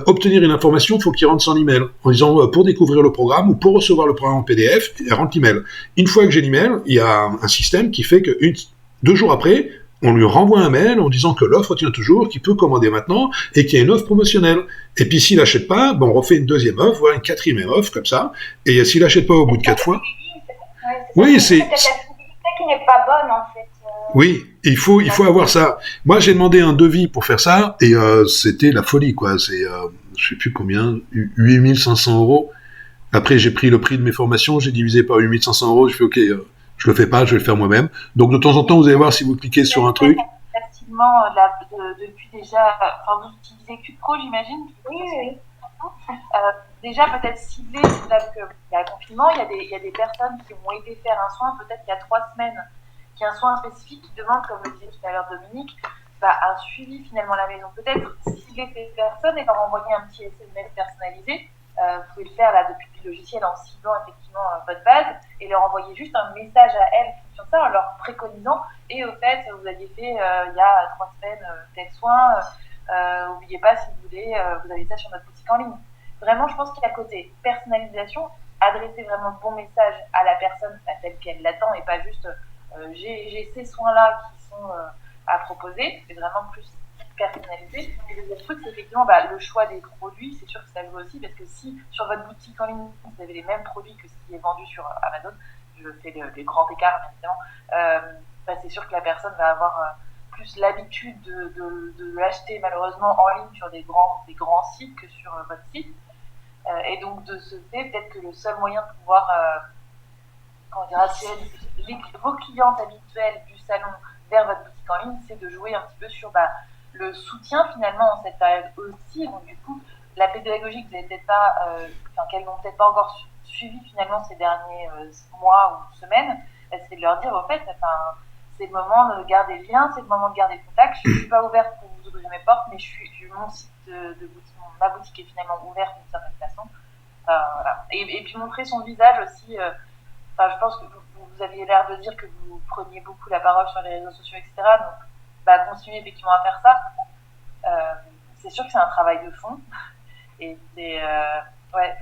Speaker 1: obtenir une information, il faut qu'il rentre son email en disant pour découvrir le programme ou pour recevoir le programme en PDF, il rentre l'email. Une fois que j'ai l'email, il y a un système qui fait que 2 jours après, on lui renvoie un mail en disant que l'offre tient toujours, qu'il peut commander maintenant et qu'il y a une offre promotionnelle. Et puis s'il n'achète pas, on refait une deuxième offre, voilà une 4e offre comme ça. Et s'il n'achète pas au bout de 4 fois, oui, c'est la
Speaker 3: visibilité qui n'est pas bonne en fait.
Speaker 1: Oui, il faut avoir ça. Moi, j'ai demandé un devis pour faire ça et c'était la folie, quoi. C'est, je sais plus combien, 8500 euros. Après, j'ai pris le prix de mes formations, j'ai divisé par 8500 euros. Je fais OK. Je le fais pas, je vais le faire moi-même. Donc de temps en temps, vous allez voir si vous cliquez sur un truc.
Speaker 2: Effectivement, depuis déjà, vous utilisez QPro, j'imagine.
Speaker 3: Oui.
Speaker 2: Déjà peut-être ciblé, c'est-à-dire qu'il y a le confinement, il y a des personnes qui ont été faire un soin peut-être il y a 3 semaines, qui a un soin spécifique qui demande, comme le disait tout à l'heure Dominique, un suivi finalement à la maison. Peut-être cibler ces personnes et leur envoyer un petit SMS personnalisé. Vous pouvez le faire là depuis le logiciel en ciblant effectivement votre base et leur envoyer juste un message à elles sur ça en leur préconisant et au fait vous aviez fait il y a 3 semaines tel soin, n'oubliez pas si vous voulez, vous avez ça sur notre boutique en ligne. Vraiment, je pense qu'il y a côté personnalisation, adresser vraiment le bon message à la personne telle qu'elle l'attend et pas juste j'ai ces soins-là qui sont à proposer, c'est vraiment plus personnalisé. Et le deuxième truc, c'est effectivement le choix des produits. C'est sûr que ça joue aussi parce que si sur votre boutique en ligne vous avez les mêmes produits que ce qui est vendu sur Amazon, je fais des grands écarts bien évidemment, c'est sûr que la personne va avoir plus l'habitude de l'acheter malheureusement en ligne sur des grands sites que sur votre site. Et donc de ce fait, peut-être que le seul moyen de pouvoir attirer vos clientes habituelles du salon vers votre boutique en ligne, c'est de jouer un petit peu sur le soutien finalement en cette période aussi. Donc du coup, la pédagogie que vous n'avez peut-être pas, qu'elles n'ont peut-être pas encore suivi finalement ces derniers mois ou semaines, c'est de leur dire au fait, c'est le moment de garder le lien, c'est le moment de garder le contact. Je ne suis pas ouverte pour vous ouvrir mes portes, mais mon site de boutique, ma boutique est finalement ouverte d'une certaine façon. Voilà. Et puis montrer son visage aussi. Je pense que vous aviez l'air de dire que vous preniez beaucoup la parole sur les réseaux sociaux, etc. Donc, continuez effectivement à faire ça. C'est sûr que c'est un travail de fond. Et c'est,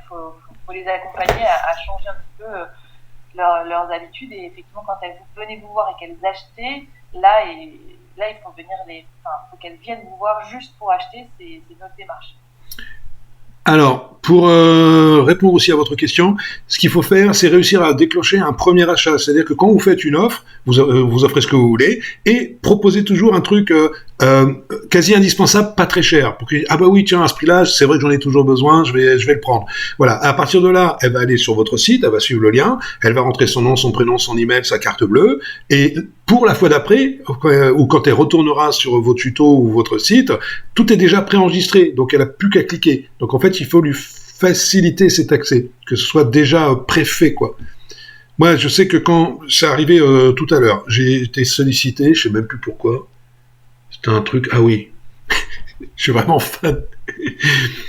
Speaker 2: faut les accompagner à changer un petit peu leurs habitudes. Et effectivement, quand elles venaient vous voir et qu'elles achetaient, là, il faut qu'elles viennent vous voir juste pour acheter. C'est notre démarche.
Speaker 1: Alors, pour répondre aussi à votre question, ce qu'il faut faire, c'est réussir à déclencher un premier achat. C'est-à-dire que quand vous faites une offre, vous offrez ce que vous voulez, et proposez toujours un truc quasi indispensable, pas très cher. Pour que, oui, tiens, à ce prix-là, c'est vrai que j'en ai toujours besoin, je vais le prendre. Voilà. À partir de là, elle va aller sur votre site, elle va suivre le lien, elle va rentrer son nom, son prénom, son email, sa carte bleue, et pour la fois d'après, ou quand elle retournera sur vos tutos ou votre site, tout est déjà préenregistré, donc elle n'a plus qu'à cliquer. Donc en fait, il faut lui faciliter cet accès, que ce soit déjà préfait, quoi. Moi, je sais que quand c'est arrivé tout à l'heure, j'ai été sollicité, je sais même plus pourquoi. C'était un truc, oui, je suis vraiment fan.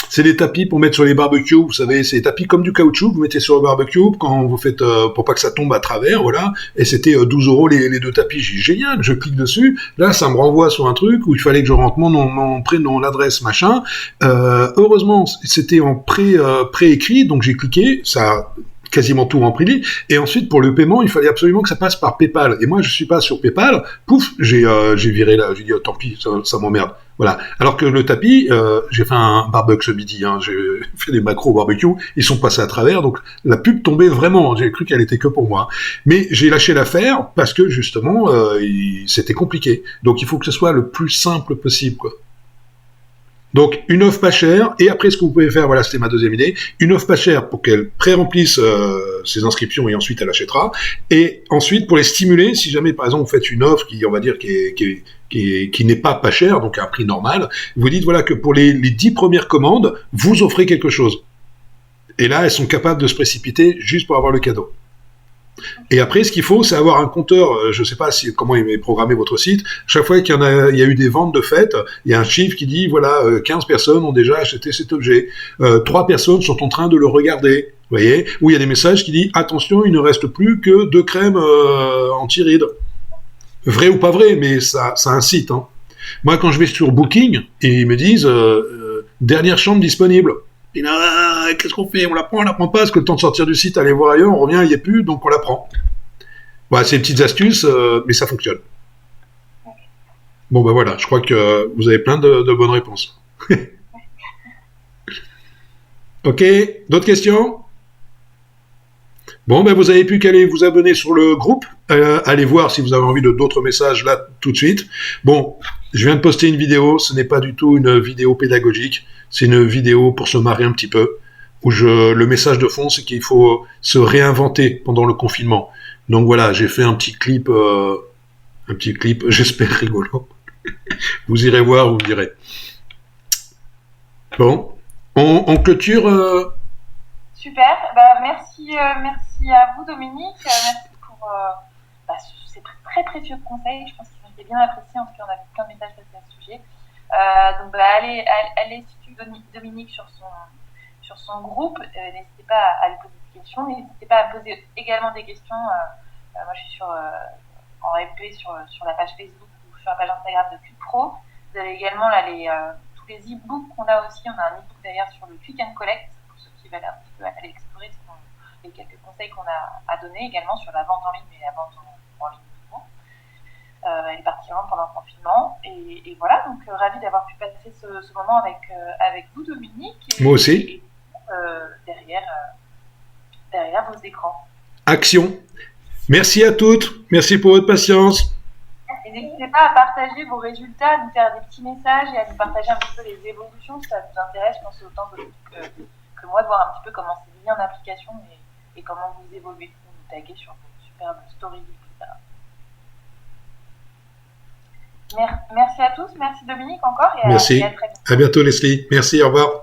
Speaker 1: C'est des tapis pour mettre sur les barbecues, vous savez, c'est des tapis comme du caoutchouc que vous mettez sur le barbecue quand vous faites, pour pas que ça tombe à travers, voilà. Et c'était 12 € les 2 tapis. J'ai dit, génial, je clique dessus. Là, ça me renvoie sur un truc où il fallait que je rentre mon prénom, l'adresse, machin. Heureusement, c'était en préécrit, donc j'ai cliqué, ça a quasiment tout rempli, et ensuite pour le paiement il fallait absolument que ça passe par PayPal, et moi je suis pas sur PayPal, pouf, j'ai viré là, j'ai dit tant pis, ça m'emmerde, voilà. Alors que le tapis, j'ai fait un barbecue ce midi, j'ai fait des macros au barbecue, ils sont passés à travers, donc la pub tombait vraiment, j'ai cru qu'elle était que pour moi, mais j'ai lâché l'affaire parce que justement c'était compliqué, donc il faut que ce soit le plus simple possible, quoi. Donc, une offre pas chère, et après, ce que vous pouvez faire, voilà, c'était ma deuxième idée, une offre pas chère pour qu'elle pré-remplisse ses inscriptions, et ensuite elle achètera, et ensuite, pour les stimuler, si jamais, par exemple, vous faites une offre qui, on va dire, qui n'est pas chère, donc à un prix normal, vous dites, voilà, que pour les 10 premières commandes, vous offrez quelque chose. Et là, elles sont capables de se précipiter juste pour avoir le cadeau. Et après, ce qu'il faut, c'est avoir un compteur, je ne sais pas comment il est programmé votre site, chaque fois qu'il y a eu des ventes de fête, il y a un chiffre qui dit, voilà, 15 personnes ont déjà acheté cet objet, 3 personnes sont en train de le regarder, vous voyez, ou il y a des messages qui disent, attention, il ne reste plus que 2 crèmes anti-rides. Vrai ou pas vrai, mais ça incite. Hein. Moi, quand je vais sur Booking, ils me disent, dernière chambre disponible. Et là, qu'est-ce qu'on fait? On la prend pas, parce que le temps de sortir du site, aller voir ailleurs, on revient, il n'y a plus, donc on la prend. Voilà, c'est des petites astuces, mais ça fonctionne. Bon, ben voilà, je crois que vous avez plein de bonnes réponses. Ok, d'autres questions? Bon, ben vous avez plus qu'à aller vous abonner sur le groupe, allez voir si vous avez envie de d'autres messages là tout de suite. Bon, je viens de poster une vidéo, ce n'est pas du tout une vidéo pédagogique, c'est une vidéo pour se marrer un petit peu, où le message de fond, c'est qu'il faut se réinventer pendant le confinement. Donc voilà, j'ai fait un petit clip, j'espère rigolo. Vous irez voir, vous me direz. Bon, on clôture.
Speaker 2: Super, merci à vous Dominique, merci pour ces très précieux conseils, je pense qu'ils ont été bien appréciés, en tout cas on a vu plein de messages passer à ce sujet. Donc allez suivre Dominique sur son groupe, n'hésitez pas à lui poser des questions, n'hésitez pas à me poser également des questions, moi je suis en MP sur la page Facebook ou sur la page Instagram de CubePro, vous avez également là tous les e-books qu'on a aussi, on a un e-book derrière sur le Click and Collect, aller un petit peu aller explorer les quelques conseils qu'on a à donner également sur la vente en ligne et la vente en ligne et particulièrement pendant le confinement et voilà, donc ravi d'avoir pu passer ce moment avec vous Dominique et,
Speaker 1: moi aussi
Speaker 2: derrière vos écrans.
Speaker 1: Action. Merci à toutes, merci pour votre patience.
Speaker 2: Et n'hésitez pas à partager vos résultats, à nous faire des petits messages et à nous partager un petit peu les évolutions, ça nous intéresse, je pense autant que moi de voir un petit peu comment c'est mis en application et comment vous évoluez, vous taguez sur vos superbes stories, etc. Merci à tous, merci Dominique encore et
Speaker 1: merci.
Speaker 2: À très bientôt.
Speaker 1: À bientôt Leslie, merci, au revoir.